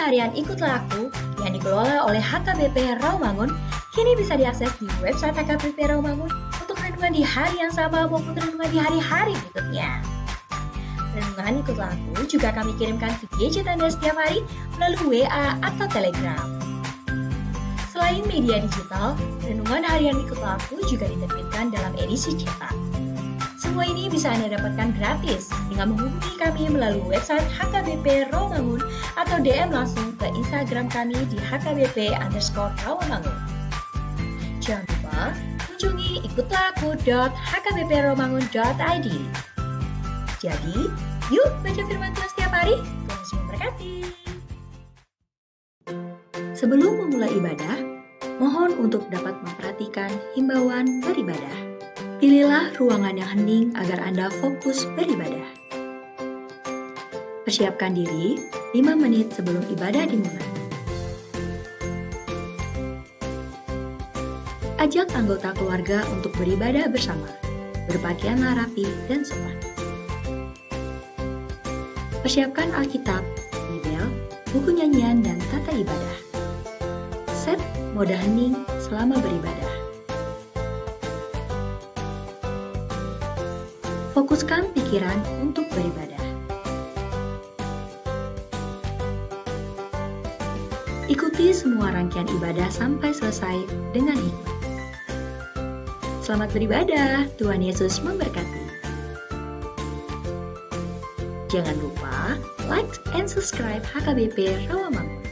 harian Ikutlah Aku yang dikelola oleh HKBP Rawamangun kini bisa diakses di website HKBP Rawamangun untuk renungan di hari yang sama maupun renungan di hari-hari berikutnya. Renungan Ikutlah Aku juga kami kirimkan ke gadget Anda setiap hari melalui WA atau Telegram. Selain media digital, renungan harian Ikutlah Aku juga diterbitkan dalam edisi cetak. Semua ini bisa Anda dapatkan gratis dengan menghubungi kami melalui website HKBP Rawamangun atau DM langsung ke Instagram kami di HKBP_Rawamangun. Jangan lupa kunjungi ikutlahAku.hkbprawamangun.id. Jadi, yuk baca firman Tuhan setiap hari. Tuhan Yesus memberkati. Sebelum memulai ibadah, mohon untuk dapat memperhatikan himbauan beribadah. Pilihlah ruangan yang hening agar Anda fokus beribadah. Persiapkan diri 5 menit sebelum ibadah dimulai. Ajak anggota keluarga untuk beribadah bersama. Berpakaianlah rapi dan sopan. Persiapkan Alkitab, Bibel, buku nyanyian, dan tata ibadah. Set mode hening selama beribadah. Fokuskan pikiran untuk beribadah. Ikuti semua rangkaian ibadah sampai selesai dengan hikmat. Selamat beribadah, Tuhan Yesus memberkati. Jangan lupa like and subscribe HKBP Rawamangun.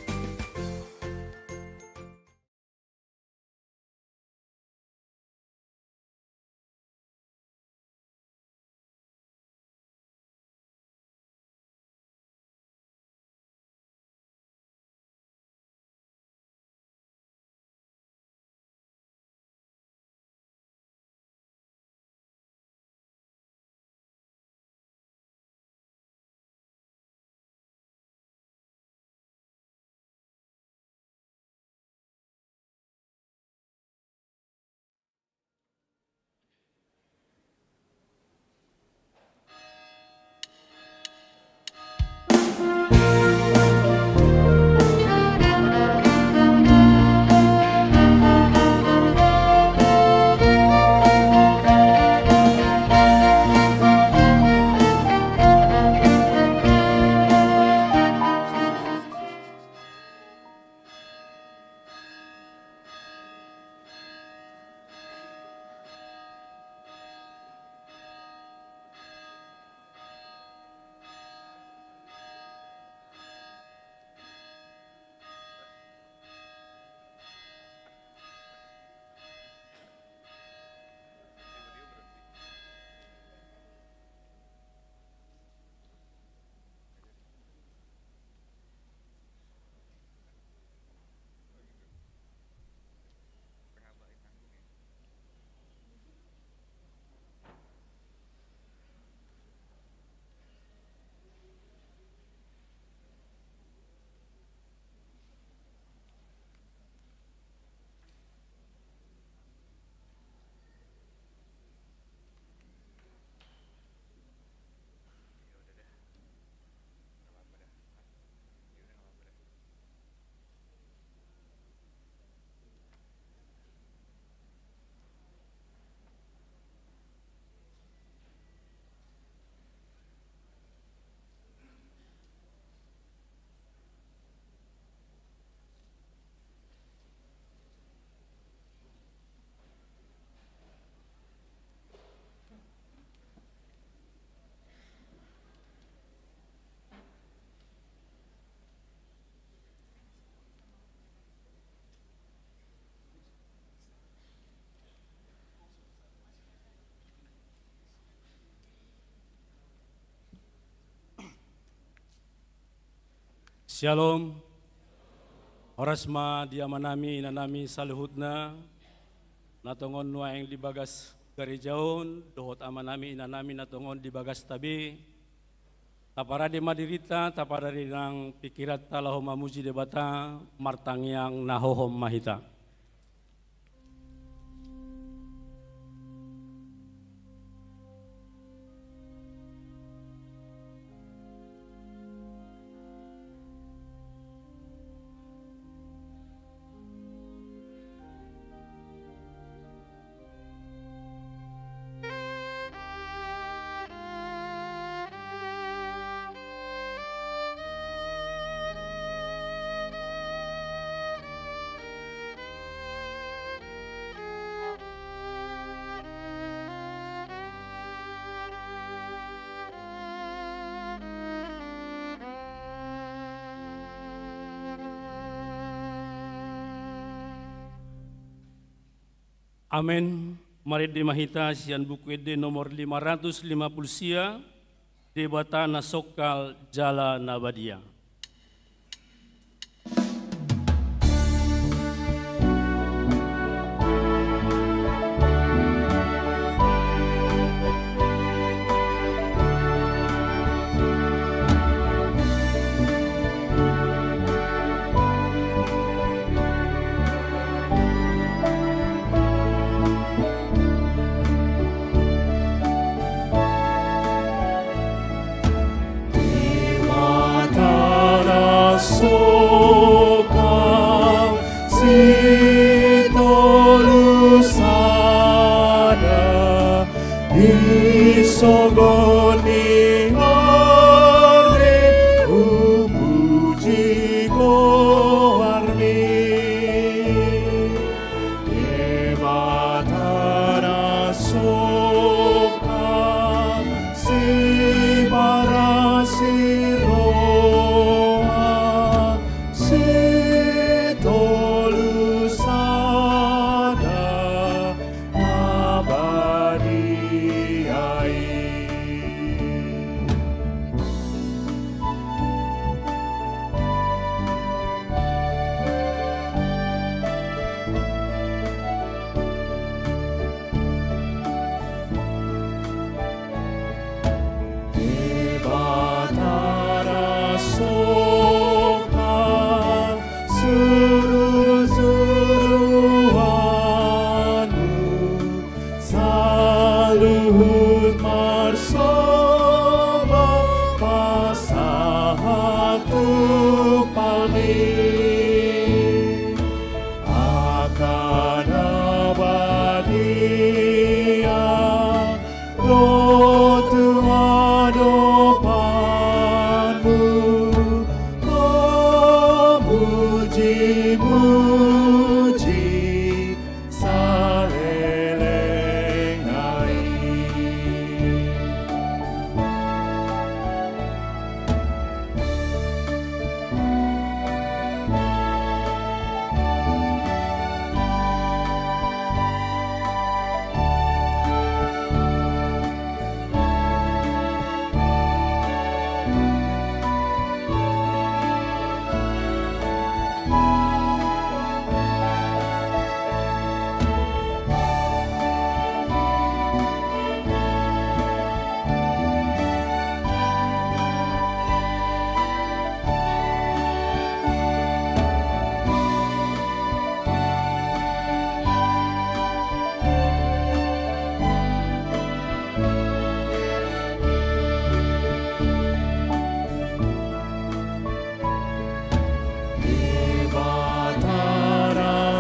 Shalom. Orasma diamanami nanami saluhutna natongon nuaeng di bagas garijaun dohot amanami inanami natongon di bagas tabi taparade madirita taparade nang pikirat talahom mamuji debata martang yang nahohom mahita. Amin. Mari dimahita sian buku ede nomor 550 sia debata nasokal jala nabadia. Sokal si tolusada disogoni are ubuji goarmi debatara sokal si parasiro Luhut marsoma pasahatu palmi akan abadia lo Tuhan opanmu oh muji-muji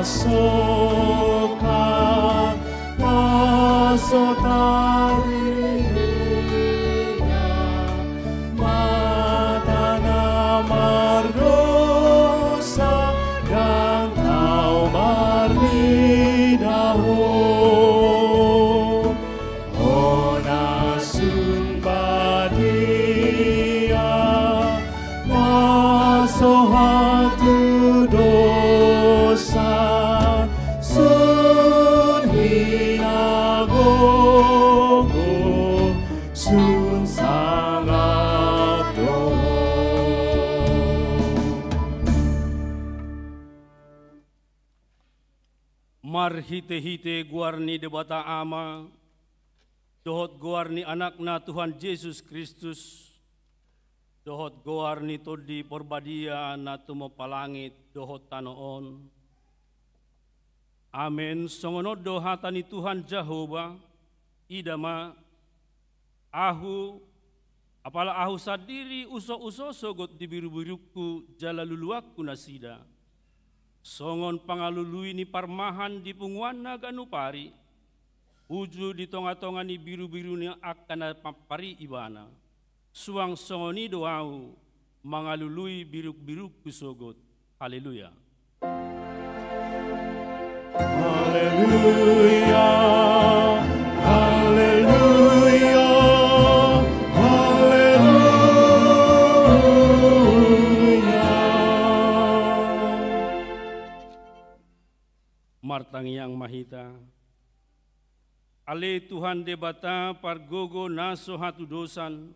Soka pasotarinya matana mardosa dan tau marnidaho ona sunbadia masohatu dosa sun hinagogo sun sangat Mar hite-hite guarni debata ama dohot guarni anakna Tuhan Yesus Kristus dohot guarni todi porbadia na tumo palangit dohot tanoon. Amen. Songono dohatani Tuhan Jehova idama ahu apala ahu sadiri uso-uso sogot di biru-biruku jala luluakku nasida. Songon pangalului ni parmahan di punguan naga nupari uju di tonga-tonga ni biru-biru ni akan papari ibana. Suang songoni doau mangalului biruk-biruk kusogot. Haleluya. Haleluya, haleluya, haleluya. Martang yang mahita, Ale Tuhan debata pargogo naso hatu dosan,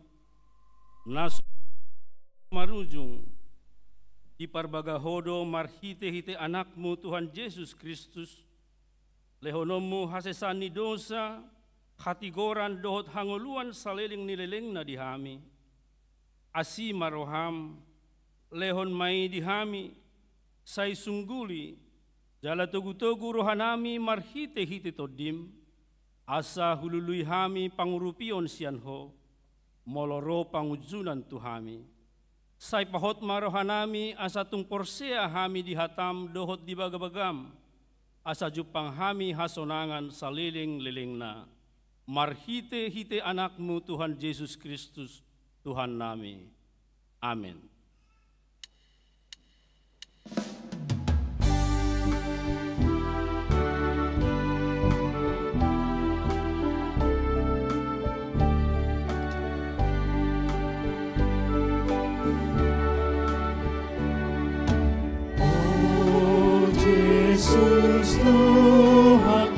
naso marujung, di parbagahodo marhite-hite anakmu Tuhan Yesus Kristus, lehonomu hasesani dosa, hatigoran dohot hangoluan saleling nileleng na dihami, asi maroham, lehon mai dihami, say sungguli, jala togu-togu rohanami marhite-hite todim, asa hulului hami pangurupion sianho, moloro pangujunan tuhami. Say pahot marohanami asa tung porsea hami dihatam dohot di bagabagam, asa jupang hami hasonangan saliling-liling na. Marhite-hite anakmu Tuhan Yesus Kristus, Tuhan nami. Amin. Jesus Tuhan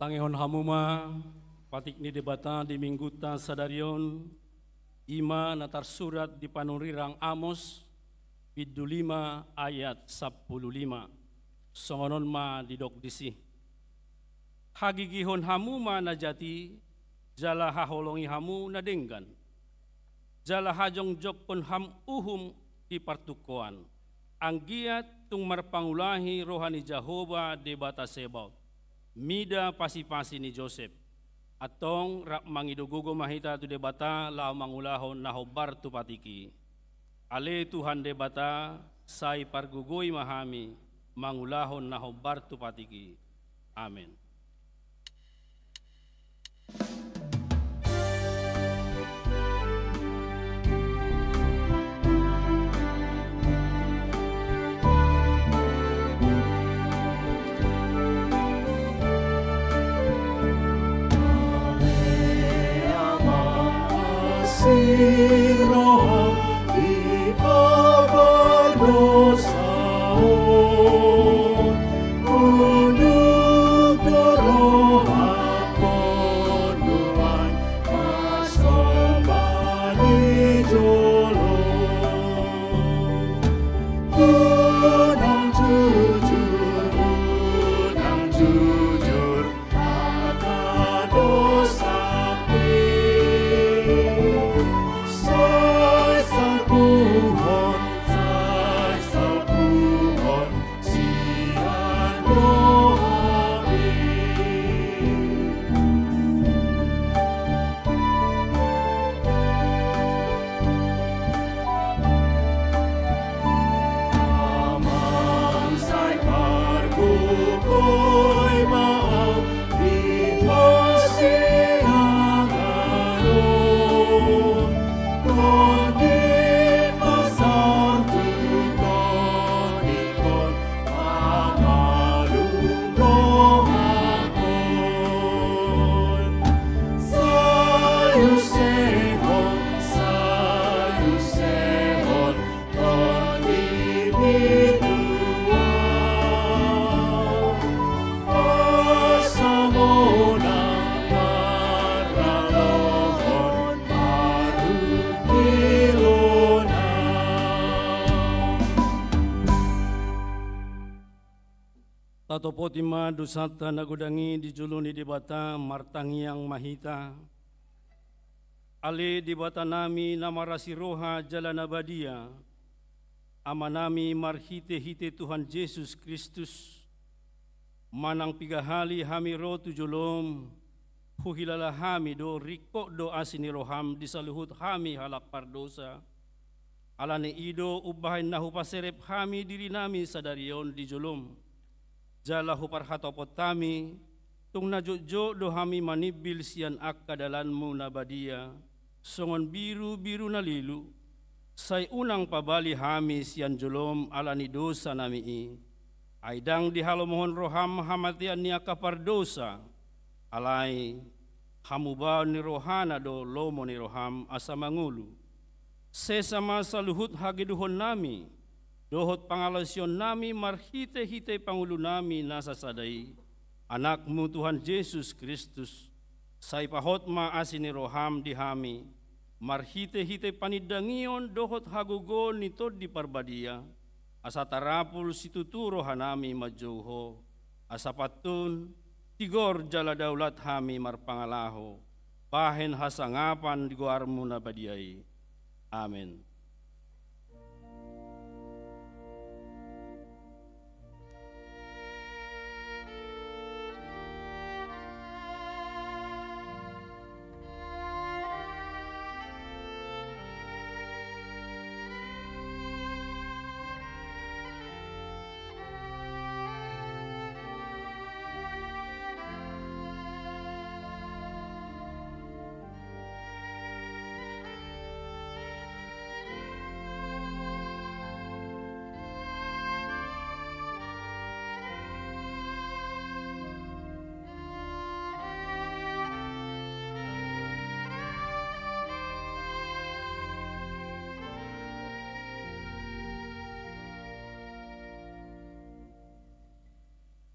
Tangihon hamuma, patik ni debata di mingguta sadarion, ima natar surat di panurirang Amos, biddu 5 ayat 15, songonon ma didok disi. Hagigihon hamuma na jati, jala haholongi hamu na denggan, jala hajong jopon ham uhum di partukoan, anggiat tung marpangulahi rohani Jehovah debata sebaut. Mida pasi-pasi ni Joseph, atong rak mangidugugo mahita tu debata lao mangulahon nahobar tu patiki. Ale Tuhan debata, say pargugoy mahami, mangulahon nahobar tu patiki. Amen. Roh di abad dosa, untuk Tatopotima dusata nagudangi dijuluni di bata martangiang mahita. Ale di bata nami namarasi roha jalan abadia. Amanami marhite-hite Tuhan Yesus Kristus. Manang pigahali hami ro tujulom. Huhilala hami do riko do asini roham disaluhut hami halak pardosa. Alane ido ubahin nahu paserep hami diri nami sadarion di julum. Jala hupar hatopot tami, tung najojo do hami manibil sian akadalanmu nabadia, songon biru-biru nalilu, say unang pabali hami sian julom alani dosa nami i. Aidang dihalo mohon roham hamatian niya kapardosa, alay hamubaw ni rohana do lomo ni roham asa mangulu. Sesama saluhut hagiduhon nami, dohot pangalasyon nami marhite-hite pangulo nami nasa sadai, anakmu Tuhan Yesus Kristus, say pahot maasin ni roham di hami, marhite-hite panidangion dohot hagugon nito di parbadia, asa tarapul situturo hanami majuho, asa patun, tigor jala daulat hami marpangalaho, bahen hasangapan di guarmu nabadiai. Amin.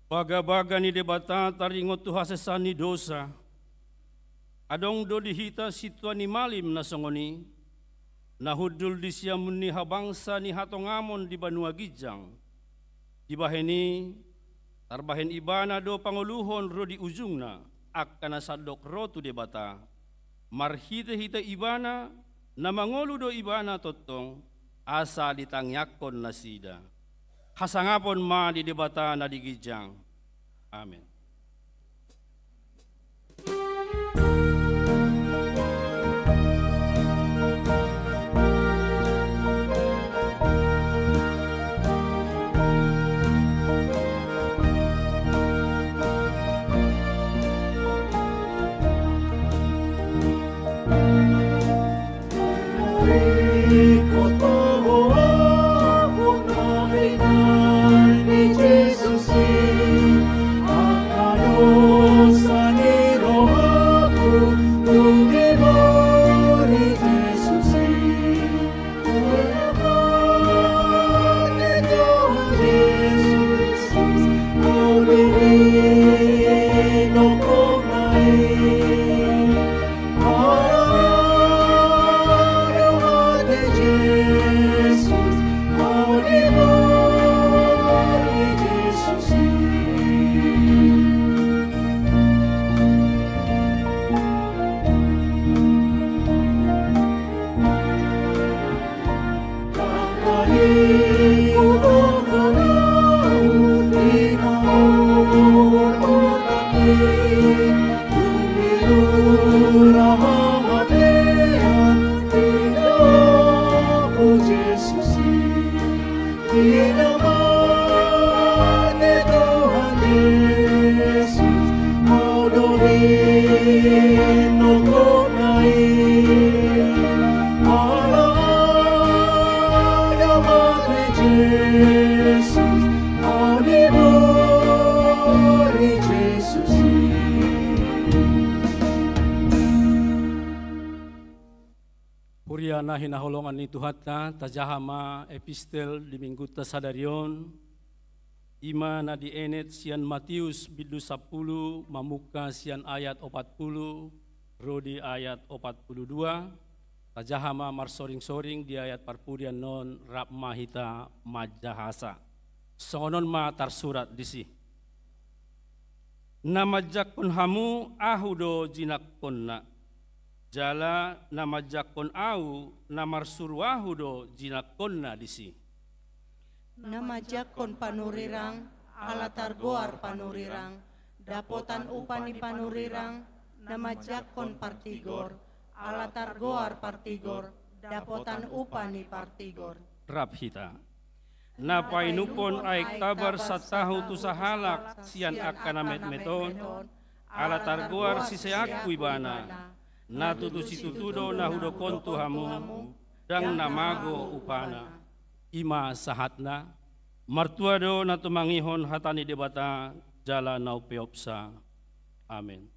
Baga-baga ni debata taringot tuha sesani dosa. Adong do dihita sitwa ni malim na songoni. Nahudul di siamun ni habangsa ni hatongamon di Banua Gijang. Di baheni tarbahen ibana do panguluhon ro di ujungna akkana sadok rotu debata. Marhite-hite ibana na mangolu do ibana totong asa ditangyakon na sida. Hasangapon ma di debata na di Gijang. Amin. Puriana hinaholongan ni Tuhatna tajahama epistel di minggu tasadarion ima na dienet sian Matius bidu 10 mamuka sian ayat 40 rodi ayat 42 tajahama marsoring-soring di ayat parpurian non rap mahita majahasa songonon ma tarsurat disi Namajakon hamu ahudo jinakonna. Jala namajakon au namarsurwahudo jinakonna disi. Namajakon panurirang alatargoar panurirang. Dapotan upani panurirang namajakon partigor. Alatargoar partigor. Dapotan upani partigor. Rabhita. Napainupon ay kabar sa tahu tu sahalak siyan akanamet meton. Alatargoar siseak kuibana. Natutu situtudo nahudokon tuhamu dang namago upana ima sahatna martuado natumangihon hatani debata jala naupeopsa. Amin.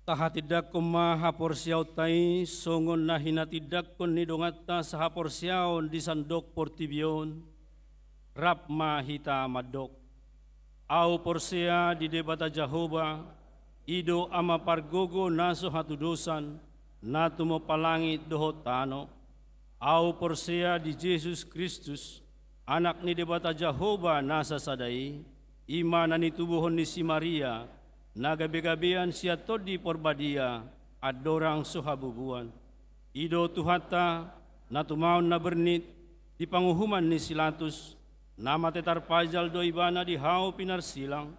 Tahatidak kumaha porsiaw tay songon na hinatidak kun nidongata sa haporsiaw di sandok portibion rap mahita madok au porsia di debata Jehovah ido ama pargogo naso hatudosan natumo palangit dohotano au porsia di Jesus Kristus anak ni debata Jehovah nasa sadai ima nanitubuhon ni si Maria nagabi-gabian siya todi porbadia adorang suhabubuan. Ido tuhata natumaon na bernit di panguhuman ni Silatus nama tetar pajal do ibana di hau pinarsilang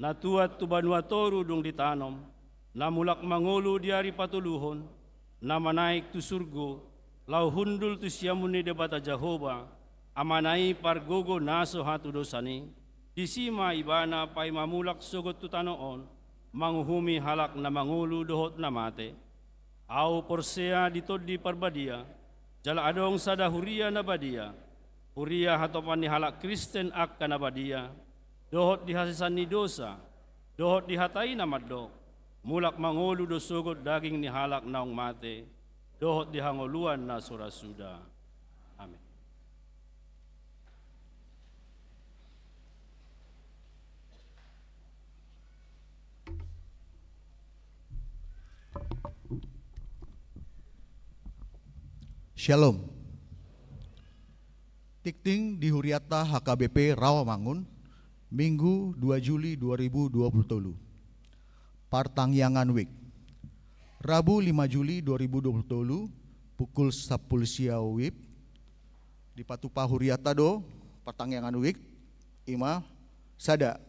natuat tu banua toru dung ditanom, namulak mangulu diari patuluhon, namanaik tu surgo, lau hundul tu siamuni debata Jehovah, amanai pargogo naso hatu dosani, disima ibana pai mamulak sogot tu tanoon, manguhumi halak na mangulu dohot na mate, au porsea ditod di parbadia, jala adong sada huria na badia, huria hatopan ni halak Kristen ak na badia, dohot dihasisan ni dosa, dohot dihatai na madok, mulak mangulu do sugot daging ni halak naong mate, dohot dihangoluan na surasuda. Amin. Shalom. Tikting di Huriata HKBP Rawamangun, Minggu 2 Juli 2020. Partangyangan Week. Rabu 5 Juli 2020 pukul 10 siang WIB di Patupa Huriata do Partangyangan Week ima sada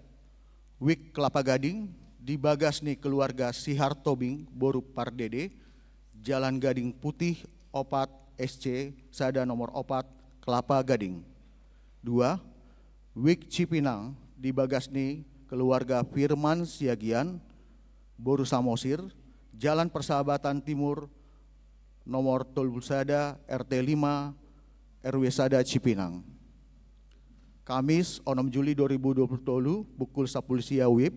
Week Kelapa Gading di Bagasni keluarga Sihar Tobing Boru Pardede Jalan Gading Putih Opat SC sada nomor opat Kelapa Gading. 2. Week Cipinang di Bagasni keluarga Firman Siagian Boru Samosir Jalan Persahabatan Timur nomor Tolbul Sada RT 5 RW Sada Cipinang. Kamis 6 Juli 2020 pukul 10 siang WIB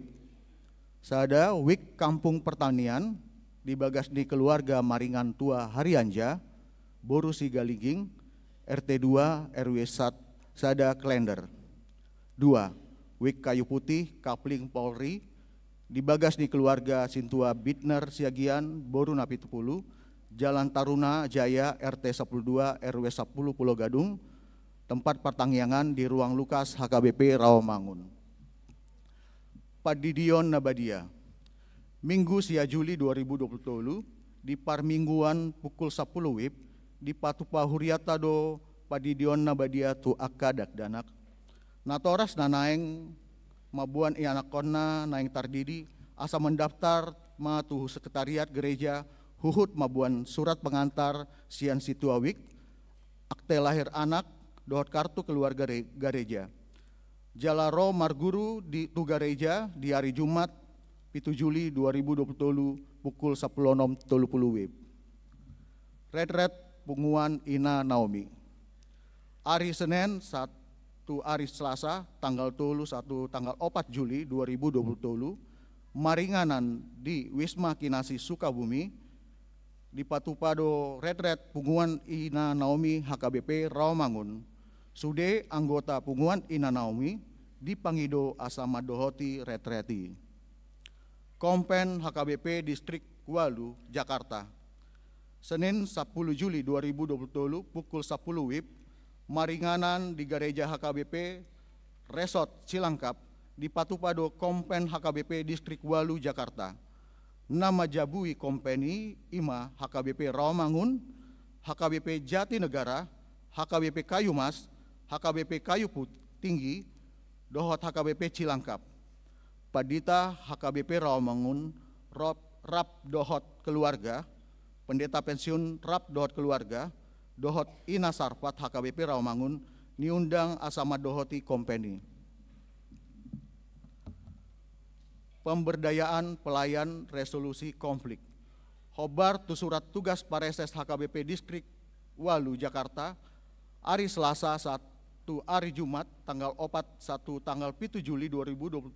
sada Week Kampung Pertanian di Bagasni keluarga Maringan Tua Harianja Boru Sigaliging RT 2 RW Sada Klender. 2. Week Kayu Putih Kapling Polri di Bagasni keluarga Sintua Bitner Siagian Boru Napitupulu Jalan Taruna Jaya RT 12 RW 10 Pulau Gadung tempat pertangyangan di ruang Lukas HKBP Rawamangun. Padidion Nabadia Minggu sia Juli 2020 di Parmingguan pukul 10 WIB di Patupa Huriata do Padidion Nabadia tu akadak danak natoras nanaeng mabuan ianak konna naeng tardidi asa mendaftar matu sekretariat gereja huhut mabuan surat pengantar sian situawik akte lahir anak dohot kartu keluarga gereja jalaro marguru di tu gereja di hari Jumat 7 Juli 2020 pukul 10.30 WIB. Red punguan Ina Naomi hari Senin 1 hari Selasa tanggal 1 tanggal 4 Juli 2020 maringanan di Wisma Kinasi Sukabumi di Patupado Red punguan Ina Naomi HKBP Rawamangun sude anggota punguan Ina Naomi di Pangido Asama Dohoti Retreti Kompen HKBP Distrik Walu Jakarta Senin 10 Juli 2020 pukul 10 WIB maringanan di gereja HKBP Resort Cilangkap di Patupado Kompen HKBP Distrik Walu Jakarta. Nama Jabui Kompeni Ima HKBP Rawamangun, HKBP Jatinegara, HKBP Kayumas, HKBP Kayu Tinggi, Dohot HKBP Cilangkap. Padita HKBP Rawamangun, Rap Dohot Keluarga, Pendeta Pensiun Rap Dohot Keluarga, Dohot Ina Sarpat HKBP Rawamangun, niundang asama Dohoti Kompeni. Pemberdayaan pelayan resolusi konflik. Hobar tu surat tugas Pareses HKBP Distrik Walu Jakarta, hari Selasa 1 hari Jumat tanggal 1 tanggal 7 Juli 2020,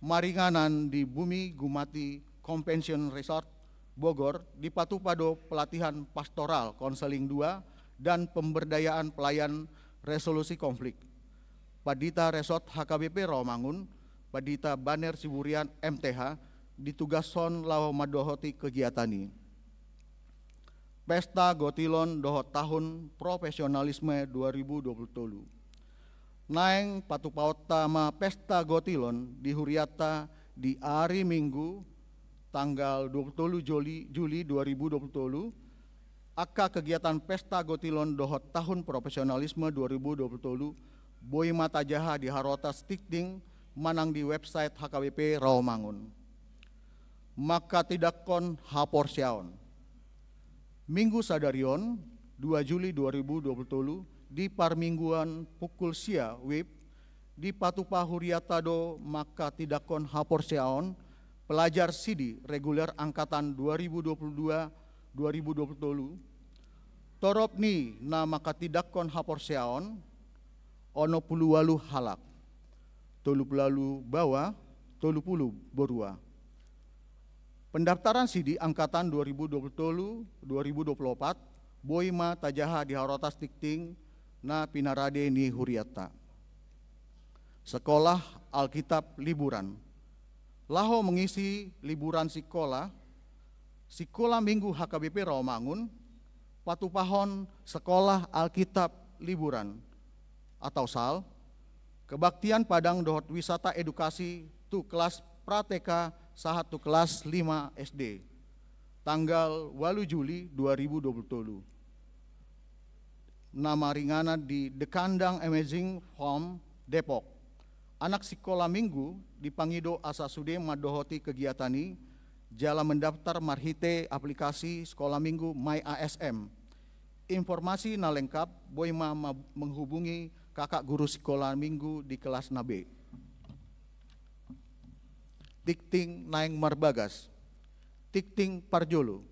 maringanan di Bumi Gumati Convention Resort Bogor di Patupado pelatihan pastoral konseling 2 dan pemberdayaan pelayan resolusi konflik. Padita Resort HKBP Rawamangun, Padita Baner Siburian MTH ditugason lau madohoti kegiatani. Pesta Gotilon dohot tahun profesionalisme 2020. Naeng Patupauta ma Pesta Gotilon di Huriata di hari Minggu tanggal 20 Juli 2020 aka kegiatan Pesta Gotilon dohot tahun profesionalisme 2020 boi mata jaha di Harota Stikding manang di website HKBP Rawamangun. Maka tidak kon hapor siaon. Minggu sadarion 2 Juli 2020 di parmingguan pukul sia wib di Patupa Huriatado maka tidak kon hapor siaon pelajar sidi reguler angkatan 2022-2020 torop ni na maka tidak kon hapor siaon ono puluh walu halak tolu pulalu bawa tolu puluh borua. Pendaftaran sidi angkatan 2020-2024 boima tajaha di harotas tikting na pinarade ni huriata. Sekolah Alkitab liburan. Laho mengisi liburan sekolah Minggu HKBP Rawamangun, patupahon sekolah Alkitab liburan atau SAL, kebaktian Padang dohot wisata edukasi tu kelas prateka sahat tu kelas 5 SD, tanggal 8 Juli 2020. Nama ringana di Dekandang Amazing Home, Depok. Anak sekolah minggu dipangido asa sude madohoti kegiatani, jala mendaftar marhite aplikasi sekolah minggu My ASM. Informasi na lengkap, boima menghubungi kakak guru sekolah minggu di kelas nabe. Tikting naeng marbagas, tikting parjolo,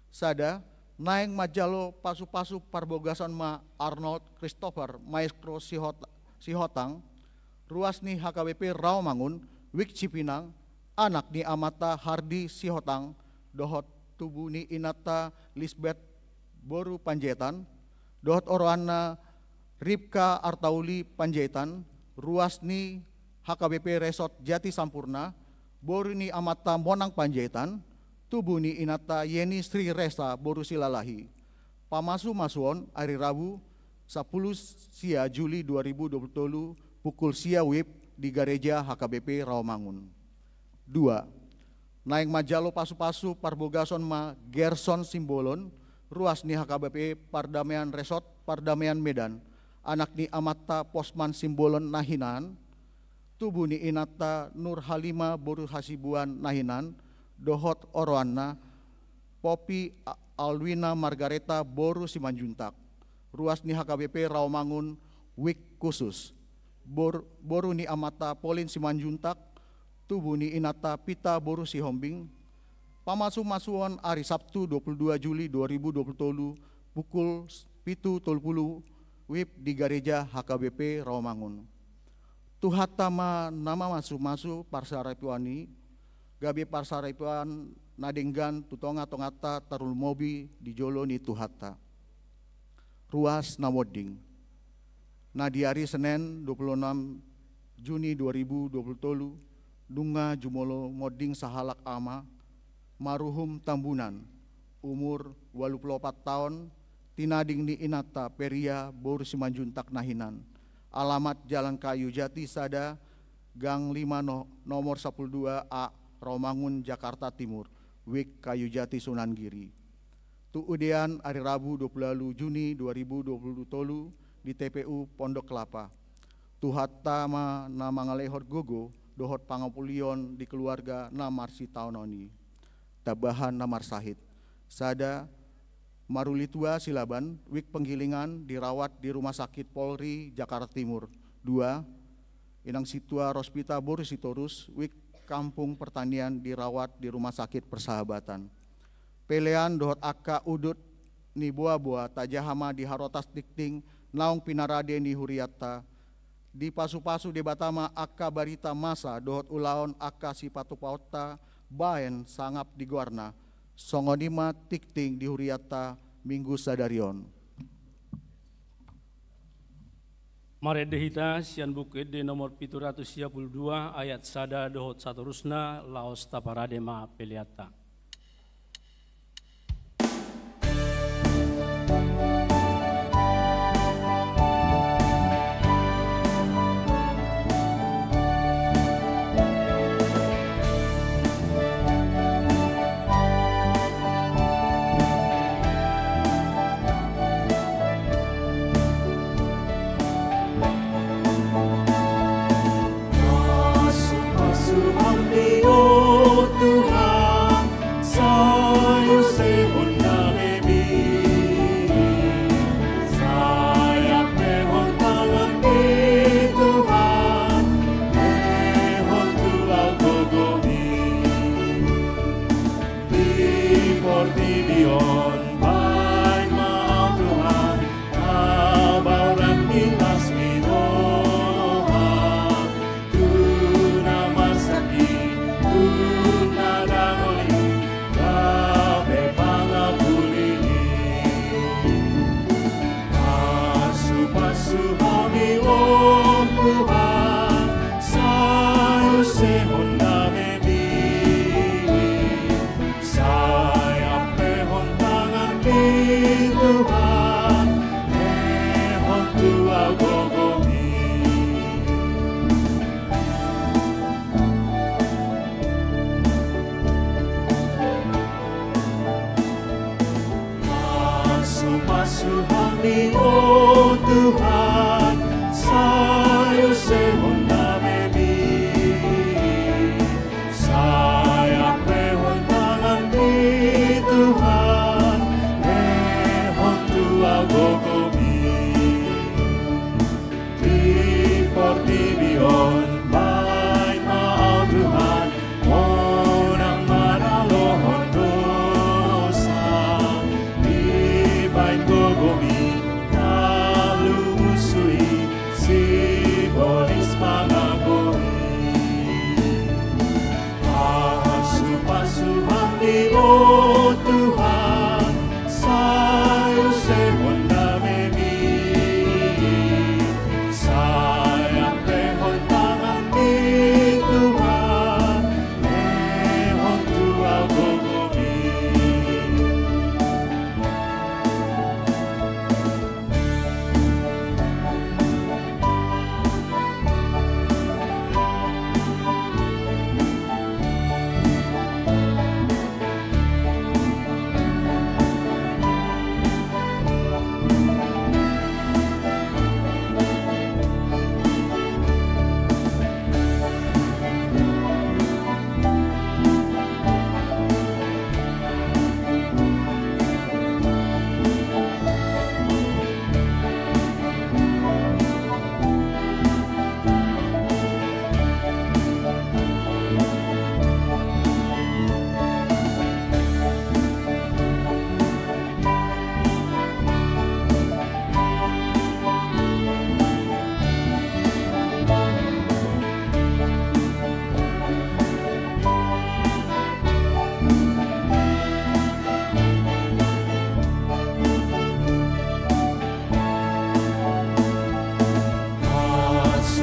sada naeng majalo pasu-pasu parbogasan ma Arnold Christopher Maestro Sihotang, ruas ni HKBP Rawamangun, Wik Cipinang, anak ni Amata Hardi Sihotang, dohot tubuh ni Inata Lisbeth Boru Panjaitan, dohot oroana Ripka Artauli Panjaitan, ruas ni HKBP Resort Jati Sampurna, boru ni Amata Monang Panjaitan, tubuh ni Inata Yeni Sri Resa Boru Silalahi. Pamasu masuon hari Rabu 10 sia Juli 2020 pukul sia wib di gereja HKBP Rawamangun. 2. Naeng majalo pasu-pasu parbogason ma Gerson Simbolon, ruas ni HKBP Pardamaian Resort Pardamaian Medan, anak ni Amata Posman Simbolon Nahinan, tubuh ni Inata Nur Halima Boru Hasibuan Nahinan, dohot oroanna Popi Alwina Margareta Boru Simanjuntak, ruas ni HKBP Rawamangun Wik khusus, boru ni Amata Polin Simanjuntak, tubuh ni Inata Pita Boru Sihombing. Pamasu-masuan hari Sabtu 22 Juli 2020 pukul 7.30 wib di gereja HKBP Rawamangun. Tuhatama nama masu parsaraipuani, gabi parsaraipuan nadenggan tutonga tongata tarul mobi di jolo ni tuhata. Ruas namoding. Na di hari Senin 26 Juni 2020 dunga jumolo moding sahalak ama maruhum Tambunan umur 84 tahun tinading ni Inata Peria Boru Simanjuntak Nahinan. Alamat Jalan Kayu Jati Sada, Gang 5 nomor 12A, Rawamangun, Jakarta Timur, Wik Kayu Jati Sunan Giri. Tu udian hari Rabu 20 Juni 2020 tolu di TPU Pondok Kelapa. Tuhatama nama ngalehor gogo, dohot pangapulion di keluarga namar si taunoni. Tabahan namar sahid. Sada Marulitua Silaban, Wik Penggilingan dirawat di Rumah Sakit Polri Jakarta Timur. 2. Inang Situa Rospita Boru Sitorus, Wik Kampung Pertanian dirawat di Rumah Sakit Persahabatan. Pelean dohot akka udut ni boa-boa tajahama di harotas dikting naung pinarade ni huriata. Di pasu-pasu di Batama akka barita masa dohot ulaon akka si patupauta baen sangap di Guarna. Songonima tikting di huriata Minggu sadarion. Maredehita sian bukit di nomor 732 ayat sada dohot saterusna laos taparade ma peliata. Amen.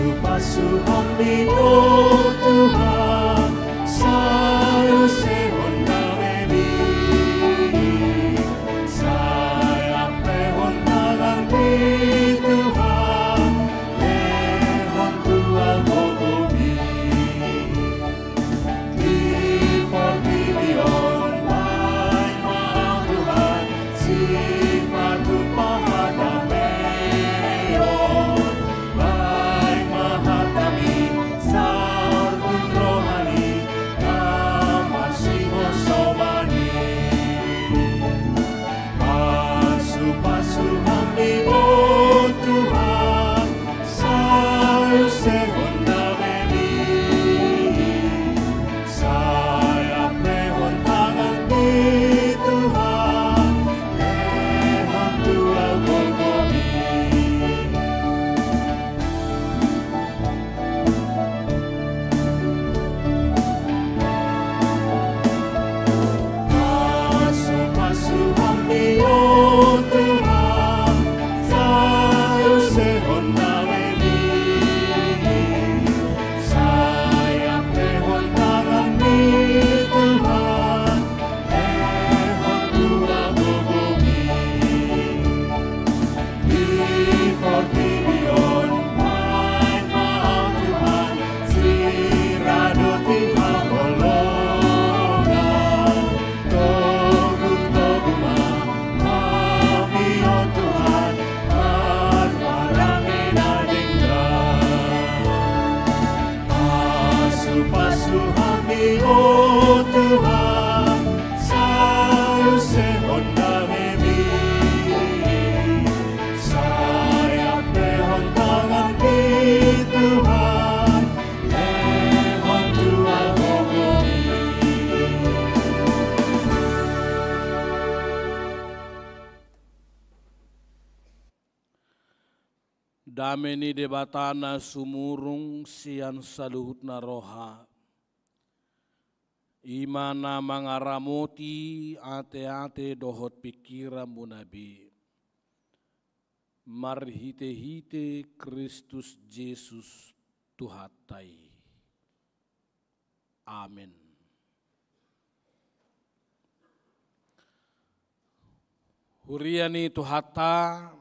Pasu-pasu kami, oh Tuhan, sayu sehon kami, saya pehon tangan di Tuhan, lehon tua gogobi, di portilion baik maaf Tuhan, si patu pahadame. Dameni debatana sumurung sian saluhutna roha. Imana mangaramoti ate-ate dohot pikiran munabi. Marhite-hite Kristus Yesus Tuhatai. Amin. Huriani Tuhata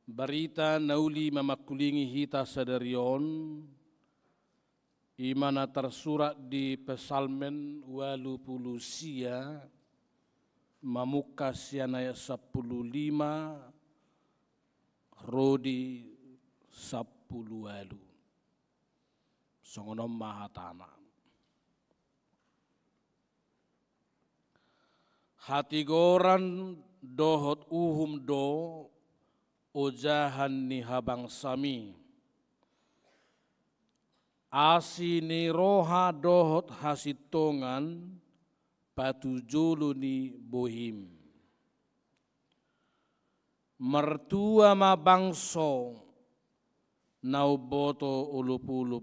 berita nauli memakulingi hita sadarion imana tersurat di Pesalmen 80 sia mamuka sian ayat 15 rodi 10 walu songonom mahatana hati goran dohot uhum do ojahan ni habang sami asini roha dohot hasitongan patujulu ni bohim mertua ma bangso nau boto ulup-ulup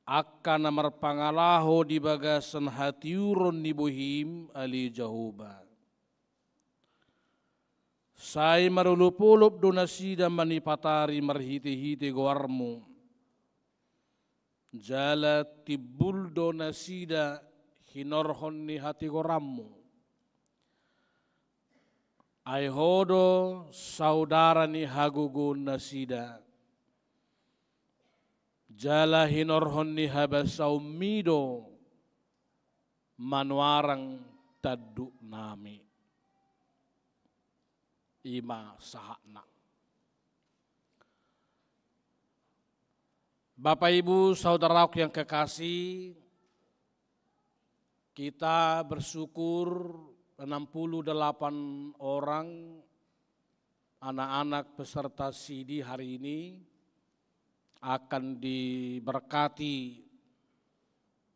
akan marpangalaho di bagasan hatiuron ni bohim ali jahuba sai marulup-ulup donasida manipatari marhiti-hiti goarmu jala tibul donasida hinorhon ni hati gorammu aihodo saudara ni hagugun nasida jala hinorhon ni habasaumido manuarang taddu nami ima sahakna. Bapak Ibu saudaraku yang kekasih, kita bersyukur 68 orang anak-anak peserta CD hari ini akan diberkati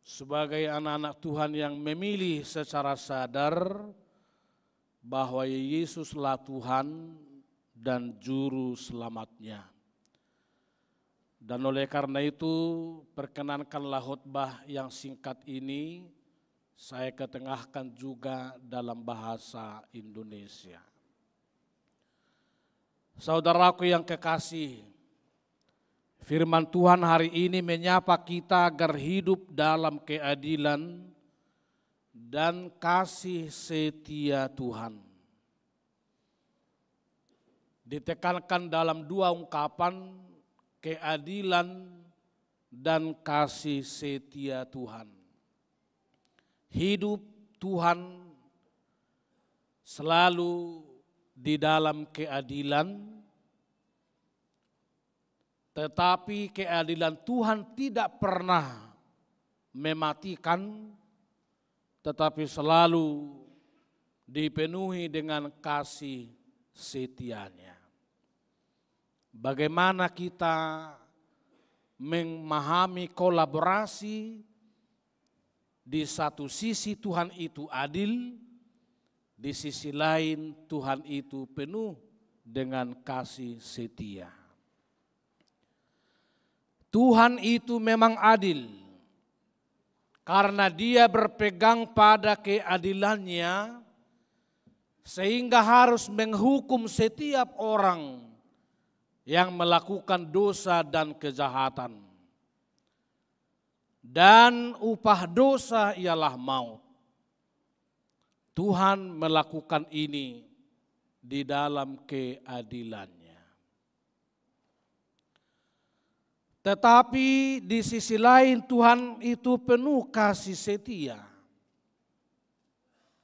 sebagai anak-anak Tuhan yang memilih secara sadar bahwa Yesuslah Tuhan dan Juru Selamatnya. Dan oleh karena itu perkenankanlah khotbah yang singkat ini saya ketengahkan juga dalam bahasa Indonesia. Saudaraku yang kekasih, Firman Tuhan hari ini menyapa kita agar hidup dalam keadilan dan kasih setia Tuhan. Ditekankan dalam dua ungkapan, keadilan dan kasih setia Tuhan. Hidup Tuhan selalu di dalam keadilan, tetapi keadilan Tuhan tidak pernah mematikan, tetapi selalu dipenuhi dengan kasih setianya. Bagaimana kita memahami kolaborasi, di satu sisi Tuhan itu adil, di sisi lain Tuhan itu penuh dengan kasih setia. Tuhan itu memang adil karena Dia berpegang pada keadilannya sehingga harus menghukum setiap orang yang melakukan dosa dan kejahatan. Dan upah dosa ialah maut. Tuhan melakukan ini di dalam keadilannya. Tetapi di sisi lain Tuhan itu penuh kasih setia.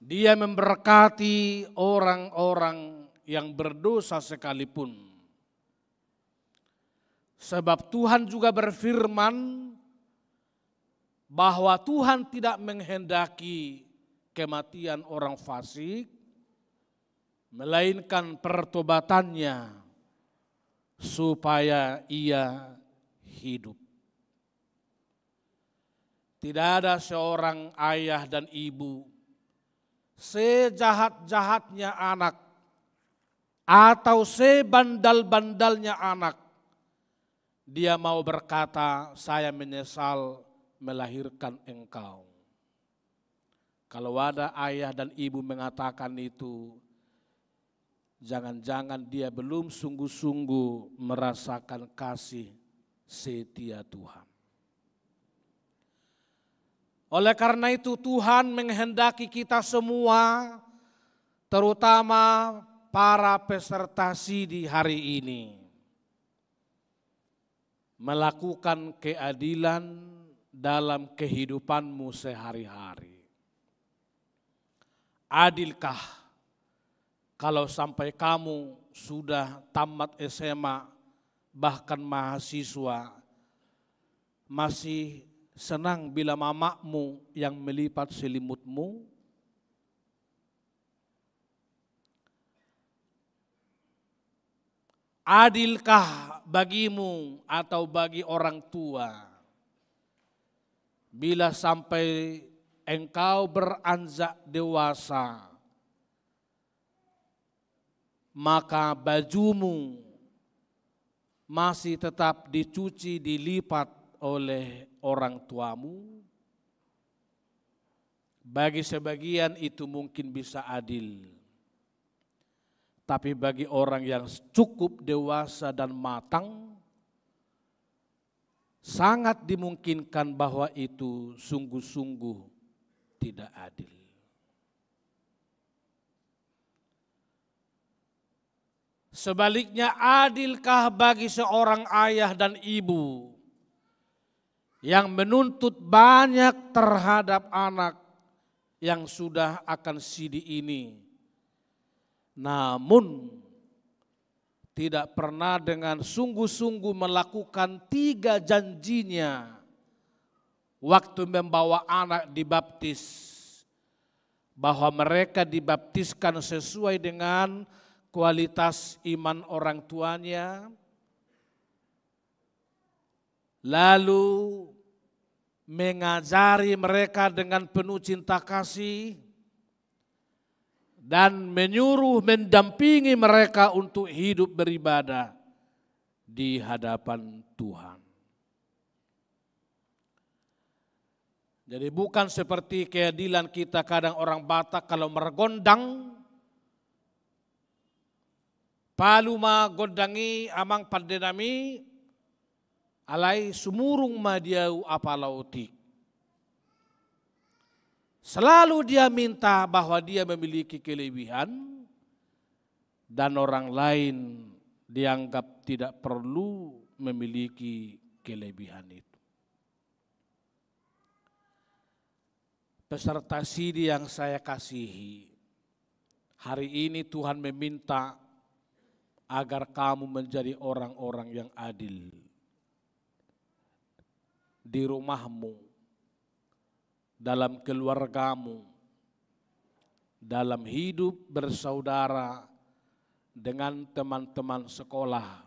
Dia memberkati orang-orang yang berdosa sekalipun. Sebab Tuhan juga berfirman bahwa Tuhan tidak menghendaki kematian orang fasik, melainkan pertobatannya supaya ia hidup. Tidak ada seorang ayah dan ibu, sejahat-jahatnya anak atau sebandal-bandalnya anak, dia mau berkata, saya menyesal melahirkan engkau. Kalau ada ayah dan ibu mengatakan itu, jangan-jangan dia belum sungguh-sungguh merasakan kasih setia Tuhan. Oleh karena itu Tuhan menghendaki kita semua, terutama para peserta sidi hari ini, melakukan keadilan dalam kehidupanmu sehari-hari. Adilkah kalau sampai kamu sudah tamat SMA, bahkan mahasiswa, masih senang bila mamamu yang melipat selimutmu? Adilkah bagimu atau bagi orang tua bila sampai engkau beranjak dewasa, maka bajumu masih tetap dicuci, dilipat oleh orang tuamu? Bagi sebagian itu mungkin bisa adil. Tapi bagi orang yang cukup dewasa dan matang, sangat dimungkinkan bahwa itu sungguh-sungguh tidak adil. Sebaliknya, adilkah bagi seorang ayah dan ibu yang menuntut banyak terhadap anak yang sudah akan sidi ini, namun tidak pernah dengan sungguh-sungguh melakukan 3 janjinya waktu membawa anak dibaptis, bahwa mereka dibaptiskan sesuai dengan kualitas iman orang tuanya, lalu mengajari mereka dengan penuh cinta kasih, dan menyuruh mendampingi mereka untuk hidup beribadah di hadapan Tuhan. Jadi bukan seperti keadilan kita kadang orang Batak kalau mergondang, palu ma gondangi amang pandenami, alai sumurung madiau apalautik. Selalu dia minta bahwa dia memiliki kelebihan dan orang lain dianggap tidak perlu memiliki kelebihan itu. Peserta sidi yang saya kasihi, hari ini Tuhan meminta agar kamu menjadi orang-orang yang adil di rumahmu, dalam keluargamu, dalam hidup bersaudara dengan teman-teman sekolah,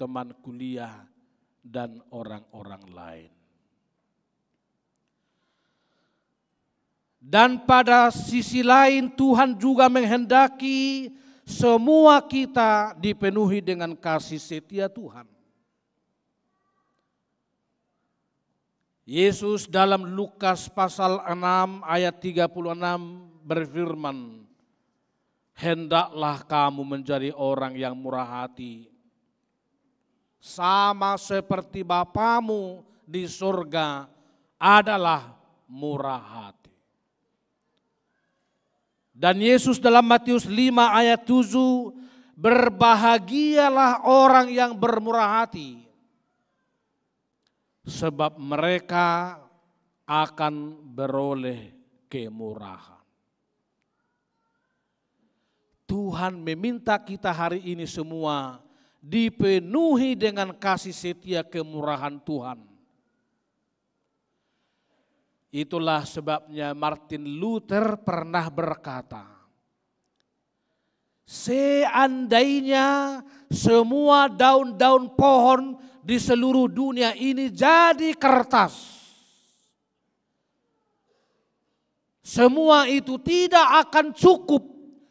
teman kuliah, dan orang-orang lain. Dan pada sisi lain Tuhan juga menghendaki semua kita dipenuhi dengan kasih setia Tuhan. Yesus dalam Lukas pasal 6 ayat 36 berfirman, hendaklah kamu menjadi orang yang murah hati, sama seperti Bapamu di surga adalah murah hati. Dan Yesus dalam Matius 5 ayat 7, berbahagialah orang yang bermurah hati, sebab mereka akan beroleh kemurahan. Tuhan meminta kita hari ini semua dipenuhi dengan kasih setia kemurahan Tuhan. Itulah sebabnya Martin Luther pernah berkata, seandainya semua daun-daun pohon di seluruh dunia ini jadi kertas, semua itu tidak akan cukup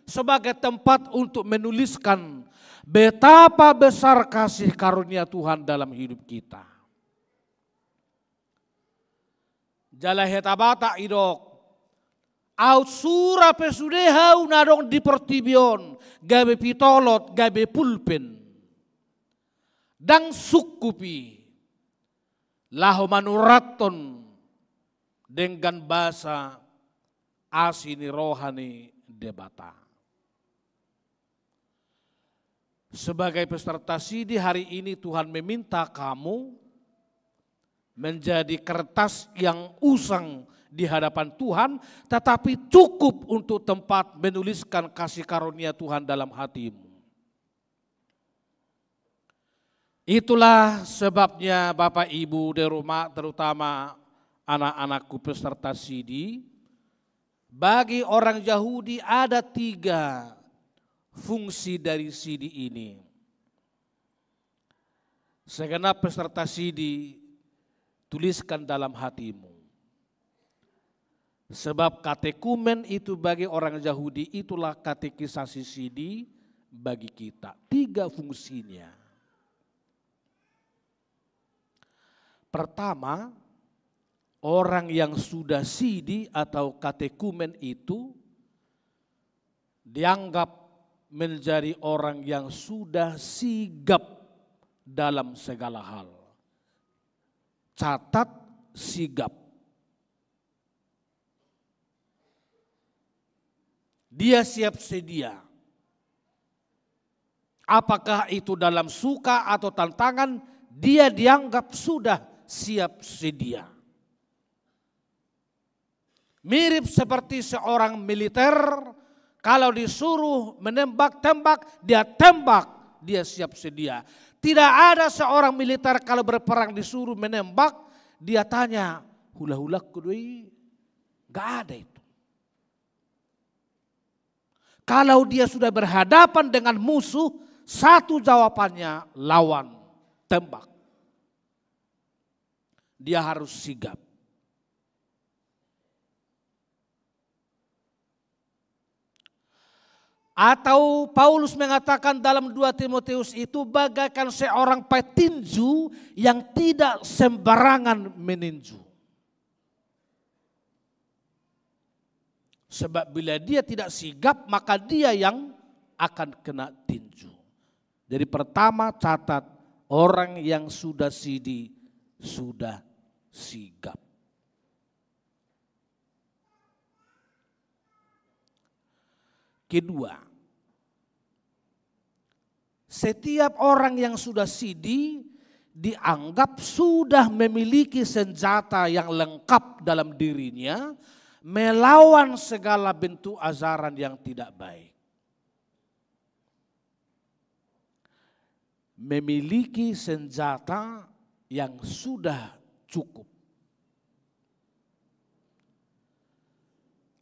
sebagai tempat untuk menuliskan betapa besar kasih karunia Tuhan dalam hidup kita. Jala hetabata idok, au sura pesudehau nadong di pertibion, gabe pitolot, gabe pulpen, dang sukupi, lahu manuraton dengan bahasa asini rohani debata. Sebagai peserta sidi hari ini Tuhan meminta kamu menjadi kertas yang usang di hadapan Tuhan, tetapi cukup untuk tempat menuliskan kasih karunia Tuhan dalam hatimu. Itulah sebabnya Bapak Ibu di rumah, terutama anak-anakku peserta sidi, bagi orang Yahudi ada 3 fungsi dari sidi ini. Segenap peserta sidi tuliskan dalam hatimu. Sebab katekumen itu bagi orang Yahudi itulah katekisasi sidi bagi kita. 3 fungsinya. Pertama, orang yang sudah sidi atau katekumen itu dianggap menjadi orang yang sudah sigap dalam segala hal. Catat sigap. Dia siap sedia. Apakah itu dalam suka atau tantangan, dia dianggap sudah siap sedia. Mirip seperti seorang militer, kalau disuruh menembak tembak, dia tembak, dia siap sedia. Tidak ada seorang militer kalau berperang disuruh menembak, dia tanya, hula-hula kudui, gak ada itu. Kalau dia sudah berhadapan dengan musuh, satu jawabannya lawan, tembak. Dia harus sigap. Atau Paulus mengatakan dalam 2 Timotius itu bagaikan seorang petinju yang tidak sembarangan meninju. Sebab bila dia tidak sigap maka dia yang akan kena tinju. Jadi pertama catat orang yang sudah sidi sudah sigap. Kedua, setiap orang yang sudah sidi dianggap sudah memiliki senjata yang lengkap dalam dirinya melawan segala bentuk ajaran yang tidak baik. Memiliki senjata yang sudah cukup.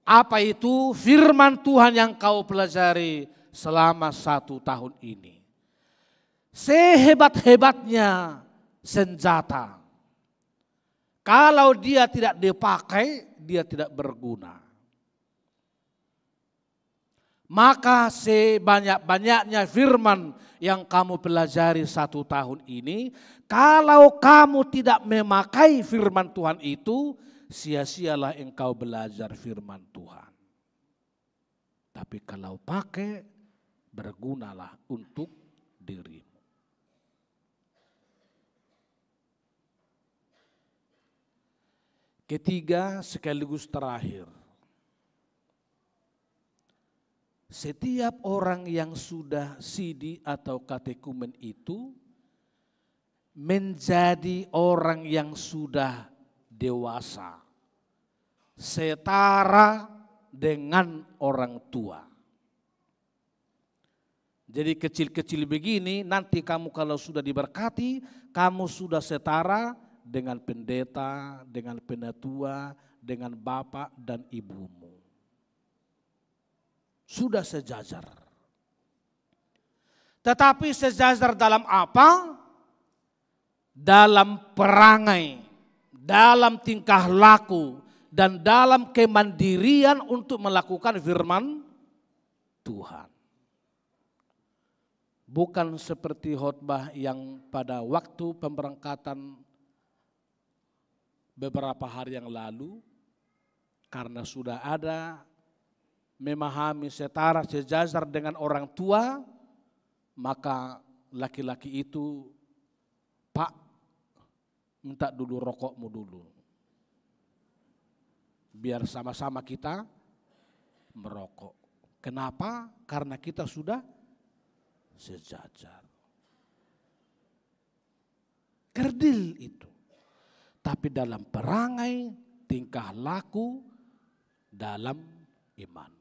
Apa itu? Firman Tuhan yang kau pelajari selama 1 tahun ini. Sehebat-hebatnya senjata, kalau dia tidak dipakai, dia tidak berguna. Maka sebanyak-banyaknya firman yang kamu pelajari 1 tahun ini, kalau kamu tidak memakai firman Tuhan itu, sia-sialah engkau belajar firman Tuhan. Tapi kalau pakai, bergunalah untuk dirimu. Ketiga sekaligus terakhir. Setiap orang yang sudah sidi atau katekumen itu menjadi orang yang sudah dewasa, setara dengan orang tua. Jadi kecil-kecil begini, nanti kamu kalau sudah diberkati, kamu sudah setara dengan pendeta, dengan penatua, dengan bapak dan ibumu. Sudah sejajar. Tetapi sejajar dalam apa? Dalam perangai, dalam tingkah laku, dan dalam kemandirian untuk melakukan firman Tuhan. Bukan seperti khotbah yang pada waktu pemberangkatan beberapa hari yang lalu, karena sudah ada memahami setara sejajar dengan orang tua, maka laki-laki itu, Pak, minta dulu rokokmu dulu. Biar sama-sama kita merokok. Kenapa? Karena kita sudah sejajar. Kerdil itu. Tapi dalam perangai, tingkah laku, dalam iman.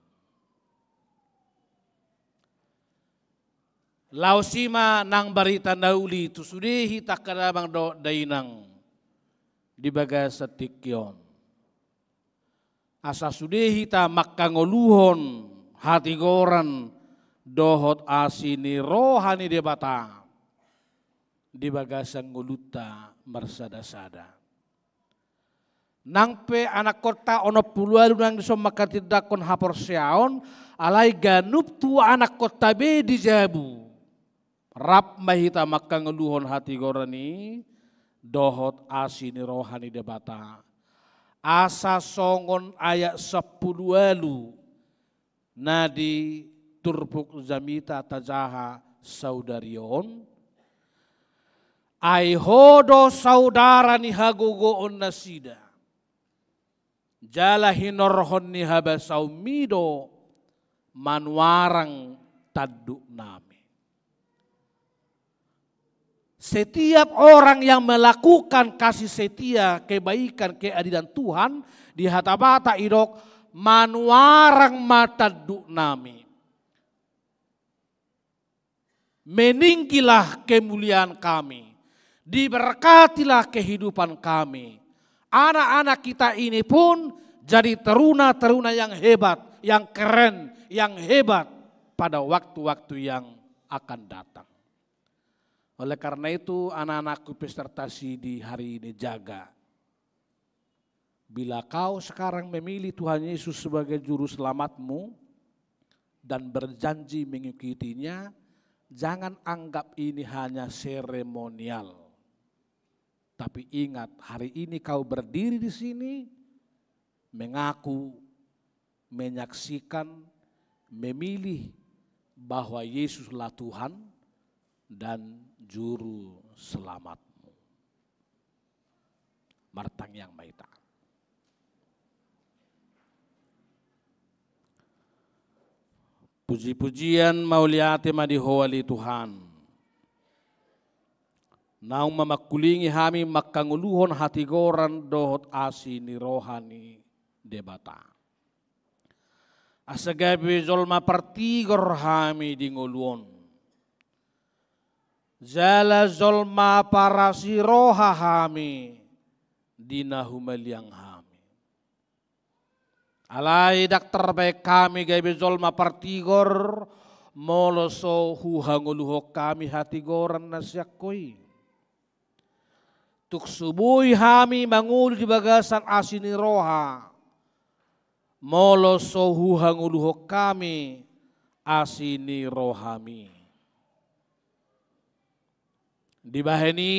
Lausima nang barita nauli tu sudehi takadabang do dainang di bagai setikyon. Asa sudehi ta makkangoluhon hati goran dohot asini rohani debata di bagai sangguluta marsada-sada. Nang pe anak kota ono puluhan nang diso makatidakon hapor siaon alai ganup tua anak kota be dijabu. Rap mahita makkangoluhon hati gorani dohot asini rohani debata. Asa songon ayat 10 nadi turbuk zamita tajaha saudarion. Ai hodo saudara ni hagogo on nasida. Jala hinorhon ni habasau mido manwarang taduk nami. Setiap orang yang melakukan kasih setia, kebaikan, keadilan Tuhan di hatabata idok manwarang mataduk nami. Meninggilah kemuliaan kami. Diberkatilah kehidupan kami. Anak-anak kita ini pun jadi teruna-teruna yang hebat, yang keren, yang hebat pada waktu-waktu yang akan datang. Oleh karena itu anak-anakku pesertasi di hari ini jaga. Bila kau sekarang memilih Tuhan Yesus sebagai juru selamatmu dan berjanji mengikutinya, jangan anggap ini hanya seremonial. Tapi ingat, hari ini kau berdiri di sini, mengaku, menyaksikan, memilih bahwa Yesuslah Tuhan dan Juru Selamatmu. martang yang maita. Puji-pujian mauliati madihowali Tuhan. Naung mamakulingi hami makanguluhon hati goran dohot asi ni rohani debata. Asagabi zolma partigor hami di nguluon. Jala zolma parasi roha hami dina humaliang hami. Alai dakter baik kami gabe zolma partigor moloso huhanguluho kami hati goran nasyakoi. Tuk subuhi hami mangul di bagasan asini roha moloso huhanguluho kami asini rohami. Dibaheni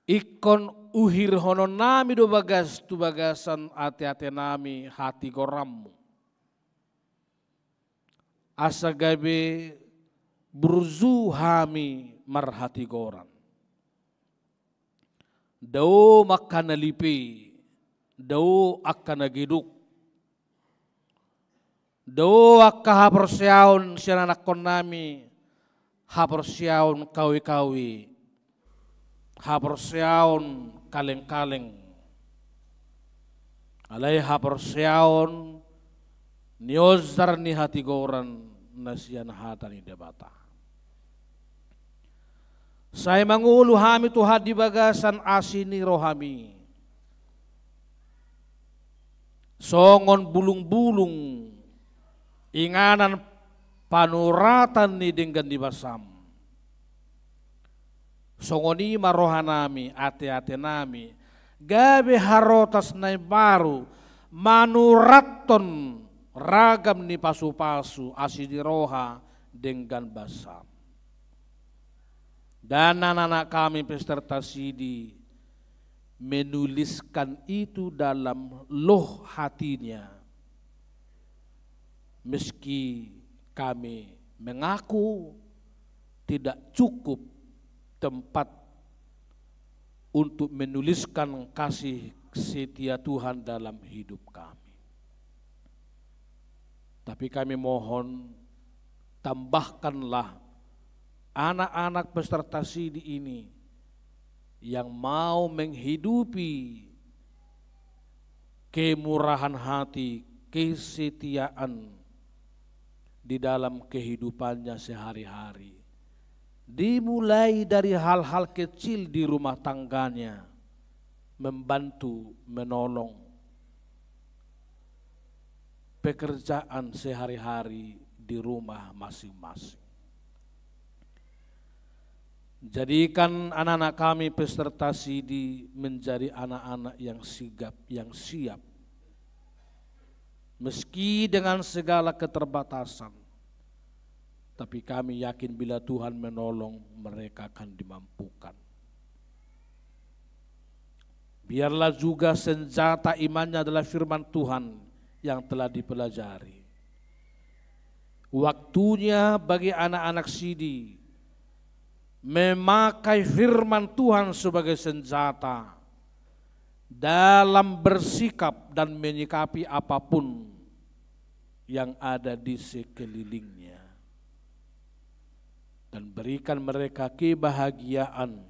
ikon uhir hono nami do bagas tu bagasan ate-ate nami hati gorammu. Asagabe burzu hami marhati goran. Dau makan lipi, dau akan nagiduk. Dau akka hapersiaun sianak kon nami, hapersiaun kawi-kawi. Hapersiaun kaleng-kaleng. Alai hapersiaun niozar ni hati goran nasian hatani debata. Saya mangulu hami Tuhan di bagasan asini rohami. Songon bulung-bulung inganan panuratan ni dengan di basam. Songoni marohanami ate-ate nami gabe harotas nai baru manuraton ragam ni pasu-pasu asini roha dengan basam. Dan anak-anak kami peserta sidi menuliskan itu dalam loh hatinya. Meski kami mengaku tidak cukup tempat untuk menuliskan kasih setia Tuhan dalam hidup kami. Tapi kami mohon tambahkanlah anak-anak peserta sidi ini yang mau menghidupi kemurahan hati, kesetiaan di dalam kehidupannya sehari-hari. Dimulai dari hal-hal kecil di rumah tangganya, membantu, menolong pekerjaan sehari-hari di rumah masing-masing. Jadikan anak-anak kami peserta sidi menjadi anak-anak yang sigap, yang siap. Meski dengan segala keterbatasan, tapi kami yakin bila Tuhan menolong mereka akan dimampukan. Biarlah juga senjata imannya adalah firman Tuhan yang telah dipelajari. Waktunya bagi anak-anak sidi memakai firman Tuhan sebagai senjata dalam bersikap dan menyikapi apapun yang ada di sekelilingnya. Dan berikan mereka kebahagiaan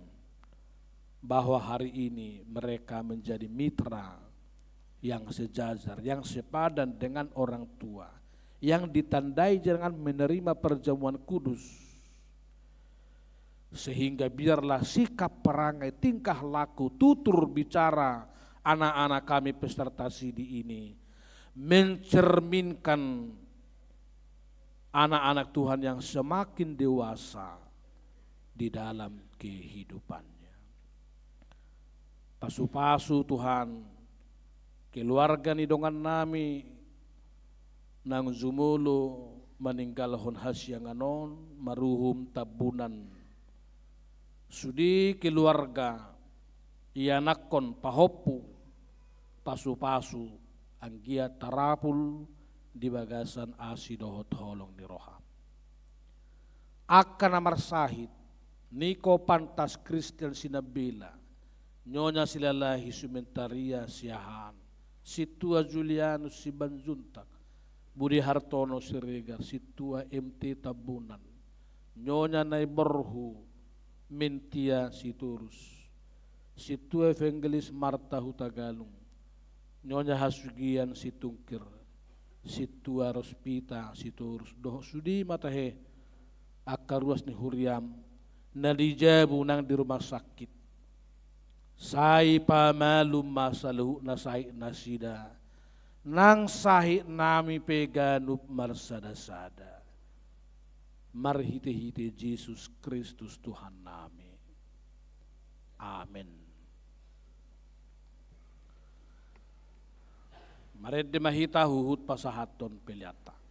bahwa hari ini mereka menjadi mitra yang sejajar, yang sepadan dengan orang tua, yang ditandai dengan menerima perjamuan kudus. Sehingga biarlah sikap perangai, tingkah laku, tutur bicara anak-anak kami peserta sidi ini mencerminkan anak-anak Tuhan yang semakin dewasa di dalam kehidupannya. Pasu-pasu Tuhan, keluarga ni dongan nami nang zumulo meninggal hon hasyanganon maruhum tabunan. Sudi keluarga ianakon pahopu pasu-pasu anggia tarapul di bagasan asidohot holong di roham. Akan amar sahid niko pantas Kristen sinabila Nyonya silalahi sumentaria siahan, Situa Julianus Sibanjuntak, Budi Hartono Siregar, Situa MT Tabunan, Nyonya Naiborhu Mintia Siturus, Situa Evangelis Marta Hutagalung, Nyonya Hasugian Situngkir, Situa Rospita Siturus, Doh Sudi Matahe, Akaruas ni Huriam, Nalijabu nang di rumah sakit, Sai pamalum masaluh nasai nasida, nang sahih nami peganup marsada-sada. Marhite-hite Yesus Kristus Tuhan nami. Amin. Mared mahita huhut pasahaton peliata.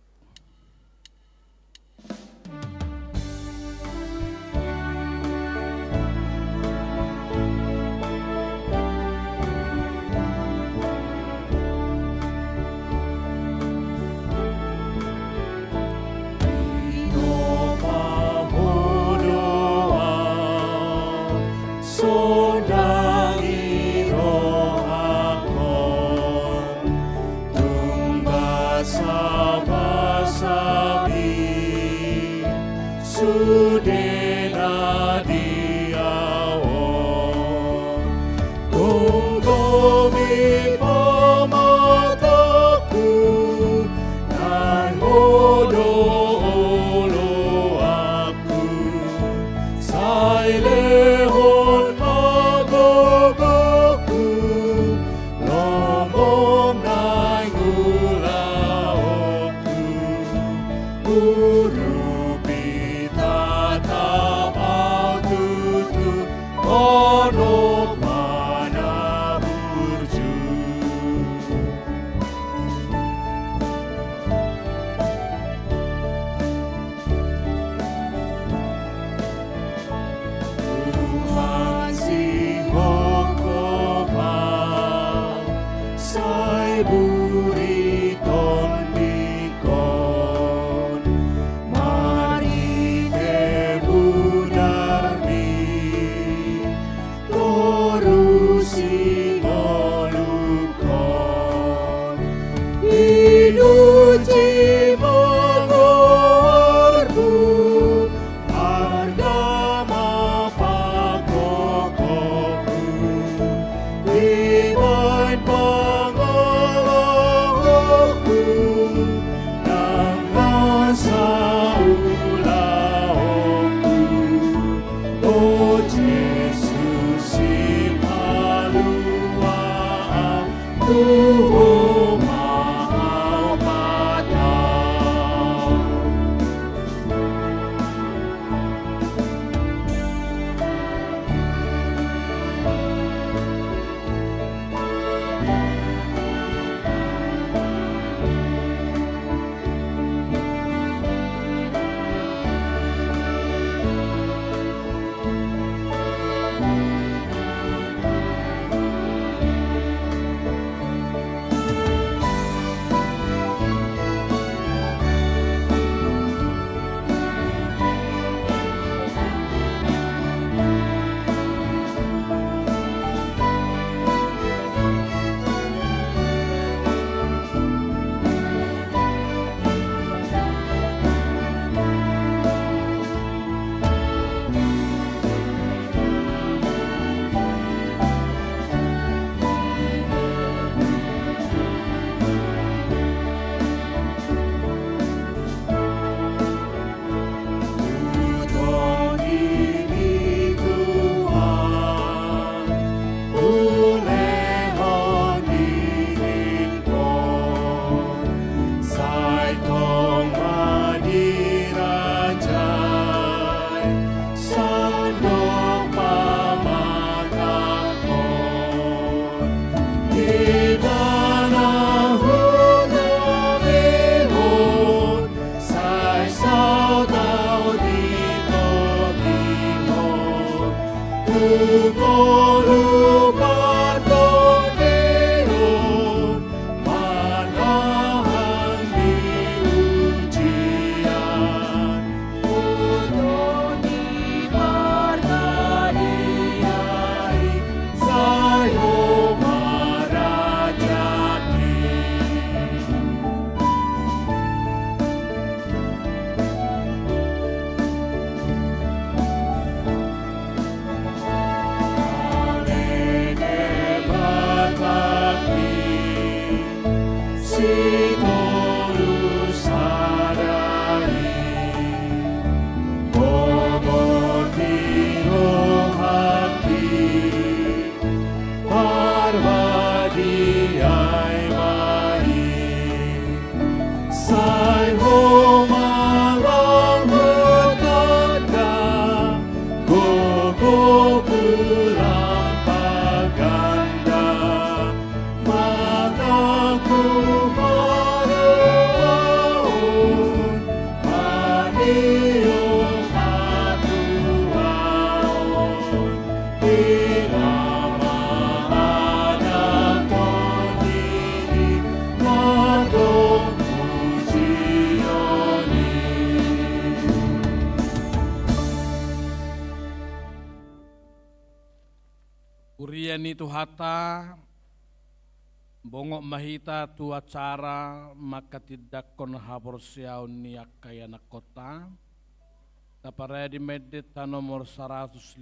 Urian itu hata bongok mahita tu acara maka tidak kon habor siaun niak kaya nak kota. Tapara di medita nomor 150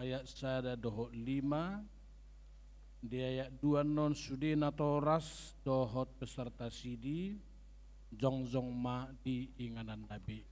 ayat sada dohot 5 di ayat 2 non sudina toras dohot peserta sidi jongjong ma di inganan nabi.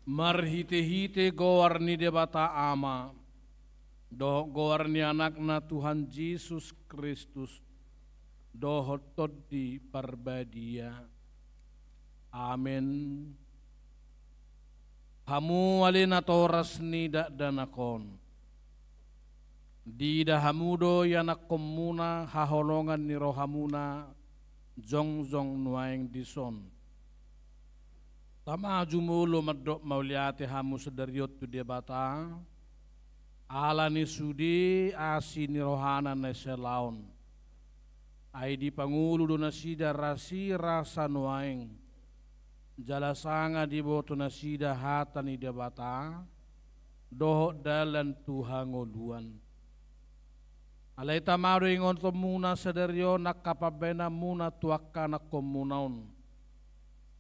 Marhite-hite gowarni debata ama, doh gowarni anakna Tuhan Yesus Kristus, doh todi parbadia. Amin. Hamu alina toras nida danakon. Dida hamudo yanak komuna haholongan ni rohamuna jongjong nuaing dison. Tama jumulo madok mauliate hamu sedariot tu debata. Ala ni sudi asi ni rohana na selaun. Ai di pangulu do nasida rasi rasa nuaing. Jala sanga di boto nasida hata ni debata. Doh dalan tuhangoluan. Alai tamaro ingon to muna sadario nakapabena muna tuaka nakomunaun.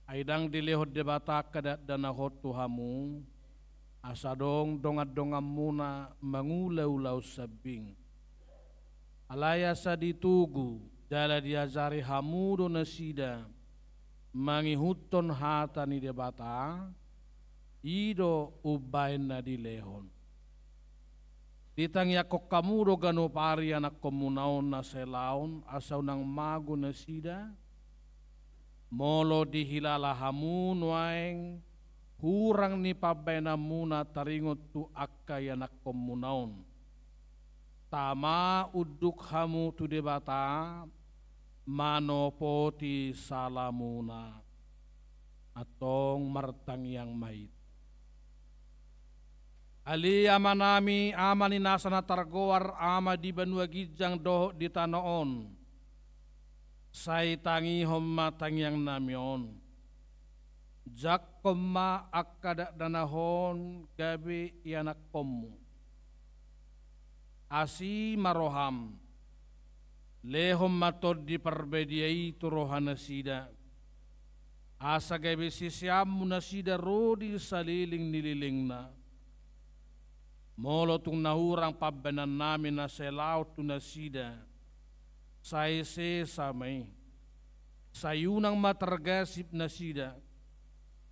Aidang dilehot debata kadat dana hotu hamu asadong dongat-dongam muna mangulau-lau sabing. Alaya saditugu jala diajari hamu do nasida mangihuton hata ni debata ido ubain na dilehon. Ditang yakok kamu do gano pari anak komunaon na selaon asaw nang mago nasida molo dihilala hamu nuaing hurang ni pabena muna taringot tu akka yanak komunaon. Tama uduk hamu tu debata manopoti salamuna atong martang yang mait. Ali amanami amani nasana targoar ama di banua gijang doh di tanoon. Sai tangi homma tangyang namion. Jak komma akada danahon gabi yanak kommu. Asi maroham. Lehom matod di perbediai tu rohana sida. Asa gabi sisiamu nasida rodi saliling nililingna. Molo tung nahurang pabenan namin na selaw tu nasida. Sai se samay sayunang matergasip na sida,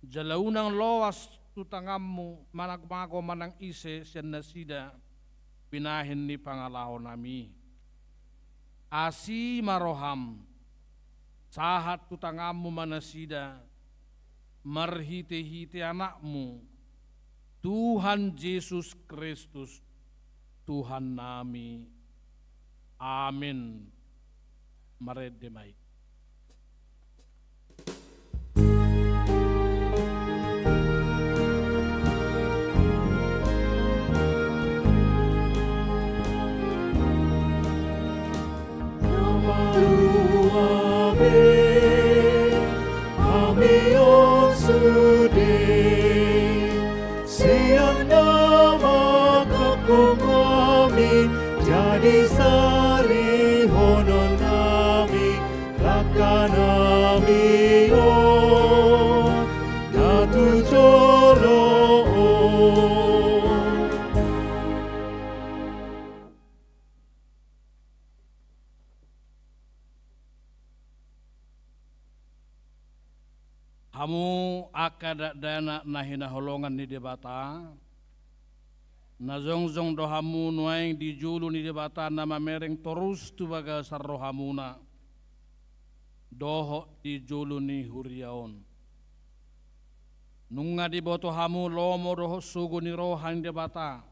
jalaunang loas tutangammu managmago manang ise siya na sida, pinahin ni pangalaho nami. Asi maroham, sahat tutangammu manasida, marhite-hite anakmu, Tuhan Yesus Kristus, Tuhan nami. Amin. Maredemai. Jadi sari honon nami, lakanami o, datu jolo o. Hamu akada dana nahina holongan ni debata, nazongzong dohamu nuaing di julu ni debata nama mereng terus tu baga sarrohamuna doho di julu ni huriaon nunga di boto hamu lomo doho sugu ni rohan debata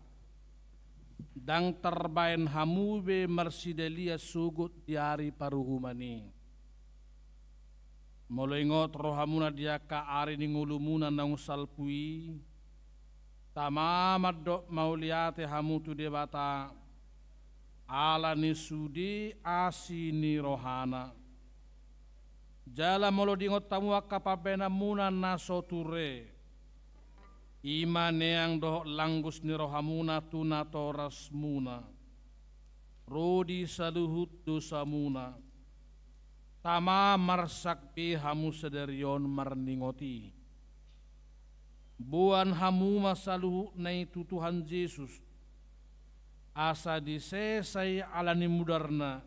dang terbain hamu be marsidelia sugut di hari paruhumani moloingot rohamuna dia ka ari ni ngulumuna nang salpui tamamat dok mauliate hamutu debata ala ni sudi asi ni rohana jala molo dingot tamu akapabena muna nasoture imane yang doh langgus ni rohamuna tunatoras muna rodi saluhut dosamuna tama marsakpi hamu sederion marningoti buan hamu masaluhu na itu Tuhan Yesus asa disesai alani mudarna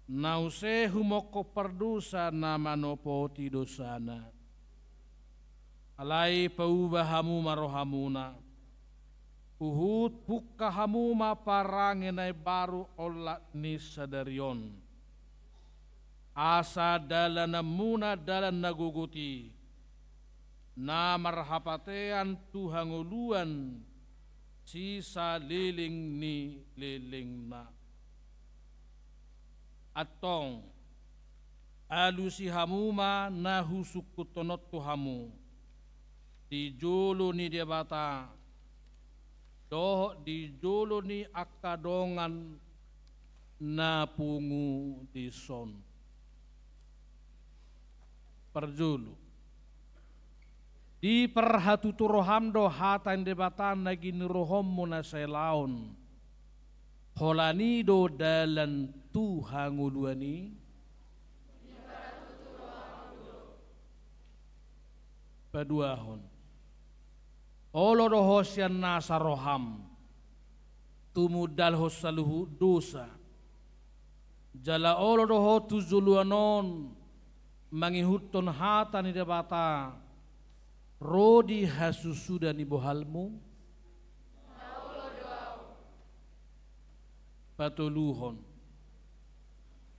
nause humoko perdosa nama nopoti dosana alai paubah hamu marohamuna uhut pukka hamu maparangenai baru olat ni sadarion asa dalana muna dalan naguguti na marhapatean tuhanguluan sisa liling ni liling na atong alusi hamuma na husukutonot tuhamu di jolo ni debata doh di jolo ni akadongan na pungu di son perjulu di perhatutu rohamdo hatan debatan lagi nirohom muna selaun holani do dalan Tuhan nguluani paduahon olo dohosian nasa roham tumudal hosaluhu dosa jala olo doho tuzuluanon mangihuton hatan di debata rodi hasusuda ni bohalmu patuluhon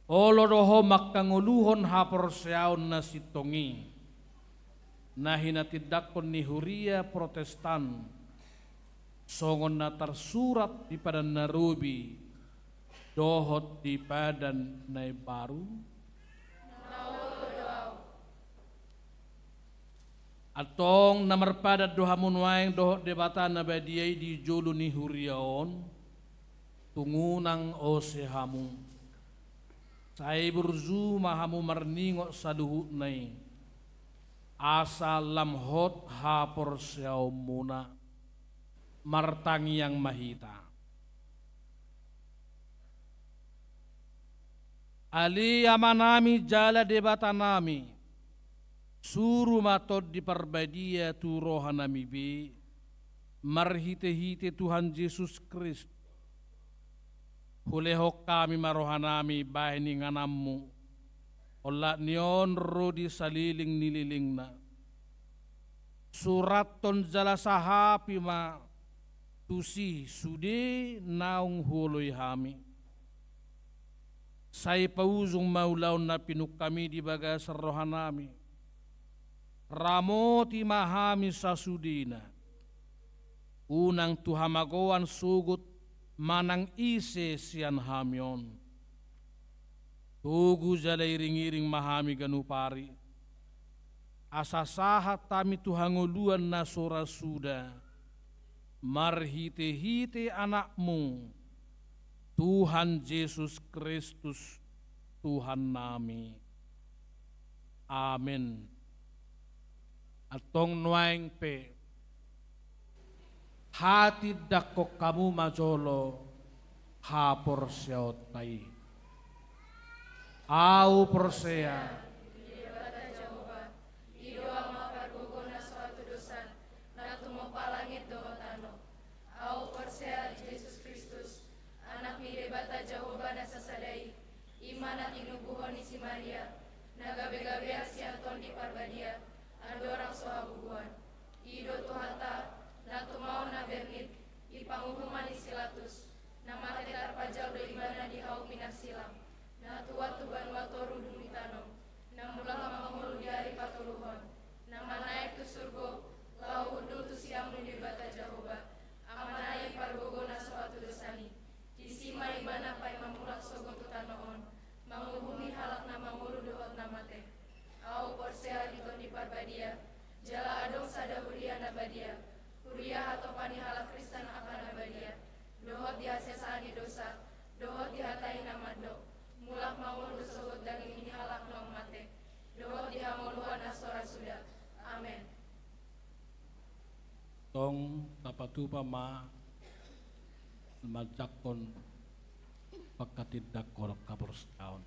olo doho makanguluhon haporseaon na sitongi na hinatidakon ni huria protestan songon na tersurat di padan narubi dohot di padan nai baru atong namarpadat dohamun waeng dohot debata na badiay di jolo ni huriaon tungunang osehamu say burzu mahamu marningo sa luhut nai asa lamhot hapor siyaw muna martangiang mahita ali amanami jala debata nami suru matod di parbadia tu rohanami be marhite-hite Tuhan Yesus Kristus hulehok kami marohanami bahini nganammu Ola nion rodi saliling nililing na. Surat ton jala sahapi ma tusi sude naung huloi hami. Saya pauzung maulaw na pinuk kami di bagas rohanami. Ramoti mahami sa sudina. Unang tuhamagoan sugut manang ise sian hamion. Tugu jala iring-iring mahami ganupari. Asasahat tami tuhanguluan na sora suda. Marhite-hite anakmu. Tuhan Yesus Kristus Tuhan nami. Amin. Atong nuaing pe. Hati dakok kamu majolo. Hapor siyaot tayo. Au persea. Imana tinubuhon isi Maria, nagabe-gabe asian ton di parbadia, adorang sohabuguan. Ido tuhata, natumau na bernit, ipanguhuman isilatus, nama tetar pajal do imana di hau minasilam. Na tuwa tuban watoru dumitanom, na mulang mamangulu di hari patuluhon, nama naik tu surgo, lau udul tu siam di bata Jahoba, amanai pargogo na sohatu dosani, disima ibana pai mamulak sogo tu tanoon, manguhumi halak na mangulu dohot namate, au porsea diton di parbadia, jala adong sada huria nabadia, huria atau pani halak Kristen akan nabadia, dohot dihasesani dosa, dohot dihatai namadok, mulak mangul dosogot daging ini halak nong mate, dohot dihamuluhan asora sudah. Amin. Tong tapatupa ma majakon pagkatid dakor kapros taon.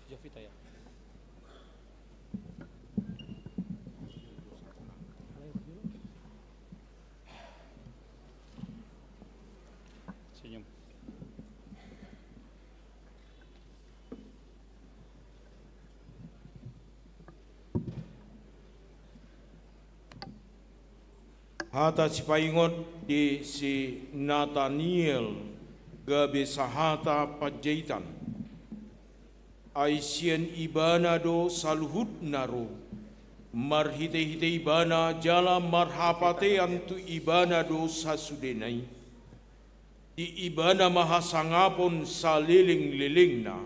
Jovita ya. Senyum. Hata si paingot di si Nathaniel gabe sahata pajaitan. Aisien ibana do saluhut naro. Marhite-hite ibana jala marhapate antu ibana do sasudenai. Di ibana mahasangapon saliling-liling na.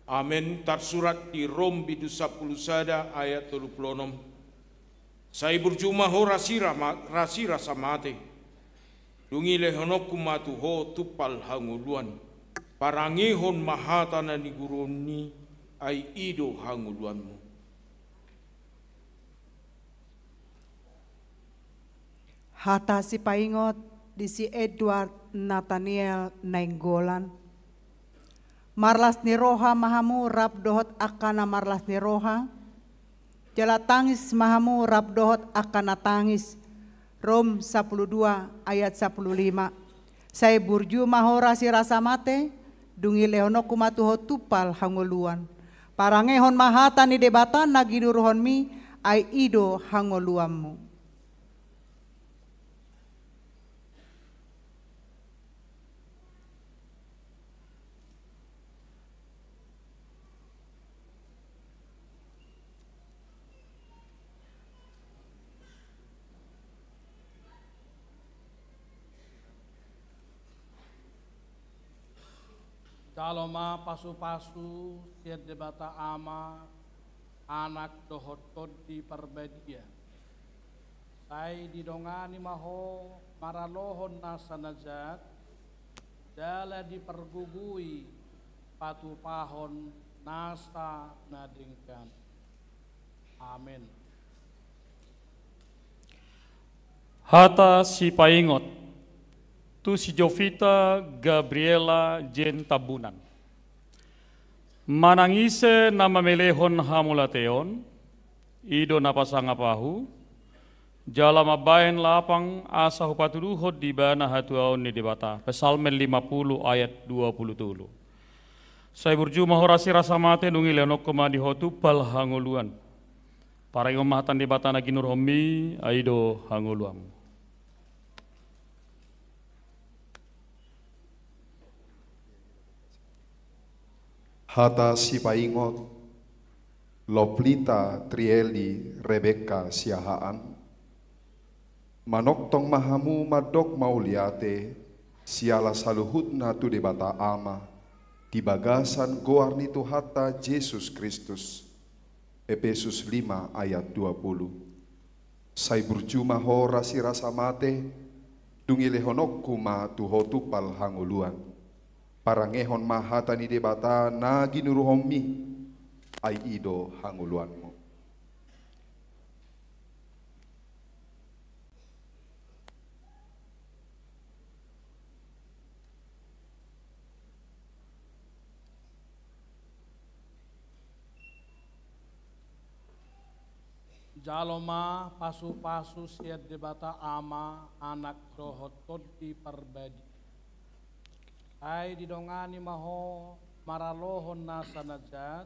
Amin. Tersurat di Rom bidu 10 sada ayat 36. Saya berjumah ho rasira samate. Dungi lehonok kumatu ho tupal hanguluan. Parangihon mahatana ni guruni ay ido hanguluanmu. Hata si paingot di si Edward Nathaniel Nainggolan. Marlas ni roha mahamu rap dohot akana marlas ni roha. Jala tangis mahamu rap dohot akana tangis. Rom 12 ayat 15. Saya burju mahora si rasa mate. Dungi lehono kumatuho tupal hangoluan. Parangehon mahata ni debatan nagiduruhon mi ay ido hangoluanmu. Daloma pasu-pasu tiad debata ama anak dohoton di parbadia. Sai didongani maho maralohon nasanajat, dala dipergugui patu pahon nasa nadingkan. Amin. Hata si paingot, tu si Jovita Gabriela Jen Tabunan. Manangise nama melehon hamulateon, ido napasangapahu, jala mabayan lapang asa hupatuduhod di bana hatuaon ni dibata. Pesalmen 50 ayat 20. Saya berjumpa horasi rasa mate nungi leonok koma di hotu pal hanguluan. Para ngomahatan di bata nagi nur homi aido hanguluam. Hata si paingot, Loplita Trieli Rebecca Siahaan, Manoktong mahamu madok mauliate, siala saluhutna tu debata ama, di bagasan goarni tu hata Yesus Kristus. Efesus 5 ayat 20. Sai berjumah ho rasi rasa mate, dungile honok kuma tu hotupal hanguluan. Parangehon mahata ni debata na ginuruhomi, ai ido hanguluanmu. Jaloma pasu-pasu siat debata ama anak dohoton di parbadi. Ai didongani maho maralohon nasa najat,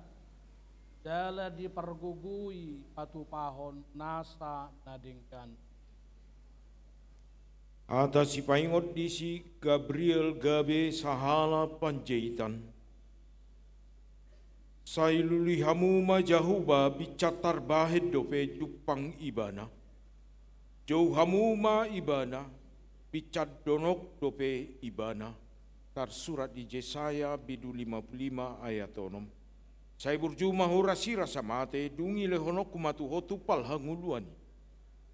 jala dipergugui patu pahon nasa nadingkan. Atas si paingot di si Gabriel Gabe sahala panjaitan. Sailuli hamu majahuba bicatar bahed dope jupang ibana. Jauh hamu ma ibana bicat donok dope ibana. Tar surat di Jesaya bidu 55 ayat 6. Saya berjumah horasi rasa mate dungi lehonok kumatu hotu pal hanguluani.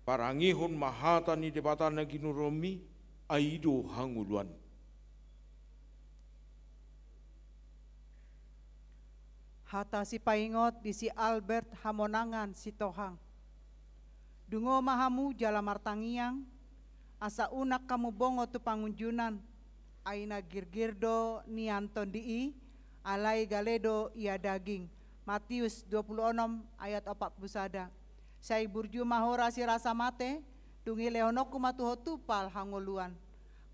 Parangihon mahata ni debata naginuromi aido hanguluan. Hata si paingot di si Albert Hamonangan si Tohang. Dungo mahamu jala martangiang, asa unak kamu bongo tu pangunjunan, aina girgirdo nianton dii, alai galedo ia daging. Matius 26 ayat 41. Sai burju mahora si rasa mate, dungi lehonoku matuho tupal hanguluan.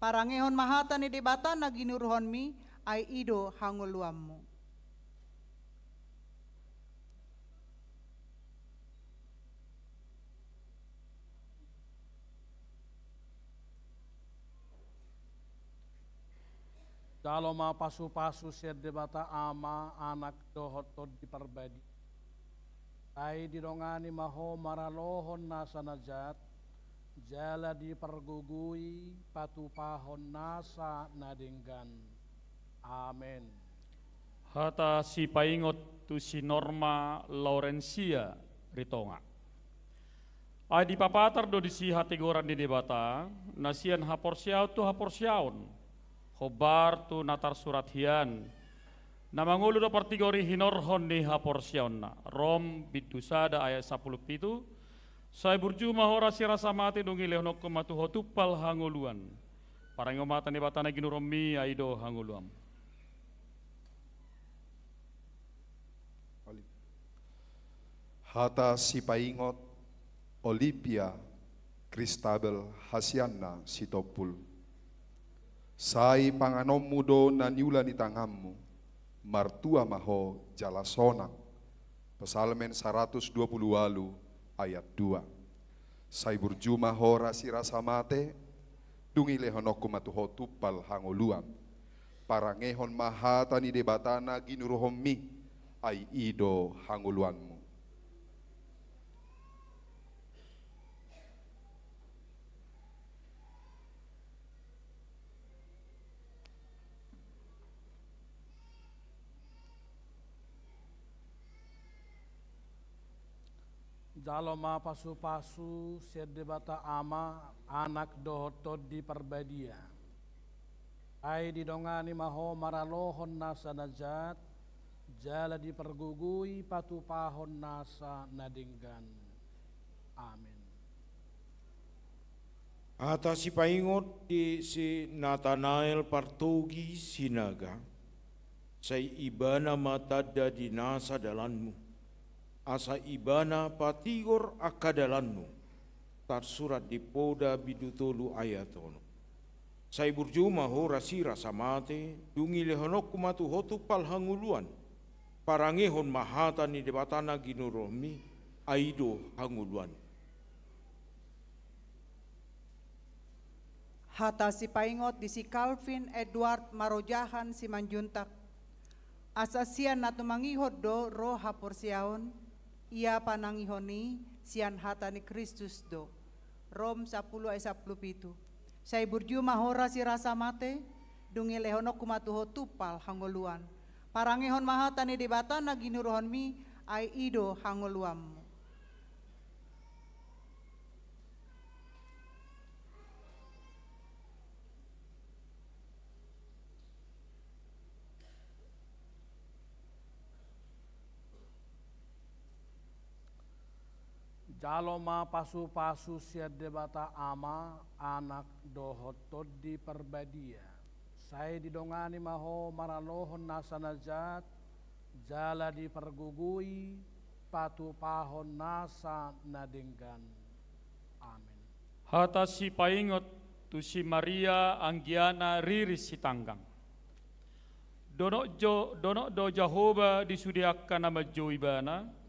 Parangehon mahata ni debata naginuruhon mi, ai ido hanguluammu. Jaloma pasu-pasu siat debata ama anak dohoton di parbadi. Ai didongani maho maralohon nasa najat, jala dipergugui patu pahon nasa nadinggan. Amin. Hata si paingot tu si Norma Laurencia Ritonga. Ai di papatar do di si hati goran di debata, nasian haporsiau tu haporsiaun. Khobar tu natar surat hian. Namangulu do partigori hinorhon ni haporsiauna. Rom bidusada ayat 10 pitu. Saya berjumah hora si rasa mati dungi leonok kematu hotupal hanguluan. Parangomatan di batana ginuromi aido hanguluam. Hata si paingot Olivia Kristabel Hasiana Sitopul. Sai panganommu do naniula ni tangammu, martua maho jalasonak. Pesalmen 120 ayat 2. Sai burjuma ho rasi rasa mate, dungi lehonokku matuho tupal hangoluam. Parangehon mahata ni debatana ginuruhomi, ai ido hangoluanmu. Jaloma pasu-pasu sedebata ama anak dohotod di perbadia. Ai didongani maho maralohon nasa najat, jala dipergugui patupahon nasa nadinggan. Amin. Atas si paingot di si Nathanael Partogi Sinaga, say ibana matada di nasa dalanmu, asa ibana patigor akadalanmu, tersurat di poda bidutolu ayatono. Say burjuma ho rasira samate, dungi lehonok kumatu hotu palhanguluan, parangehon mahata ni debatana ginurohmi, aido hanguluan. Hata si paingot di si Calvin Edward Marojahan si Manjuntak. Asasian na tumangihod do ro haporsiaon, ia panangihoni sian hata ni Kristus do. Rom 10:17. Say burju mahora si rasa mate, dungi lehonok kumatuho tupal hangoluan. Parangihon mahata ni debata na ginurohon mi ay ido hangoluammu. Jaloma pasu-pasu siadebata ama anak dohotod di perbadia. Saya didongani maho maralohon nasa najat, jala dipergugui patupahon nasa nadinggan. Amin. Hata si paingot tu si Maria Anggiana Riris si Tanggang. Donok do Jehovah disudiakan nama Joibana.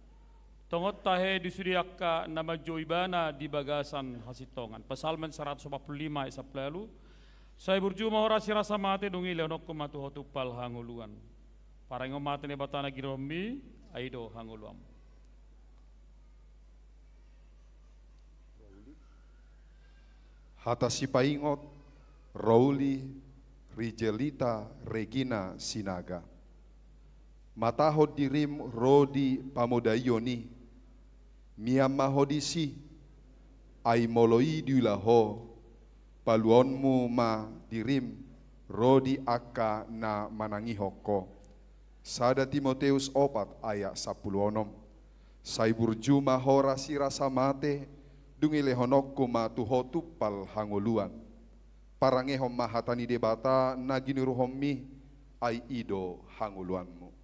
Tongot tahe disudiaka nama Joibana di bagasan hasitongan. Pesalmen 145 isap lalu. Saya berjumpa ora si rasa mate dungi leonok kumatu hotupal hanguluan. Parango mate ne batana giromi aido hanguluam. Hata si paingot Rauli Rijelita Regina Sinaga. Matahod dirim Rodi Pamodayoni. Miyama hodisi ay moloi diulaho paluonmu ma dirim rodi akka na manangihoko. Sada Timoteus 4 ayat 10. Say burjuma hora sira samate dungile honokku ma tuho tupal hanguluan. Parangehom mahatani debata na ginuruhommi ay ido hanguluanmu.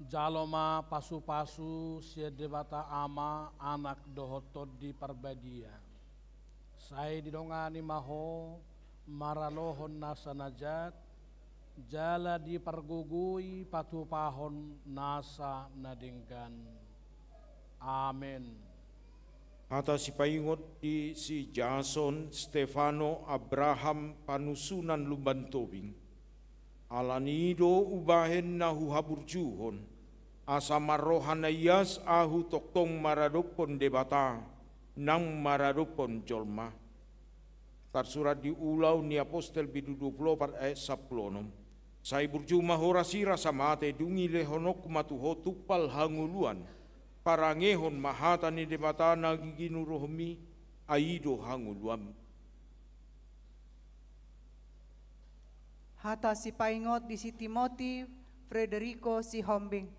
Jaloma pasu-pasu siadebata ama anak dohotod di perbadia. Saya didongani maho maralohon nasa najat, jala dipergugui patupahon nasa nadinggan. Amin. Atas si paingot di si Jason Stefano Abraham Panusunan Lumbantobing, alanido ubahen nahu haburjuhon, asa marohana yas ahu toktong maradopon debata, nang maradopon jolma. Tersurat di ulau ni apostel bidu 24 ayat 10. Saya burjuma horasi rasa mate dungi lehonok matuho tupal hanguluan, parangehon mahata ni debata nagiginurohmi aido hanguluam. Hata si paingot di si Timothy Frederico si Hombing.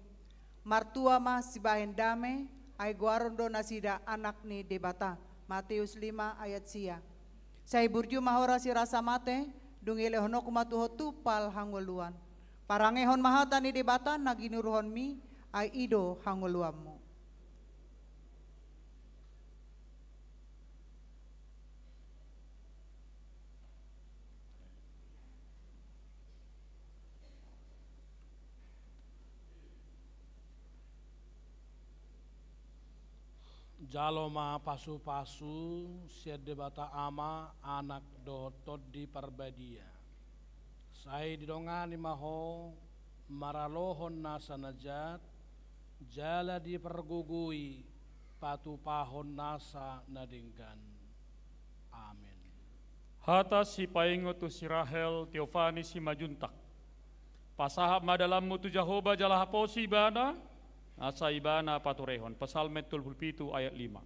Martua ma si bahen dame ay guarondo nasida anak ni debata. Matius 5 ayat sia. Say burju mahora si rasa mate dungile honok matuho tupal hanguluan. Parangehon mahata ni debata naginuruhon mi ay ido hanguluammu. Jaloma pasu-pasu siadebata ama anak dohotod di perbadia. Saya didongani maho maralohon nasa najat, jala dipergugui, patupahon nasa nadinggan. Amin. Hata si paingot tu si Rahel Teofani si Majuntak. Pasahap madalammu tu Jehovah jala haposi ibana, asa ibana paturehon. Pasal metul pulpitu ayat 5.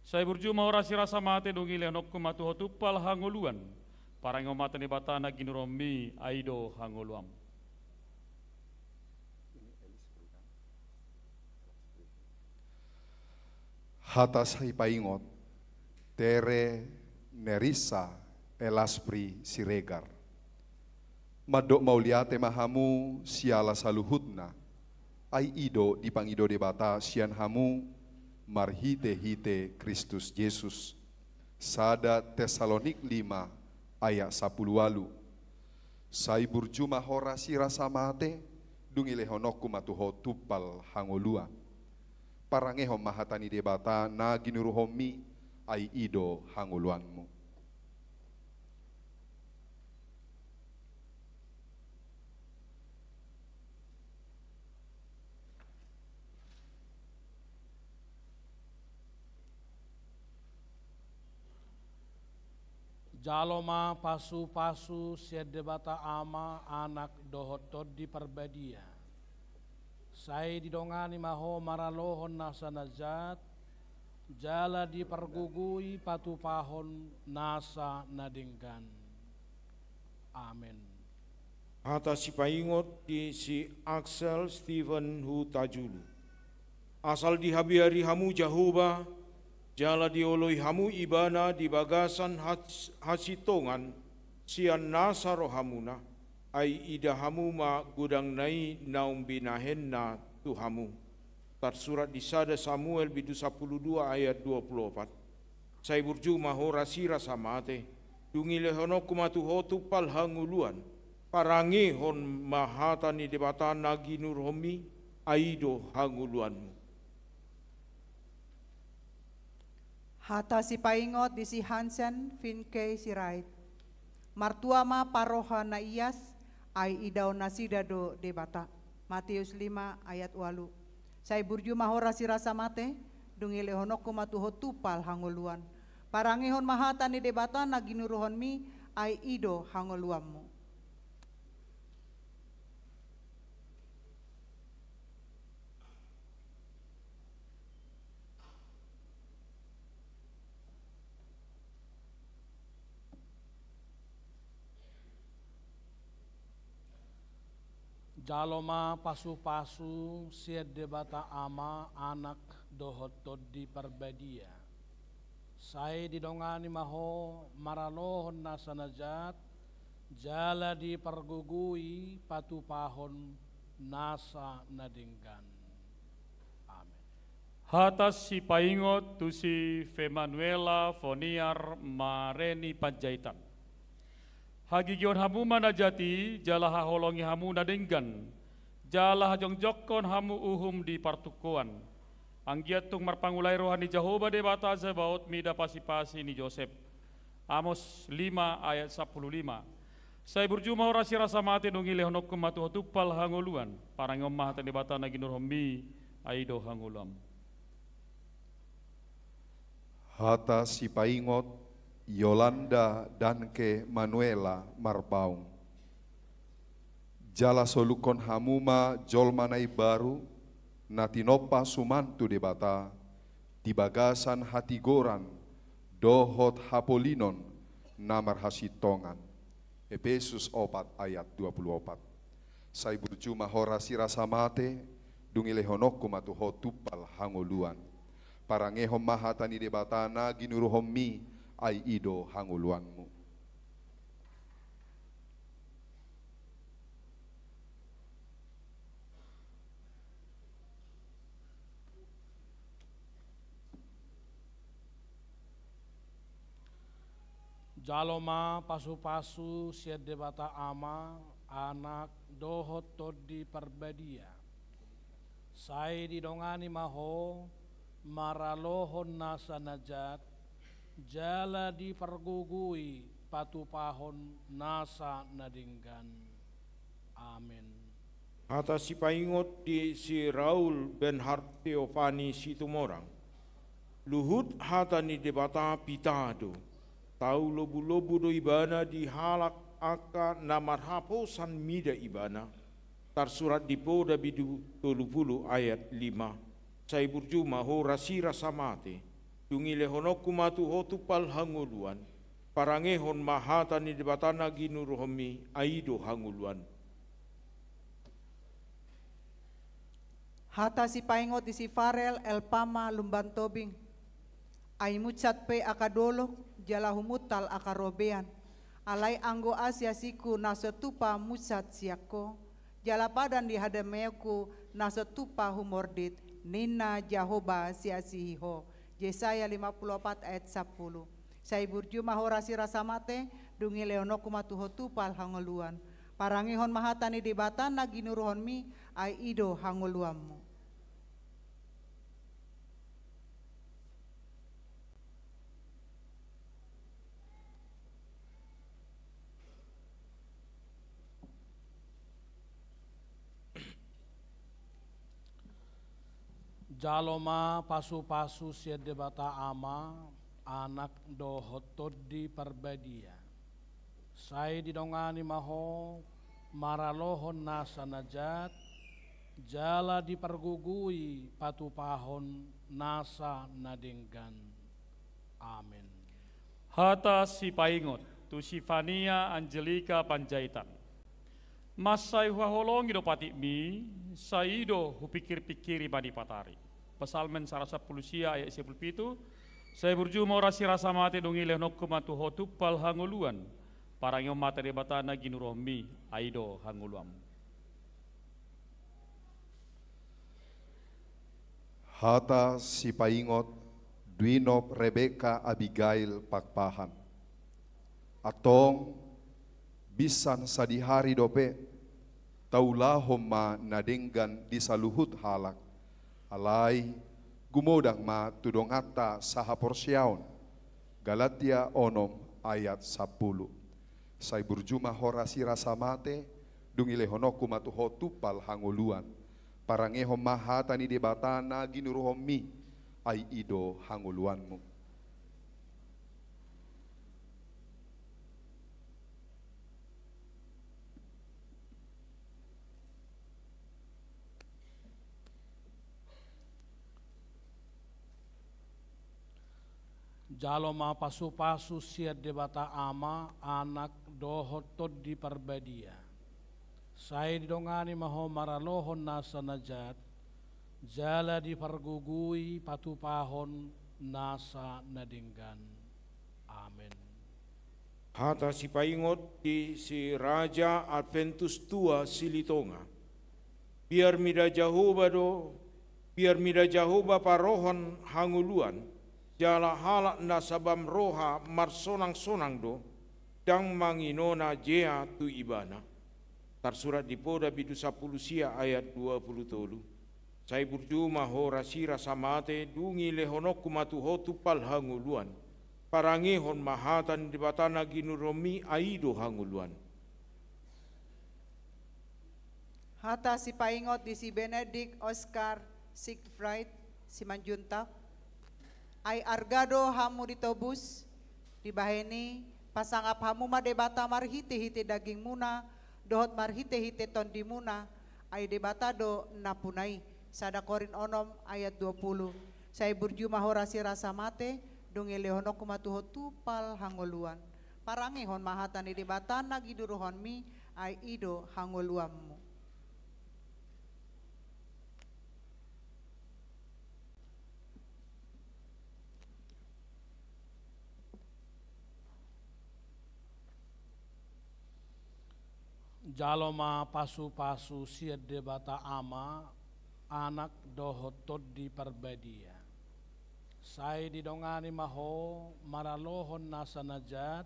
Saya berjuma orasi rasa mate dongi lehnokku matu hotupal hangoluan. Parang ngomatan ni batana ginuromi aido hangoluam. Hata sai paingot, tere nerisa elaspri siregar. Madok mauliate mahamu siala saluhutna, ai ido dipangido debata sian hamu marhite-hite Kristus Yesus. Sada Tesalonik 5 ayat 10. Sai burjuma hora sira samate dungile honokku matuho tupal hangolua. Parangehom mahatani debata na ginuruhomi ai ido hangoluanmu. Jaloma pasu-pasu siedebata ama anak dohotod di perbadia. Sai didongani maho maralohon nasa najat, jala dipergugui patupahon nasa nadinggan. Amin. Hata si paingot di si Axel Stephen Hutajulu. Asal di habiari hamu Jehovah, jala dioloi hamu ibana di bagasan hasitongan sian nasa rohamuna, ai ida hamu ma gudang nai naum binahenna tuhamu. Tersurat di sada Samuel bidu 12 ayat 24. Sai burjuma horasi rasa mate, dungile honoku matu hotu pal hanguluan, parangi hon mahatani debatan nagi nurhomi, aido hanguluanmu. Hata si paingot di si Hansen Finke si Rait. Martuama paroha na iyas ay idaw na sidado debata. Matius 5 ayat 8. Say burju mahora si rasa mate dungile honok kumatuho tupal hanguluan. Parangihon mahata ni debata na ginuruhon mi ay ido hanguluanmu. Jaloma pasu-pasu sied debata ama anak dohotod di perbadia. Sai didongani maho maralohon nasa najat, jala dipergugui patupahon nasa nadinggan. Amin. Hatas si paingot tu si Femanuela Foniar Mareni Panjaitan. Hagigion hamu manajati jala haholongi hamu nadenggan, jala hajongjokon hamu uhum di partukuan. Anggiatung marpangulai rohani Jehovah debata zebaot mida pasi-pasi ni Joseph. Amos 5 ayat 15. Saya berjuma orasi rasa mati nungile honok kumatu tupal hanguluan. Parang omah tani bata nagi nurhombi aido hangulam. Hata si paingot Yolanda dan ke Manuela Marbaung. Jala solukon hamuma jolmanai baru natinopa sumantu debata di bagasan hati goran dohot hapolinon namar hasitongan. Efesus 4 ayat 24. Sai burjuma horasi rasa mate dungile honokku matuho tupal hangoluan. Parangehom mahatani debatana ginuruhom mi ai ido hanguluanmu. Jaloma pasu-pasu sied debata ama anak dohot todi perbadia. Sai didongani maho maralohon nasa najat, jala dipergugui patupahon nasa nadinggan. Amin. Hata si paingot di si Raul Benhart Teofani Situmorang. Luhut hata ni debata pitado. Tau lobu-lobu do ibana di halak aka namar haposan mida ibana. Tarsurat di poda bidu 20 ayat 5. Sai burjuma ho rasira samate. Dungile honoku matu hotu pal hanguluan. Parangehon mahata ni debatana ginuruhomi aido hanguluan. Hata si paingot di si Farel Elpama Lumban Tobing. Ay mucat pe akadolok jala humutal akarobean. Alay anggo asya siku naso tupa mucat siako. Jala padan di hadameku naso tupa humordit. Nina Jahoba siasihiho. Yesaya 54 ayat 10. Sai burju mahorasi rasamate dungi leono kumatuho tupal hangoluan. Parangihon mahatani di batana ginuruhon mi ay ido hangoluanmu. Jaloma pasu-pasu siede bata ama anak dohotod di perbadia. Sai didongani maho maralohon nasa najat jala dipergugui patupahon nasa nadenggan. Amin. Hata si paingot tu Sifania Angelika Panjaitan. Masai huaholongi do pati mi saido hupikir-pikiri bani patari. Pesalmen sarasa pulusia ayat 17. Saya berjumpa orasi rasa mati dongi lehnok kumatu hotupal hanguluan. Parangyo mata debatana ginuromi aido hanguluam. Hata si paingot Dwinop Rebeka Abigail Pakpahan. Atong bisan sadihari dope taulahom ma nadenggan di saluhut halak. Alai gumodang ma tudong ata sahaporsyaon. Galatia onom ayat 10. Sai burjuma horasi rasamate dungilehonoku matuho tupal hanguluan. Parangehom mahatani debatana ginuruhomi ai ido hanguluanmu. Jaloma pasu-pasu siad debata ama anak dohotod di perbadia. Saya didongani maho maralohon nasa najat jala dipergugui patupahon nasa nadinggan. Amin. Hata si paingot di si Raja Adventus tua Silitonga. Biar mida Jahoba parohon hanguluan. Jala halak nasabam roha marsonang-sonang do dang manginona jea tu ibana. Tarsurat di poda bidu 10 sia ayat 20. Sai burjuma ho rasira samate dungi lehonoku matu hotu pal hanguluan. Parangehon mahatan di batana ginuromi aido hanguluan. Hata si paingot di si Benedict Oscar Siegfried Simanjuntak. Ay argado hamu ditobus dibaheni pasangap hamu madebata marhite-hite daging muna dohot marhite-hite tondi muna ay debata do napunai sada Korin onom ayat 20. Saya burjuma horasi rasa mate dungi lehono kumatuho tupal hangoluan. Parangehon mahatan di debata nagiduruhon mi ay ido hangoluammu. Jaloma pasu-pasu siad debata ama anak dohotod di perbadia. Saya didongani maho maralohon nasa najat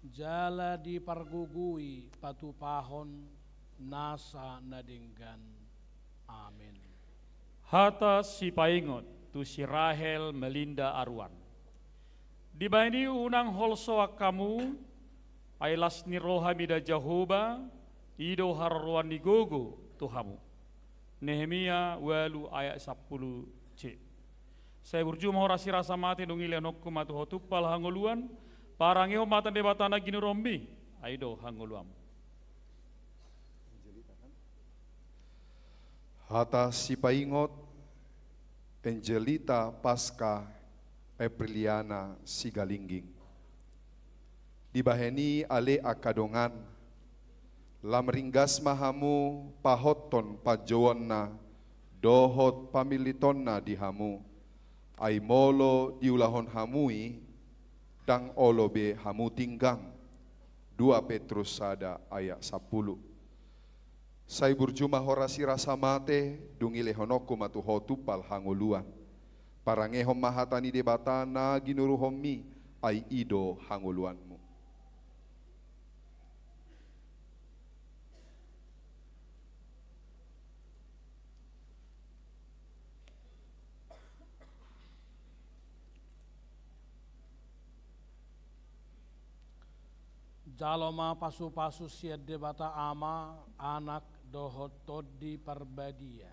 jala dipergugui patupahon nasa nadinggan. Amin. Hata si paingot tu si Rahel Melinda Arwan. Dibani unang holsoak kamu Ailas ni roha mida Jahoba, ido harruan ni gogo, Tuhamu. Nehemia walu ayat 10c. Saya berjumah orasi rasa mati dongile nokku matu hotupal hangoluan, parangeho matan debatana gini rombi, aido hangoluam. Hata si paingot, Angelita Pasca Apriliana Sigalingging. Dibaheni ale akadongan, lamringgas mahamu pahoton pajowana, dohot pamilitonna dihamu, ay molo diulahon hamui, dang olobe hamu tinggang. 2 Petrus sada ayat 10. Sai burjuma horasi rasa mate, dungile honoku matu hotupal hanguluan. Parangehom mahatani debatana ginuruhomi, ay ido hanguluanmu. Jaloma pasu-pasu siad debata ama anak dohot todi parbadia.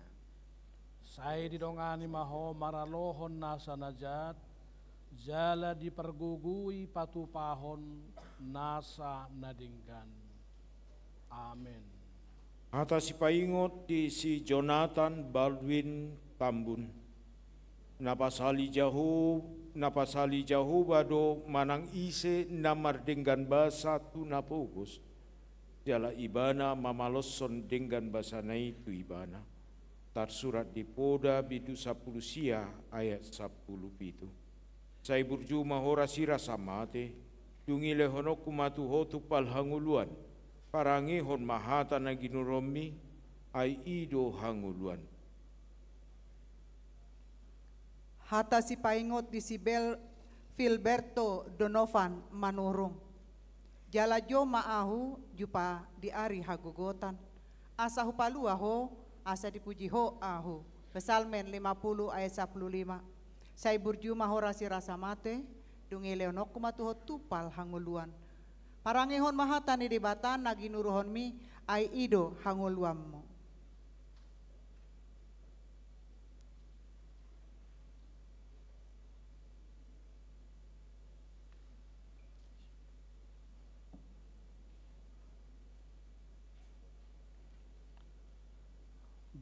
Saya didongani maho maralohon nasa najat, jala dipergugui patu pahon nasa nadinggan. Amin. Atas si paingot di si Jonathan Baldwin Tambun. Napasali jauh bado manang ise namar dengan bahasa tu napogus. Jala ibana mamaloson dengan bahasa na itu ibana. Tar surat di poda bidu 10 sia ayat 10 pitu. Saya burjuma horasi rasa mate, dungile honoku matu hotu pal hanguluan. Parangehon mahata na ginuromi, ay ido hanguluan. Hata si paingot di si Filberto Donovan manurung. Jala jo maahu jupa di ari hagogotan. Asa hupalua ho, asa dipuji ho ahu. Pesalmen 50 ayat 15. Sai burjuma horasi rasa mate, dungi leonok kumatuho tupal hanguluan. Parangehon mahata ni debatan nagi nuruhon mi ay ido hanguluammo.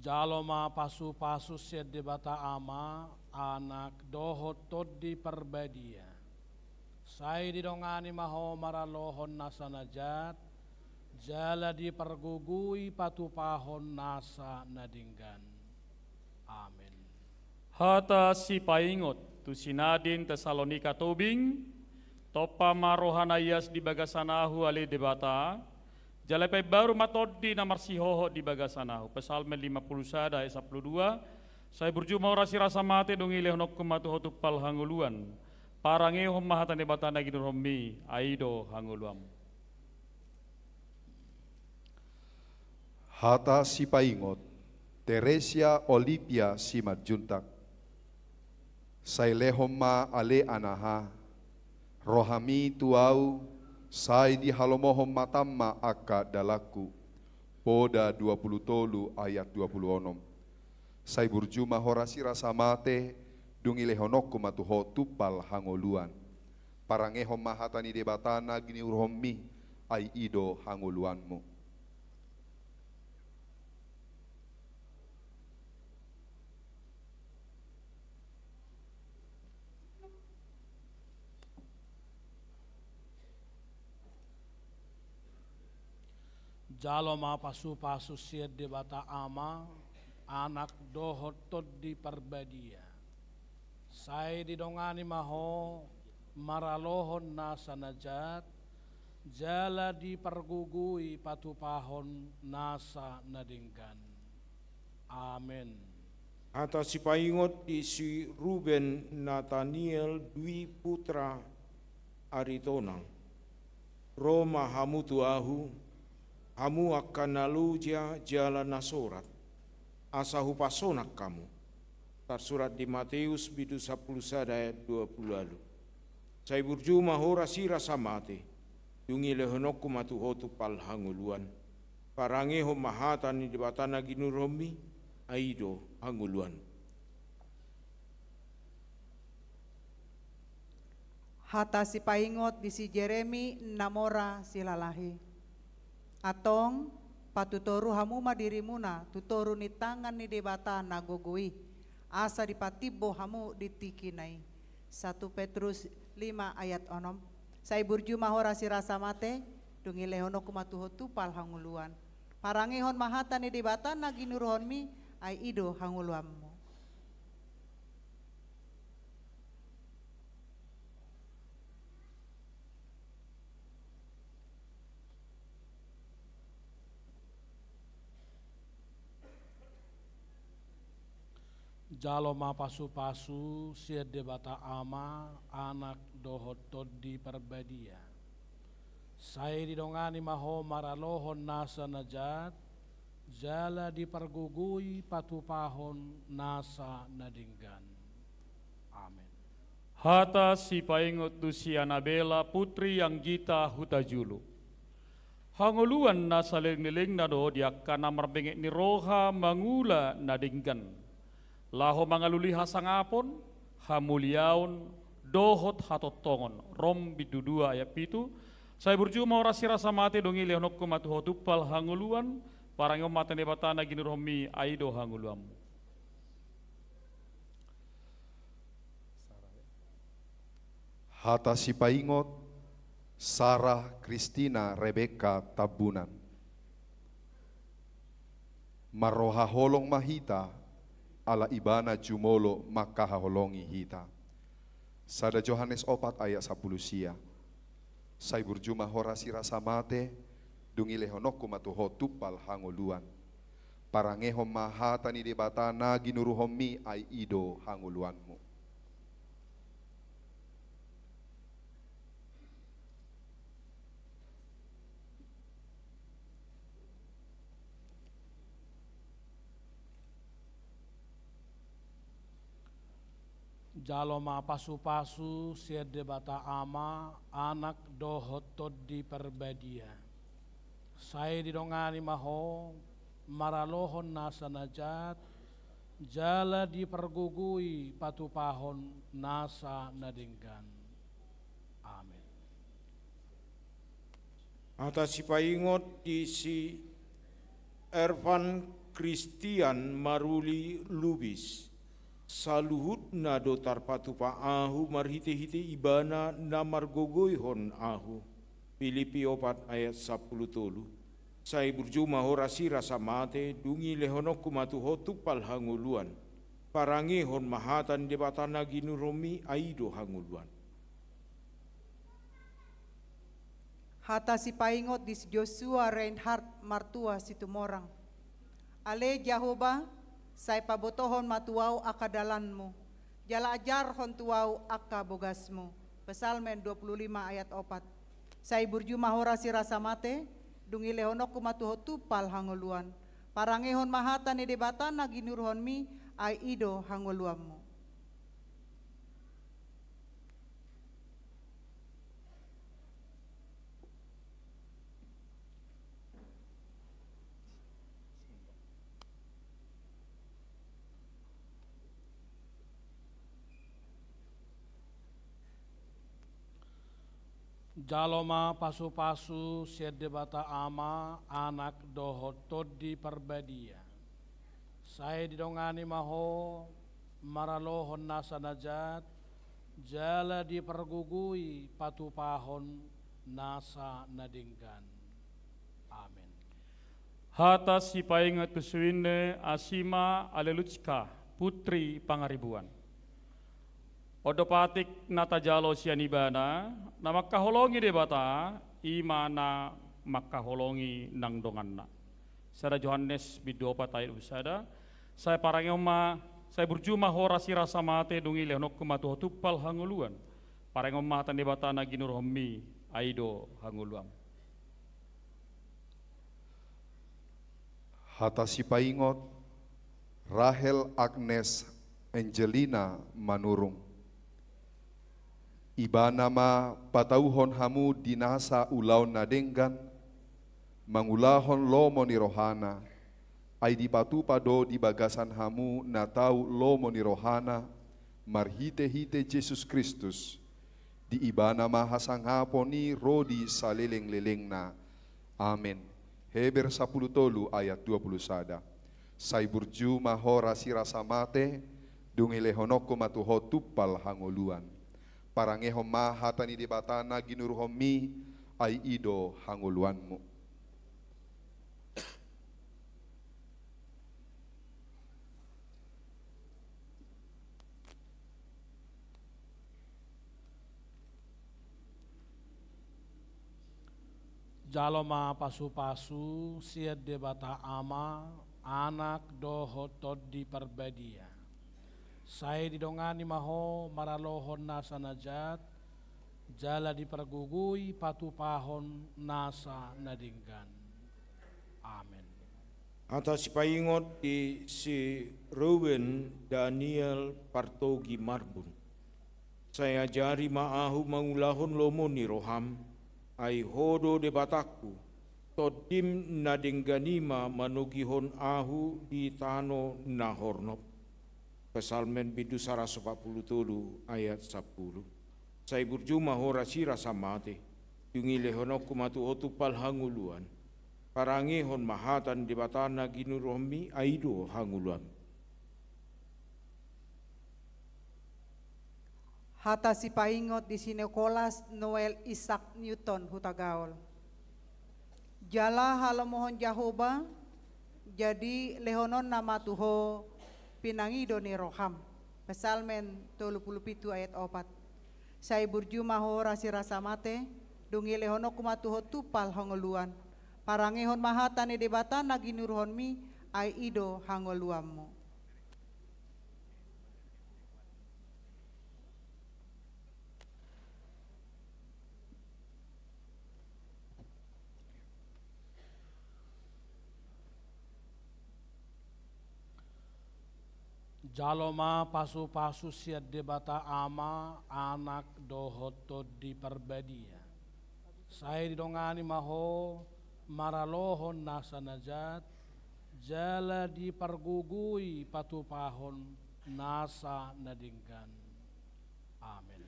Jaloma pasu-pasu siad debata ama anak dohot todi perbadia. Saya didongani maho maralohon nasa najat, jala dipergugui patu pahon nasa nadinggan. Amin. Hata si paingot tu sinadin Tesalonika tobing, topa marohanayas di bagasanahu ali debata, jalepai baru matodi namar sihoho di bagasanahu. Pesalmen 51 ayat 12. Saya berjumpa orasi rasa mate dongile honok kumatu hotupal hanguluan. Parangehom mahatan debatana ginurhomi aido hanguluam. Hata si paingot, Teresia Olivia si Marjuntak. Sai lehoma ale anaha, rohami tuau, sai di halomohom matamma akka dalaku. Poda 20 tolu ayat 26. Sai burjuma horasi rasa mate, dungile honokku matuho tupal hangoluan. Parangehom mahatani debatana gini urhomi, ai ido hangoluanmu. Jaloma pasu-pasu siad debata ama anak dohot todi perbadia. Saya didongani maho maralohon nasa najat, jala dipergugui patu pahon nasa nadinggan. Amin. Atas si paingot di si Ruben Nathaniel Dwi Putra Aritonang. Roma hamutu ahu, hamu akan naluja jalan nasorat. Asahu pasonak kamu. Tersurat di Matius bidu 10 ayat 20 lalu. Saya berjumpa horasi rasa mate. Dungi lehonokku matu hotu pal hanguluan. parange hom mahatan ni debatana ginuromi aido hanguluan. Hata si paingot di si Jeremy namora silalahi. Atong patutoru hamuma dirimuna tutoru ni tangan ni debata nagogoi. Asa dipatibo hamu ditikinai. 1 Petrus 5 ayat 6. Sai burju mahora sirasa mate dungi lehono kumatuho tupal hanguluan. Parangehon mahata ni debata naginuruhon mi ai ido hanguluammu. Jalo ma pasu-pasu sia debata ama anak dohot todi perbadia. Saya didongani maho maralohon nasa najat, jala dipergugui patupahon nasa nadinggan. Amin. Hata si paingot tu si Anabela putri yang gita hutajulu. Hanguluan nasa ling-ling na do diakana marbengek ni roha mangula nadinggan. Laho mangaluli hasangapon, hamuliaon, dohot hatotongon, rom bidudua ayat pitu. Saya berjuma orasi rasa mati dongi leonok kumatu hotupal hanguluan, parangyo mata nebatana ginuromi aido hanguluam. Hata si paingot, Sarah Kristina Rebeka Tabunan. Maroha holong mahita, ala ibana jumolo makahaholongi hita. Sada Johannes 4 ayat 10 sia. Sai burjuma horasi rasa mate, dungi lehonokku matuho tupal hanguluan. Parangehom mahata ni debatana ginuruhomi ai ido hanguluanmu. Jalo ma pasu-pasu sia debata ama anak dohot todi perbadia. Saya didongani maho maralohon nasa najat, jala dipergugui patupahon nasa nadinggan. Amin. Atas si paingot di si Ervan Christian Maruli Lubis. Saluhut na dotar patupa ahu marhite-hite ibana na margogoyhon ahu. Filipi 4 ayat 10 tolu. Sai burjuma horasi rasa mate dungi lehonok kumatuho tupal hanguluan. Parangehon mahatan debatana ginuromi aido hanguluan. Hata si paingot di si Joshua Reinhard Martua Situmorang. Ale Jehovah sai pabotohon matuau akadalanmu, jala ajar hon tuau aka bogasmu. Pesalmen 25 ayat 4. Sai burjuma horasi rasa mate, dungi lehonok kumatuho tupal hanguluan. Parangehon mahata ni debatana ginuruhon mi, ai ido hanguluammu. Jaloma pasu-pasu sia debata ama anak dohot todi perbadia. Saya didongani maho maralohon nasa najat, jala dipergugui patupahon nasa nadinggan. Amin. Hata si paingat tusuine Asima Aleluchka putri pangaribuan. Odopatik nata jalo sianibana na makaholongi debata imana makaholongi nang donganna. Sada Johannes bidopa tayo usada. Saya parangoma saya berjuma horasi rasa mate dungi leonok kumatu tupal hanguluan. Parangoma tan debata na ginuromi aido hanguluam. Hata si paingot Rahel Agnes Angelina Manurung. Ibana ma patauhon hamu dinasa ulaw nadenggan, mangulahon lomo ni rohana, ay di patupado di bagasan hamu na tau lomo ni rohana, marhite-hite Jesus Kristus, di ibana mahasanghapo ni rodi salileng-leleng na. Amen. Heber 10 ayat 21. Say burju mahora sirasa mate, dungilehonoko matuho tupal hangoluan. Parangeho mahatani di batana ginuruhomi, ay ido hangoluanmu. Jaloma pasu-pasu siad debata ama anak doho todi perbadia. Saya didongani maho maralohon nasa najat, jala dipergugui patu pahon nasa nadinggan. Amin. Atas paingot di si Ruben Daniel Partogi Marbun. Saya jari maahu mangulahon lomo ni roham, ai hodo de bataku, todim nadingganima manugihon ahu di tano nahornop. Pesalmen bidu sara 47 ayat 10. Saya burjuma hora sira samate, yungilehonok kumatu otupal hanguluan. Parangihon mahatan di batana ginuromi aido hanguluan. Hata si paingot di Nicholas Noel Isaac Newton hutagaol. Jala halamohon Jahoba, jadi lehonon nama tuho pinangido ni roham. Pesalmen 37 ayat 4. Saya burju maho rasi rasa mate, dungi lehono kumatuho tupal hangoluan. Parangehon mahatan ni debata naginuruhon mi, ay ido hangoluammu. Jaloma pasu-pasu siad debata ama anak dohoto di perbadia. Saya didongani maho maralohon nasa najat, jala dipergugui patu pahon nasa nadinggan. Amin.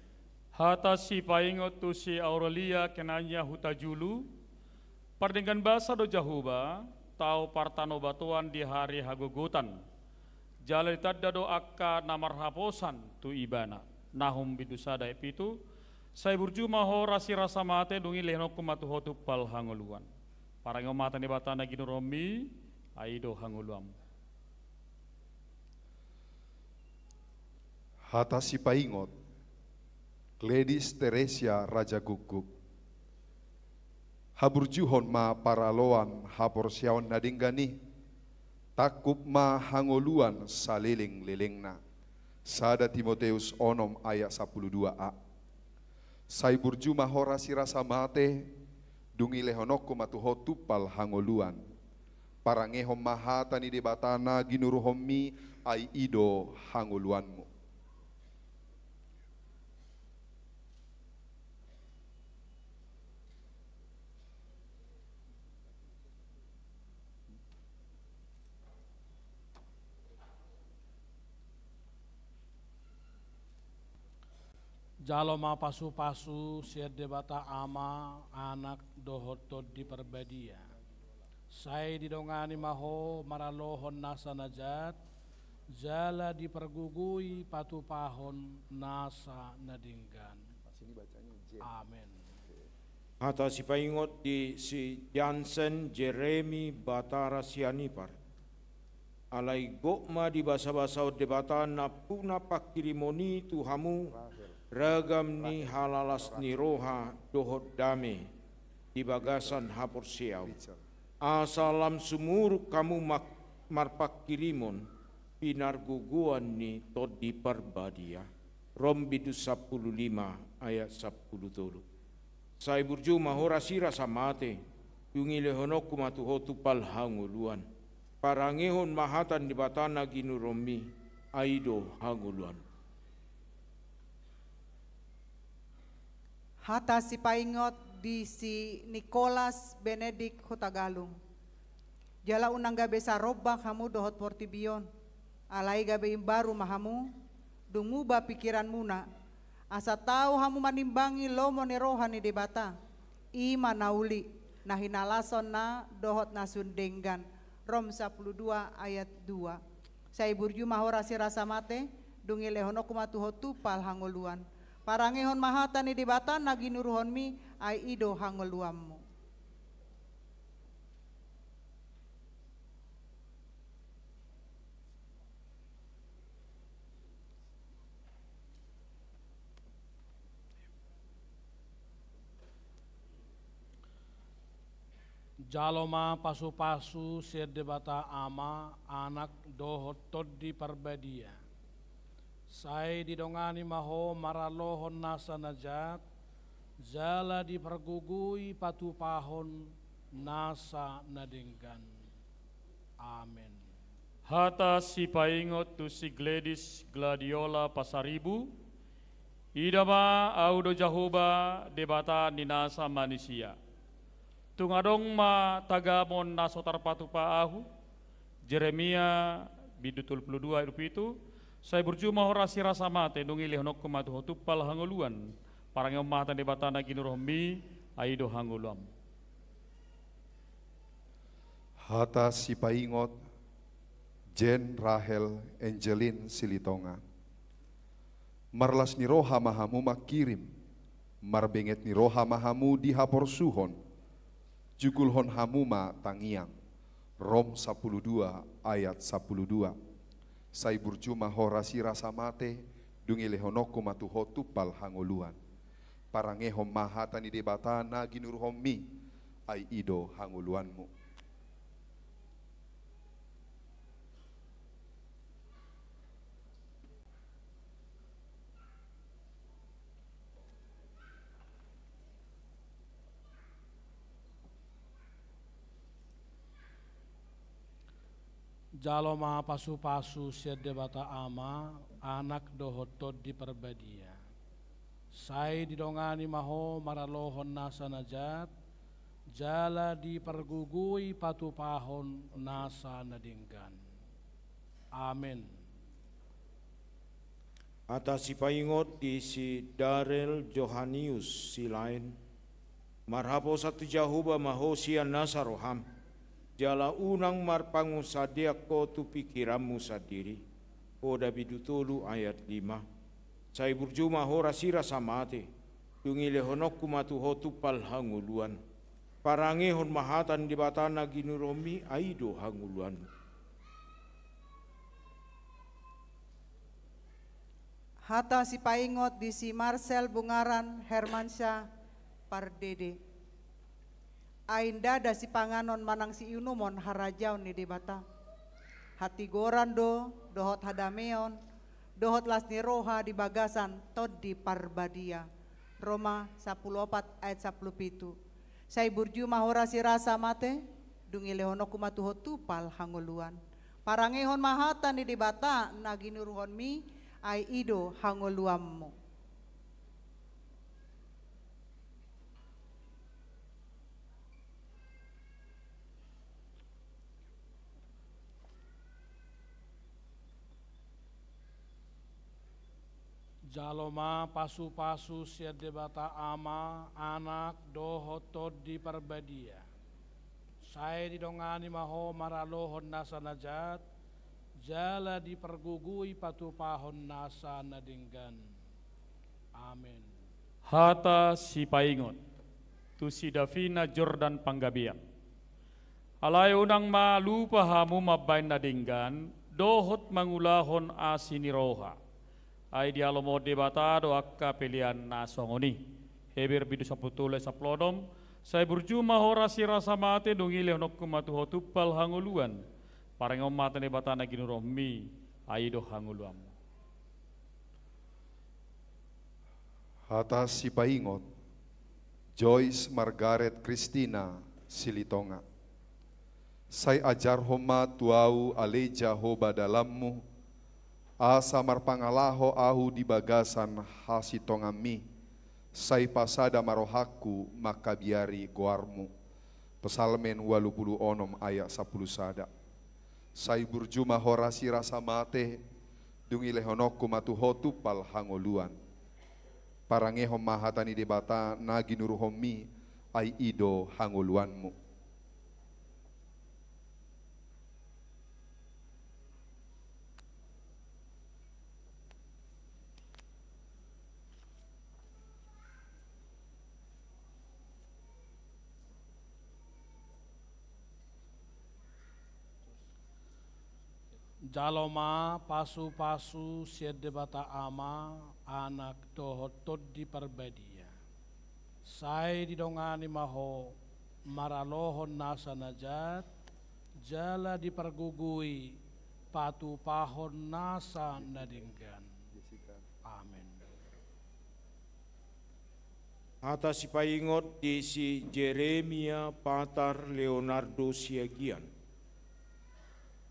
Hata si paingot tu si Aurelia kenanya hutajulu, pardinggan basa do Jahuba, tau partano batuan di hari hagugutan. Jala ditadda do akka namar haposan tu ibana. Nahum bidusada epitu, saya burju maho rasi rasa mate dungi lehnok kumatu hotu pal hangoluan. Parang mata ni batana ginuromi, aido hangoluam. Hata si paingot, Gladys Teresia Raja Guguk. Haburjuhon ma paraloan haporsiaon nadinggani. Takup ma hangoluan saliling-lilingna. Sada Timoteus onom ayat 12a. Sai burju mahora sirasa mate, dungi lehonoko matuho tupal hangoluan. Parangehom mahatani di batana ginuruhomi ai ido hangoluanmu. Jaloma pasu-pasu siad debata ama anak dohoto di perbadia. Saya didongani maho maralohon nasa najat, jala dipergugui patu pahon nasa nadinggan. Amin. Hata si paingot di si Jansen Jeremy Batara Sianipar. Alai gokma di basa-basa debata napuna pakirimoni tuhamu ragam ni halalas ni roha dohot dame di bagasan hapor siau. Asalam sumur kamu marpak kirimon pinar guguan ni todi perbadia. Rom bidu 15 ayat 10. Sai burju mahora sira samate yungi lehonok kumatuhotu pal hanguluan. Parangehon mahatan di batana ginuromi aido hanguluan. Hata si paingot di si Nicholas Benedict Hutagalung. Jala unang gabi sa robak hamu dohot portibion. Alay gabi baru mahamu, dumuba pikiran muna. Asa tahu hamu manimbangi lomo ni rohan ni debata. Ima nauli, na hinalason na dohot na sundenggan. Rom 12 ayat 2. Say burju mahora si rasa mate, dungi lehono kumatuho tupal hangoluan. Parangehon mahata ni debata naginuruhon mi ay ido hangoluammu. Jaloma pasu-pasu sedebata ama anak dohot todi parbadia. Sai didongani maho maralohon nasa najat, jala dipergugui patu pahon nasa nadenggan. Amin. Hata si paingot tu si Gladys Gladiola Pasaribu, idama audo jahuba debata ninasa manusia. Tungadong ma tagamon nasotar patupa ahu, Jeremia bidutul 22 itu, saya berjumah orasi rasa mate dungi lehonok kumatu hotupal hangoluan, parang mata debata na ginurohmi aido hangoluam. Hata si paingot Jen Rahel Angeline Silitonga. Marlas ni roha mahamu makirim, marbenget ni roha mahamu dihapor suhon. Jukulhon hamuma tangiang. Rom 12 ayat 12. Sai burjuma horasi rasa mate dungi lehonoko matuhotu pal hangoluan. Parangehom mahata ni debata na ginurhom mi ay ido hangoluanmu. Jaloma pasu-pasu sedebata ama anak dohotod di perbadia. Sai didongani maho maralohon nasa najat, jala dipergugui patu pahon nasa nadinggan. Amin. Atas si paingot di si Darel Johanius si lain, marhapo satu jahuba maho sian nasa roham. Jala unang marpangu sadiak ko tu pikiranmu sadiri. Oda bidutulu ayat 5. Sai burjuma hora sira samate. Dungi lehonok kumatu hotu pal hanguluan. Parangehon mahatan di batana ginuromi aido hanguluan. Hata si paingot di si Marcel Bungaran Hermansyah Pardede. Ainda da si panganon manang si inumon harajaw ni debata. Hati goran dohot hadameon, dohot las ni roha di bagasan tod di parbadia. Roma 14 ayat 17. Say burju mahora si rasa mate, dungi lehono kumatuho tupal hangoluan. Parangehon mahata ni debata naginuruhon mi ay ido hangoluammu. Jaloma pasu-pasu sedebata ama anak dohotod di perbadia. Saya didongani maho maralohon nasa najat, jala dipergugui patu pahon nasa nadinggan. Amin. Hata si paingot tu si Davina Jordan Panggabian. Alay unang malupa hamu mabain nadinggan, dohot mangulahon asini roha. Ay dialomo debatado akka pilihan nasongoni. Heber bidu saputule saplodom, saya berjumah hora si rasa mate dungi leonok kumatuho tupal hanguluan. Parang mata debatana ginurohmi aido hanguluam. Hata si paingot Joyce Margaret Christina Silitonga. Say ajar homa tuau aleja hoba dalammu, asa marpangalaho ahu di bagasan hasitongami, Sai pasada marohaku maka biari goarmu. Pesalmen 86 ayat 10 sada. Sai burjuma horasi rasa mate dungi lehonokku matuhotu pal hangoluan. Parange mahatani debata nagi nuruhomi ai ido hangoluanmu. Jaloma pasu-pasu siede bata ama anak dohotod di perbedia. Sai didongani maho maralohon nasa najat jala dipergugui patu pahon nasa nadinggan. Amin. Atas si paingot di si Jeremia Patar Leonardo Siagian.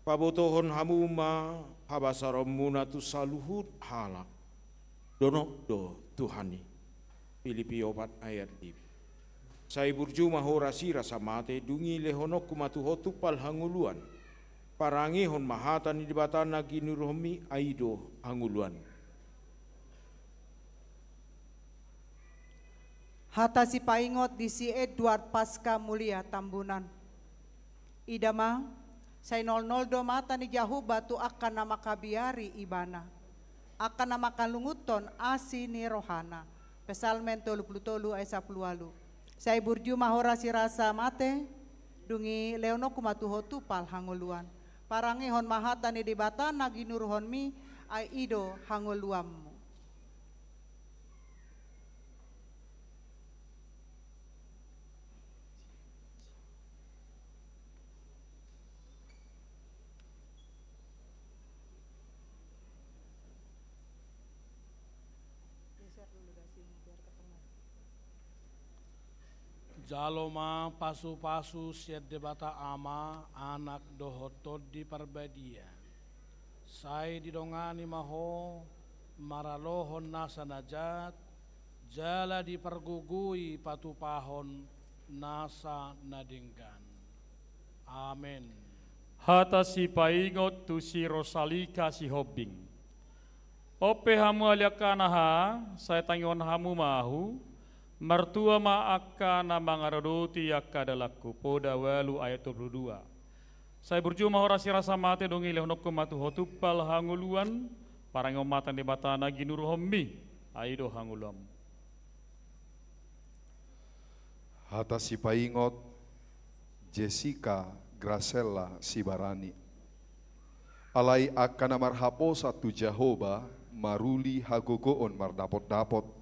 Pabotohon hamuma habasaromuna tu saluhut halak donok do Tuhani. Filipi 4 ayat 2. Sai burjuma horasi rasa mate dungi lehonok kumatuhotu pal hanguluan. Parangihon mahatan di batana ginuromi aido hanguluan. Hata si paingot di si Edward Pasca Mulia Tambunan. Idama sai 00 mata ni Jahuba tu akan nama kabiari ibana. Akan nama kalunguton asi ni rohana. Pesalmen 33 ayat 10. Sai burjuma horasi rasa mate dungi leono kumatuhotu pal hanguluan. Parangihon mahata ni dibatana ginuruhon mi ai ido hanguluammu. Jaloma pasu-pasu siede bata ama anak dohotod di perbedia. Sai didongani maho maralohon nasa najat jala dipergugui patu pahon nasa nadinggan. Amin. Hata si paingot tu si Rosalika si Hobing. Ope hamu aliakanaha saya tangion hamu mahu. Mertua ma akana mangarodoti akadalaku poda walu ayat 22. Saya berjumah horasi rasa mate dongi lehonokku matu hotupal hanguluan parang omatan di batana ginuru hommi aido hangulam. Hata si paingot Jessica Gracella Sibarani. Alai akana marhapo satu Jahoba maruli hagogoon mardapot-dapot.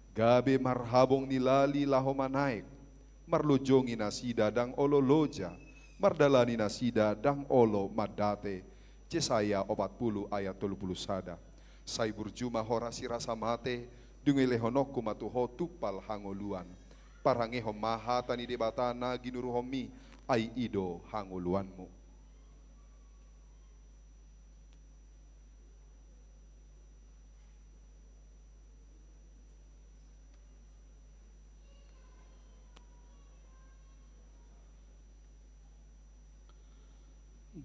Gabe marhabong nilali lahoma naik, marlojongi nasida dang olo loja, mardalani nasida dang olo madate. Yesaya 40 ayat 30 sada. Sai burjuma horasi rasa mate, dungi lehonokku matuho tupal hangoluan. Parangeho mahatani debatana ginuruhomi, ai ido hangoluanmu.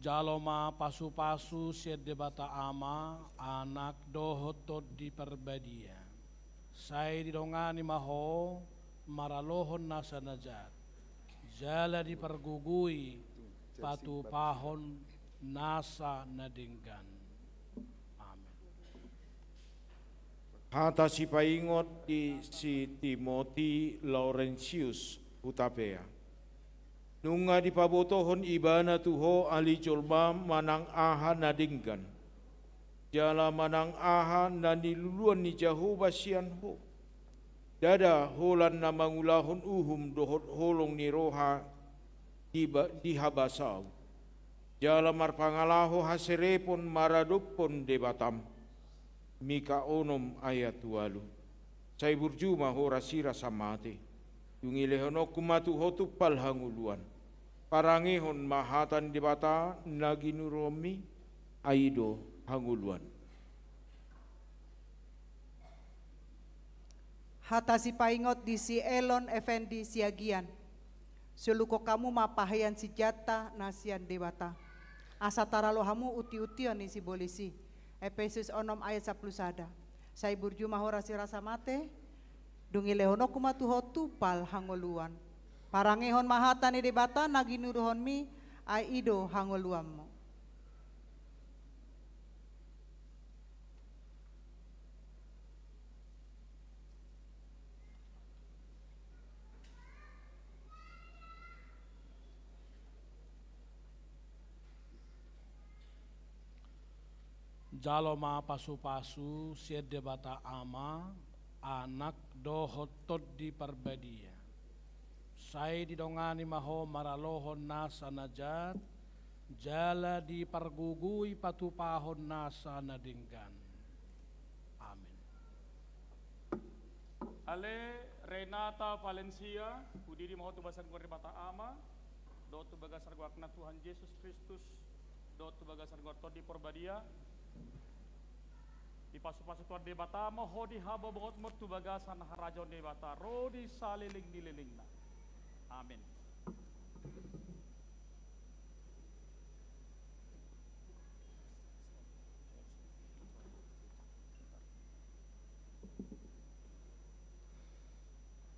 Jaloma pasu-pasu siede bata ama anak dohotod di perbedia. Sai didongani maho maralohon nasa najat jala dipergugui patu pahon nasa nadinggan. Amin. Hata si paingot di si Timothy Laurentius Hutapea. Nunga di pabotohon ibana tuho ali colba manang aha nadinggan. Jala manang aha na niluluan ni Jahoba sian ho. Dada holan na mangulahon uhum dohot holong ni roha di habasau. Jala marpangalaho haserepon maradupon debatam. Mika onom ayat 8. Sai burjuma horasira samate. Yungilehonok kumatu hotu pal hanguluan. Parangihon mahatan di bata naginuromi aido hanguluan. Hata si paingot di si Elon Effendi Siagian. Suluko kamu mapahayan si jata nasian debata. Asa taralo hamu uti-utian ni si bolisi. Efesus 6 ayat 10 sada. Saya burju mahora si rasa mate. Dungi lehono kumatuho tupal hangoluan. Parangehon mahata ni debata naginuruhon mi aido hangoluammo. Jalo ma pasu-pasu siede bata ama anak dohotot di parbadia. Saya didongani maho maralohon nasa najat jala di pargugui patupahon nasa nadinggan. Amin. Ale Renata Valencia, udiri maho tubasan gua bata ama, do tu bagasar gua kena Tuhan Yesus Kristus, do tu bagasar gua di porbadia. Di pasu-pasu tuan debata moho di haba bangot mertu bagasan harajon debata rodi saliling dililingna. Amin.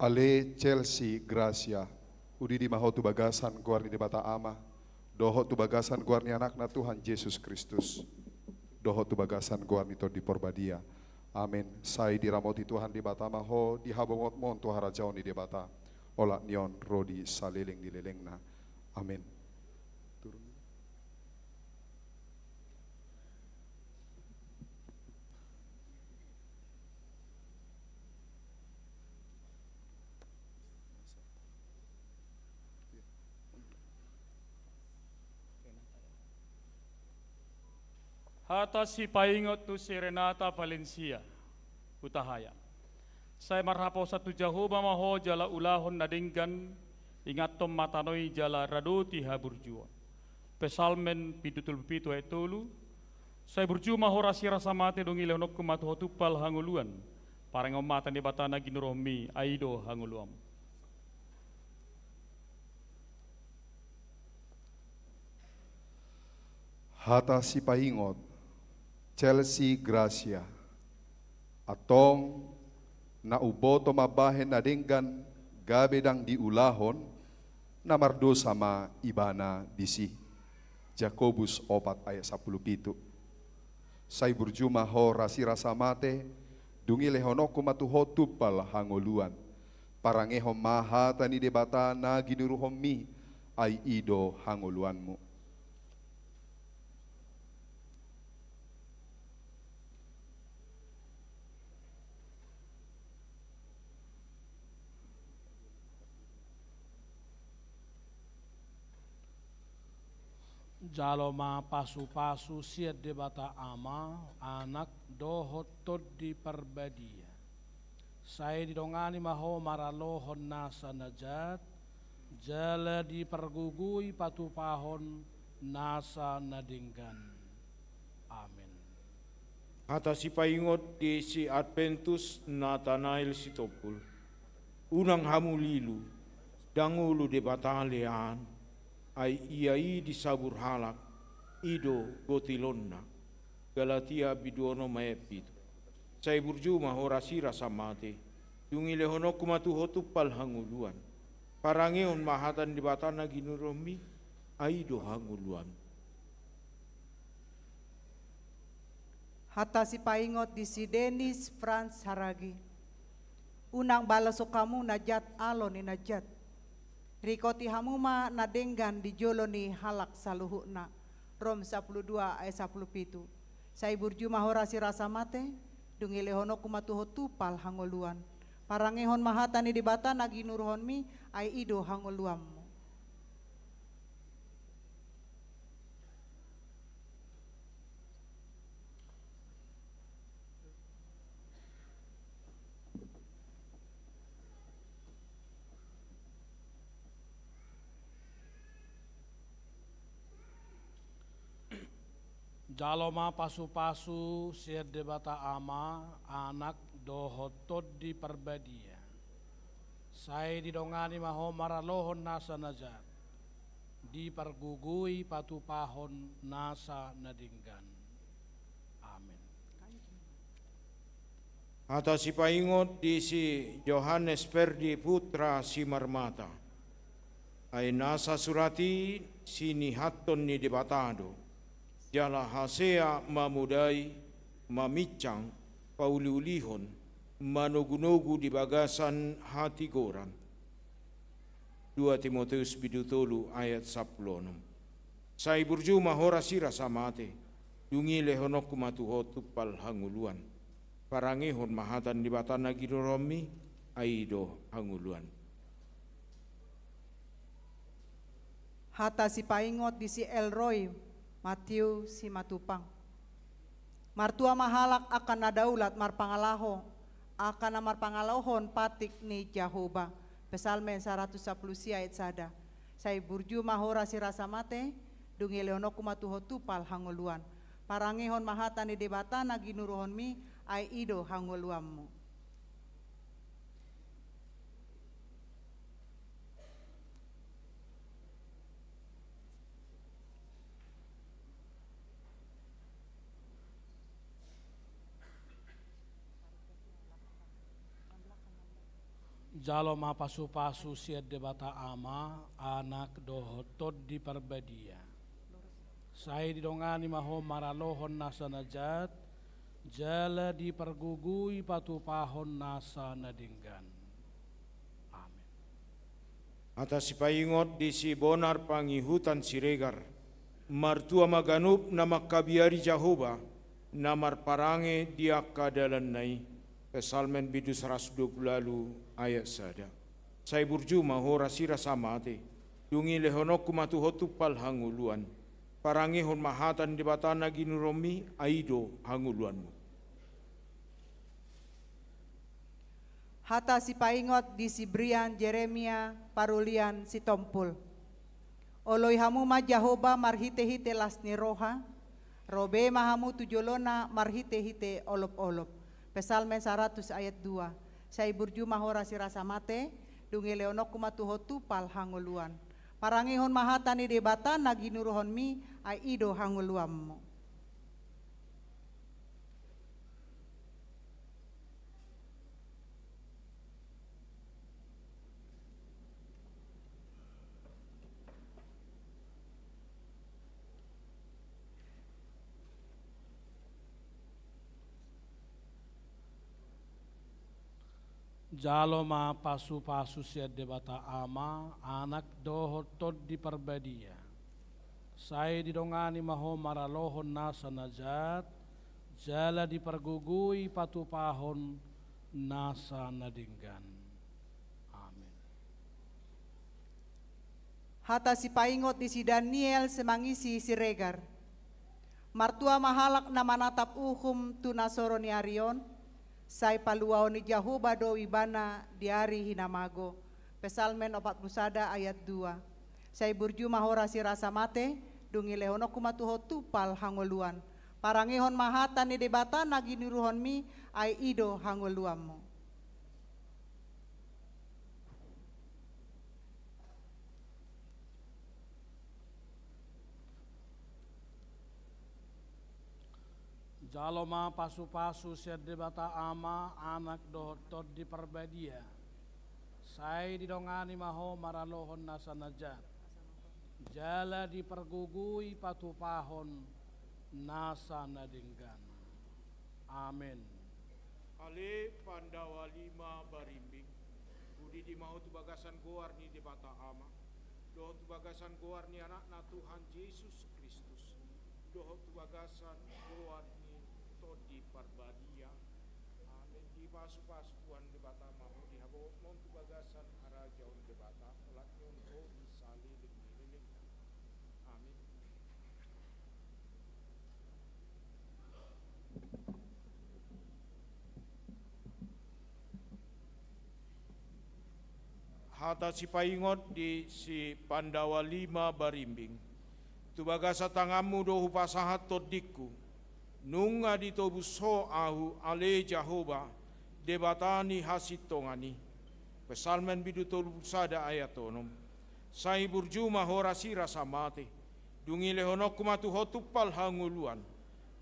Ale Chelsea Gracia, udi di maho tu bagasan guarni debata ama, doho tu bagasan guarni anak na Tuhan Yesus Kristus. Doho tu bagasan guarni to di porbadia. Amin. Sai diramoti Tuhan di bata maho di habongot mon tu harajaon di debata. Ola nion rodi saliling di lelengna. Amin. Turun. Hata si paingot tu si Renata Valencia, utahaya. Saya marhapo satu Jehovah maho jala ulahon nadinggan, ingat tom matanoi jala radoti haburjua. Pesalmen pidutul pitu etolu, saya burju maho rasi rasa mate dongi leonok kumatu hotupal hanguluan, parang omatan di batana ginuromi aido hanguluam. Hata si paingot Chelsea Gracia atong na uboto mabahen na dinggan gabedang diulahon na mardo sama ibana disi Jakobus 4 ayat 17. Say burjuma ho rasi rasa mate dungi lehono kumatuho tupal hangoluan parangeho maha tani debata na ginuruhom mi ay ido hangoluanmu. Jalo ma pasu-pasu siat debata ama anak dohotot di parbadia. Saya didongani maho maralohon nasa najat jala di pergugui patupahon nasa nadinggan. Amin. Hata si paingot di si Adventus Nathanael Sitopul. Unang hamulilu dangulu debata lean. Ai iai di sabur halak ido gotilonna Galatia biduono maepitu sai burju mahorasi rasa mate dungi lehono kumatu hotupal hanguluan parangeon mahatan di batana ginuromi aido hanguluan. Hata si paingot di si Dennis Franz Haragi. Unang balaso kamu najat alo ni najat. Rikoti hamuma nadenggan di jolo ni halak saluhukna. Rom 12 ayat 17. Sai burju mahorasi rasa mate. Dungi lehono kumatuho tupal hangoluan. Parangehon mahatani di bata nagi nuruhon mi ay ido hangoluammu. Jaloma pasu-pasu siad debata ama anak dohotod di perbadia. Saya didongani maho maralohon nasa najat. Dipergugui patupahon nasa nadinggan. Amin. Atas si paingot di si Johannes Perdi putra si Marmata. Ay nasa surati sini haton ni debatado. Jala hasea mamudai, mamicang, pauliulihon, manugunugu di bagasan hati goran. 2 Timoteus bidutolu ayat 10. Sai burju mahora sira samate, dungi lehonok kumatuho tupal hanguluan. Parangihon mahatan di batana gidoromi, aido hanguluan. Hata si paingot di si Elroy, Matthew si Matupang. Martua mahalak akan nadaulat marpangalaho, akan marpangalohon patik ni Jehovah. Pesalmen 110 ayat sada. Sai burju mahora si rasa mate, dungi leonoku matuho tupal hanguluan. Parangihon mahatan di debata nagi nuruhon mi, ai ido hanguluammu. Jaloma pasu-pasu siad debata ama anak dohotod di perbadia. Saya didongani maho maralohon nasa najat, jala dipergugui patupahon nasa nadinggan. Amin. Atas si paingot di si bonar pangihutan siregar, martua maganup nama kabiari Jehovah, namar parange dia kadalan nai. Pesalmen bidu 120 lalu ayat sada. Sai burju mahora sira samate, dungi lehonok kumatuho tupal hanguluan. Parangihon mahatan di batana ginuromi aido hanguluanmu. Hata si paingot di si Brian Jeremia parulian si Tompul. Oloy hamu ma Jehovah marhite-hite lasni roha, robe mahamu tujolona marhite-hite olop-olop. Pesalmen 100 ayat 2. Sai burju mahora si rasa mate, dungi leonok kumatuho tupal hanguluan. Parangihon mahatani debata nagi nuruhon mi, ai ido hanguluammu. Jaloma pasu-pasu siad debata ama anak dohotod di perbadia. Saya didongani maho maralohon nasa najat, jala dipergugui patupahon nasa nadinggan. Amin. Hata si paingot di si Daniel semangisi si regar. Martua mahalak na manatap uhum tunasoro ni Arion, sai paluao ni Jehovah do ibana diari hinamago. Pesalmen 41 ayat 2. Sai burju mahora si rasa mate, dungi lehono kumatuho tupal hangoluan. Parangihon mahatan ni debata nagi niruhon mi, ai ido hangoluammu. Jaloma pasu-pasu siad debata ama anak dohotod di perbadia. Saya didongani maho maralohon nasa najat, jala dipergugui patupahon nasa nadinggan. Amin. Ale Pandawa 5 barimbing, budi di mau tu bagasan goar ni debata ama, doh tu bagasan goar ni anak na Tuhan Yesus Kristus, doh tu bagasan goar ni di parbadia. Amin. Di pasu-pasu tuan debata mau di habo mon tu bagasan araja on debata, olatnya on ho sali lilik. Amin. Hata si paingot di si Pandawa 5 barimbing, Tu bagasa tangamu do hupasahat todiku. Nunga ditobu so ahu ale Jahoba debatani hasitongani. Pesalmen bidu tolu sada ayatonom. Sai burjuma horasi rasa mate. Dungi lehonok kumatu hotupal hanguluan.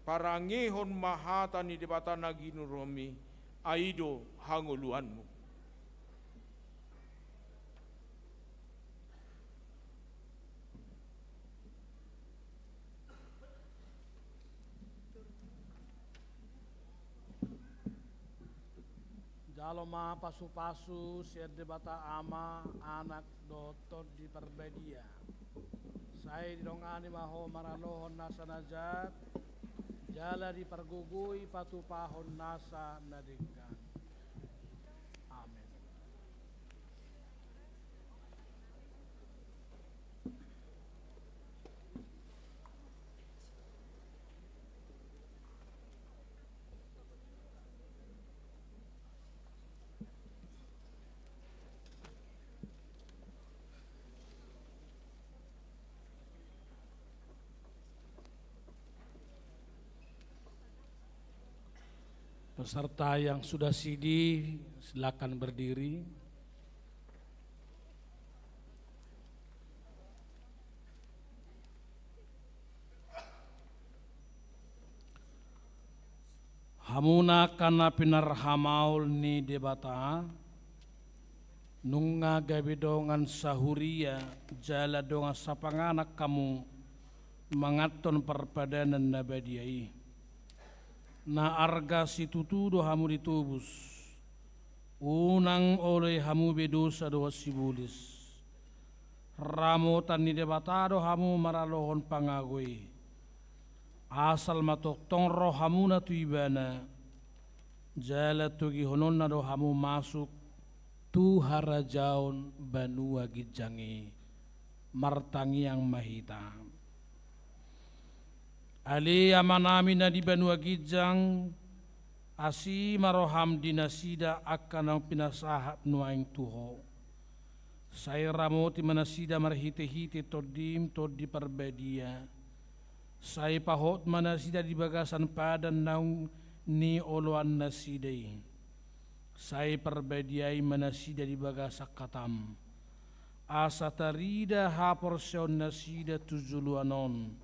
Parangehon mahatani debatana ginuromi. Aido hanguluanmu. Jaloma pasu-pasu siar debata ama anak dotor di perbedia. Saya didongani maho maralohon nasa najat. Jala di pergugui patu pahon nasa nadingkan. Amin. Peserta yang sudah sidi, silakan berdiri. Hamuna kana pinar hamaul ni debata, nunga gabidongan sahuria, jala donga sapanganak kamu, mangaton perpadanan nabadiai. Na arga situtu do hamu ditubus unang oleh hamu bedosa do sibulis ramotan ni debatado hamu maralohon pangagoi asal matok tongro hamu na tuibana jala tugi honon na do hamu masuk tu harajaon banua gijangi martangi yang mahitam. Ali amanami na di Banua Gijang asi maroham dinasida akan ang pinasahat nuaing tuho. Saya ramoti manasida marhite-hite todim todi perbedia. Saya pahot manasida di bagasan padan naung ni oloan nasidai. Saya perbediai manasida di bagasak katam. Asa tarida haporsion nasida tujuluanon.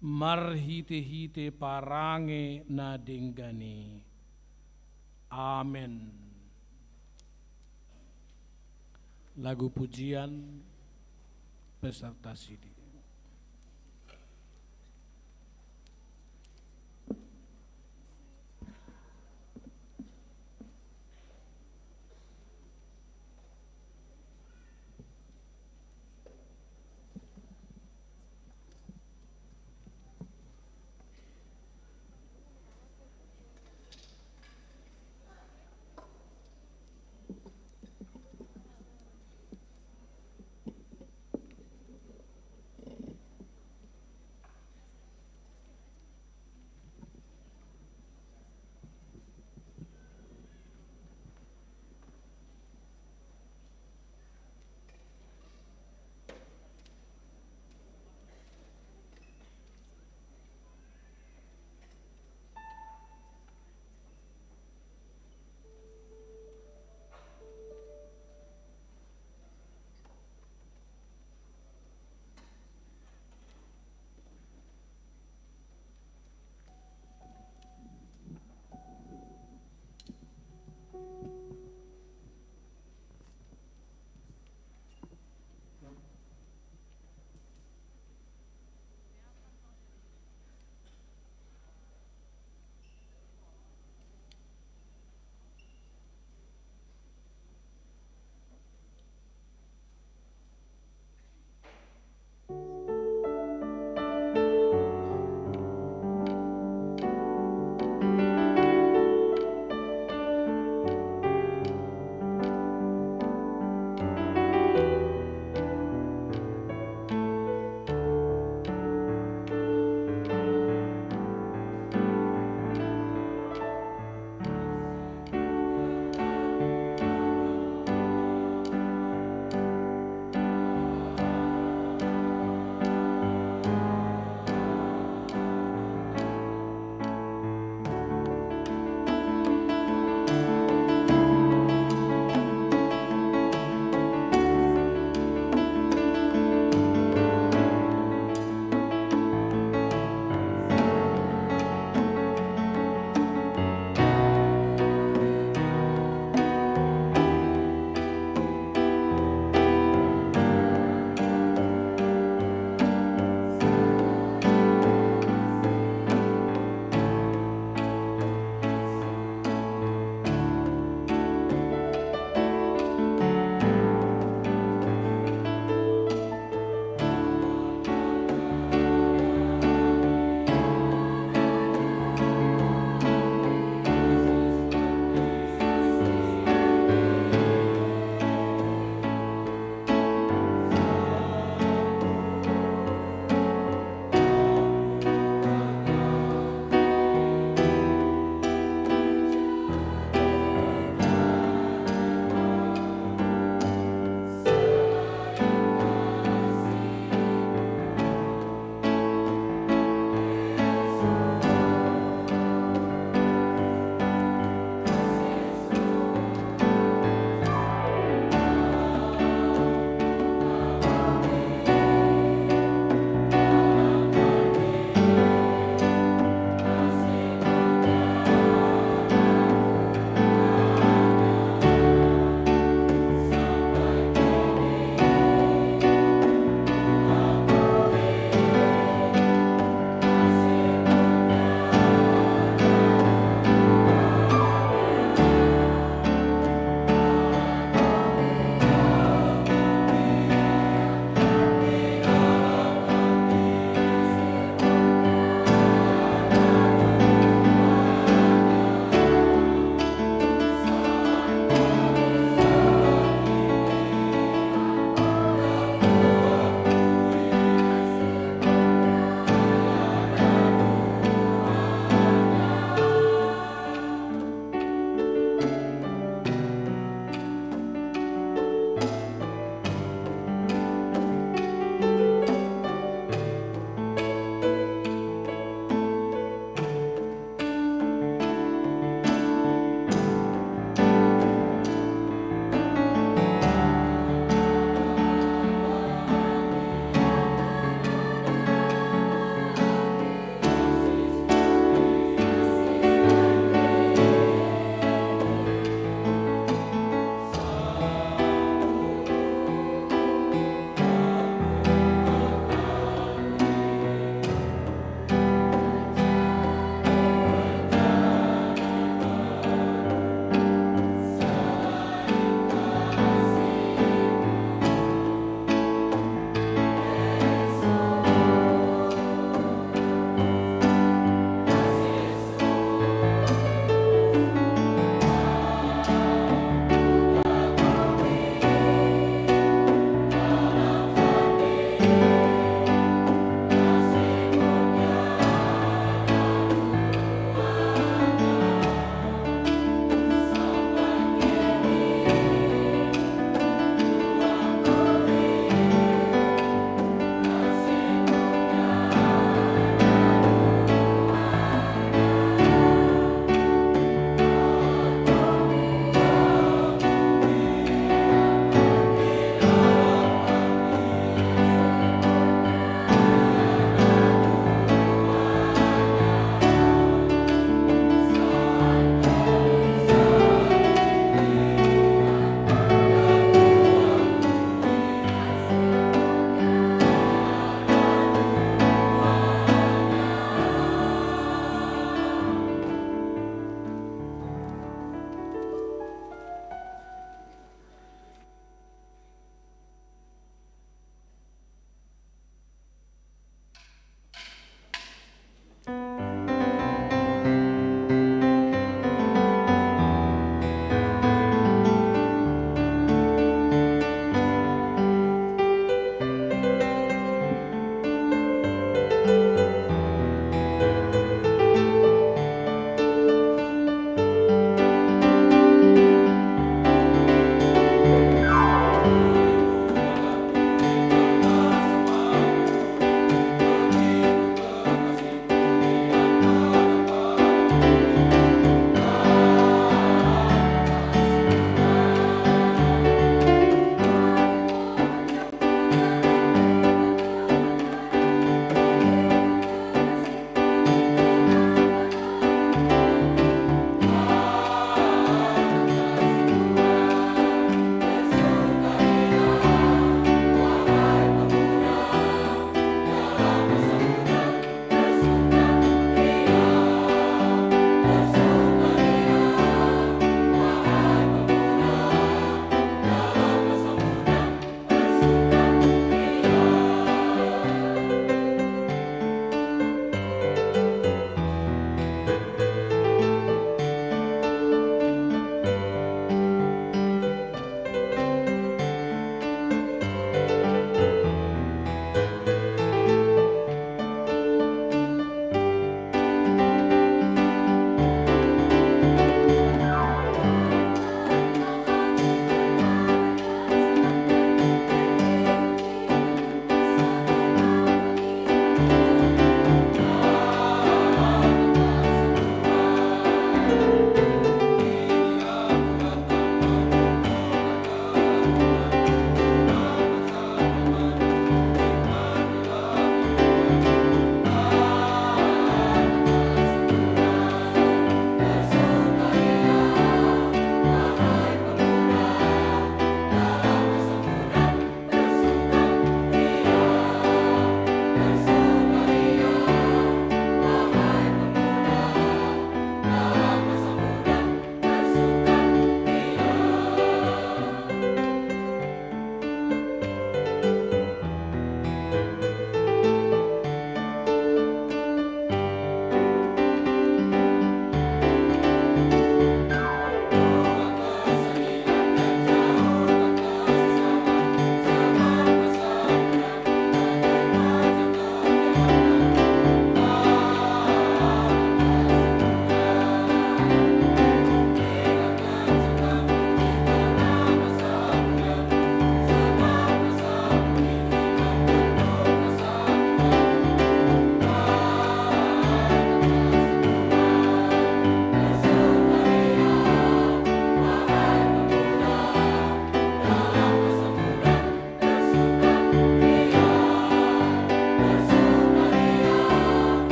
Marhite-hite parange na denggani. Amin. Lagu pujian peserta sidi.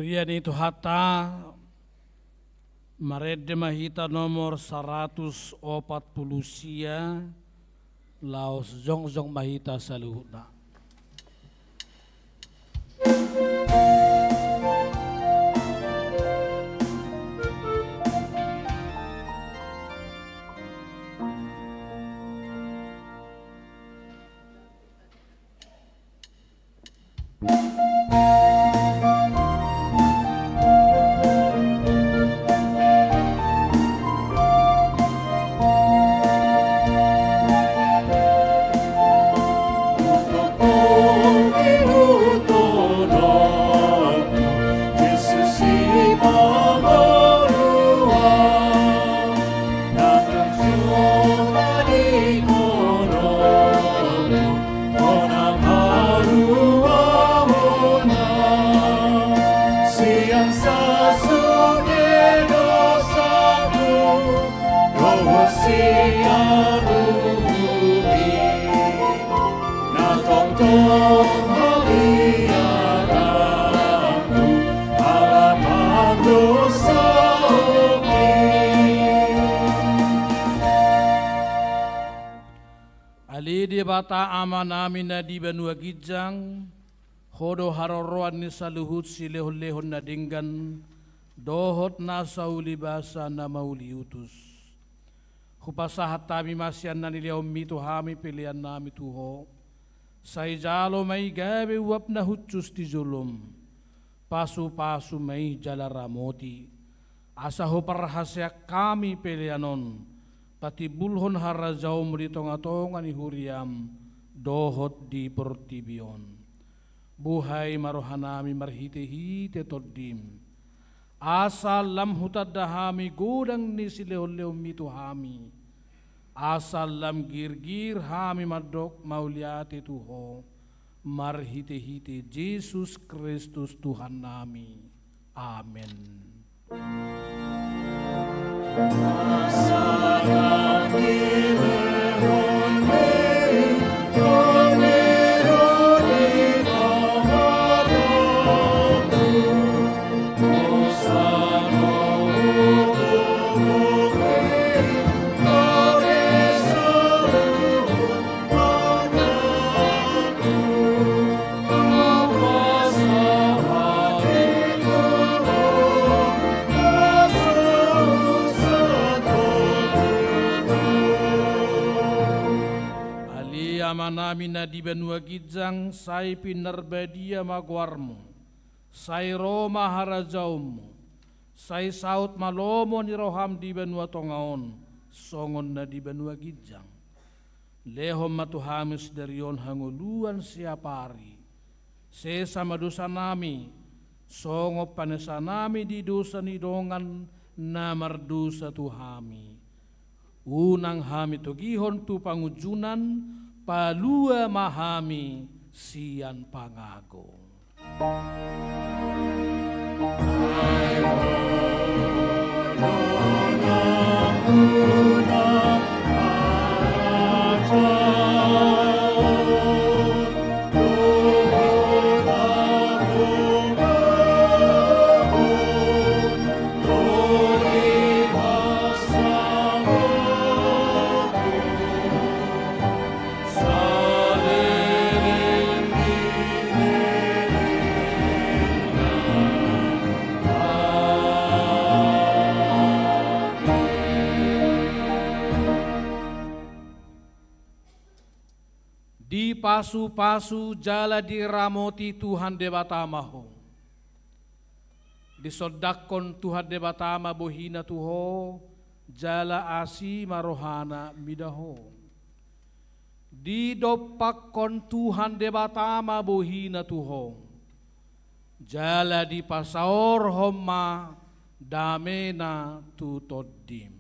Hurian itu hata marede mahita nomor 140 sia laos jong mahita saluhutna. Bata ama namin na di banua gijang, hodo haroroan ni saluhut si lehon-lehon na dinggan, dohot na sa ulibasa na mauliutus. Hupasahat tami masyan na niliyaw mito hami pilihan nami tuho, sa ijalo may gabi uap na hutsus ti zulum, pasu-pasu may jalaramoti, asa ho parahasya kami pilihanon, pati bulhon harajaw mritong atongan ni huriam dohot di portibion. Buhay marohanami marhite-hite toddim. Asal lam hutad dahami gudang ni sileo-leo mito hami. Asal lam gir-gir hami madok mauliati tuho. Marhite-hite Jesus Kristus Tuhan nami. Amen. Namin na di benua gijang say pinarbadia magwarmo, say Roma harajaumo, say saut malomo ni roham di benua tongaon, songon na di benua gijang. Lehom matuhamis darion hanguluan siapari, sesama dosa nami, songo panesa nami di dosa ni dongan na mardosa tuhami. Unang hami togihon tu pangujunan, palua mahami sian pangago. Pasu-pasu jala diramoti Tuhan debatamaho. Disodakon Tuhan debatama bohina tuho, jala asi marohana midaho. Didopakon Tuhan debatama bohina tuho, jala di pasaor homma damena tutodim.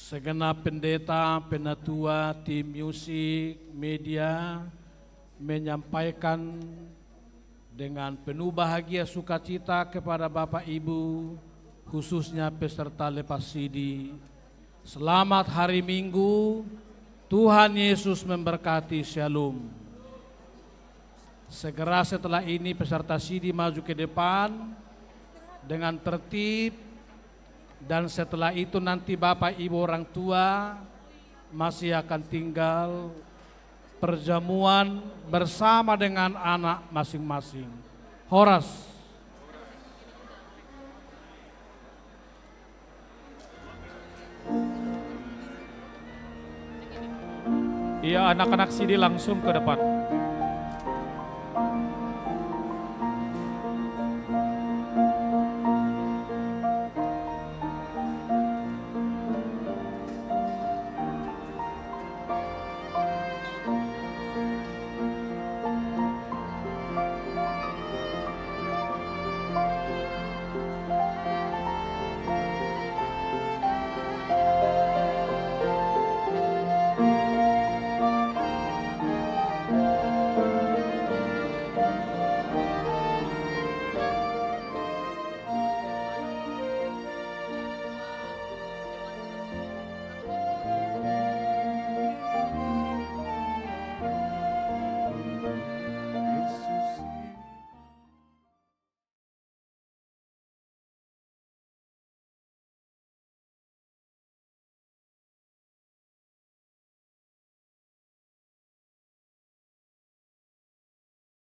segenap pendeta, penatua, tim musik, media menyampaikan dengan penuh bahagia sukacita kepada Bapak Ibu, khususnya peserta lepas sidi. Selamat hari Minggu, Tuhan Yesus memberkati, Shalom. Segera setelah ini peserta sidi maju ke depan dengan tertib, dan setelah itu nanti Bapak Ibu orang tua masih akan tinggal perjamuan bersama dengan anak masing-masing. Horas. Iya, anak-anak sidi langsung ke depan.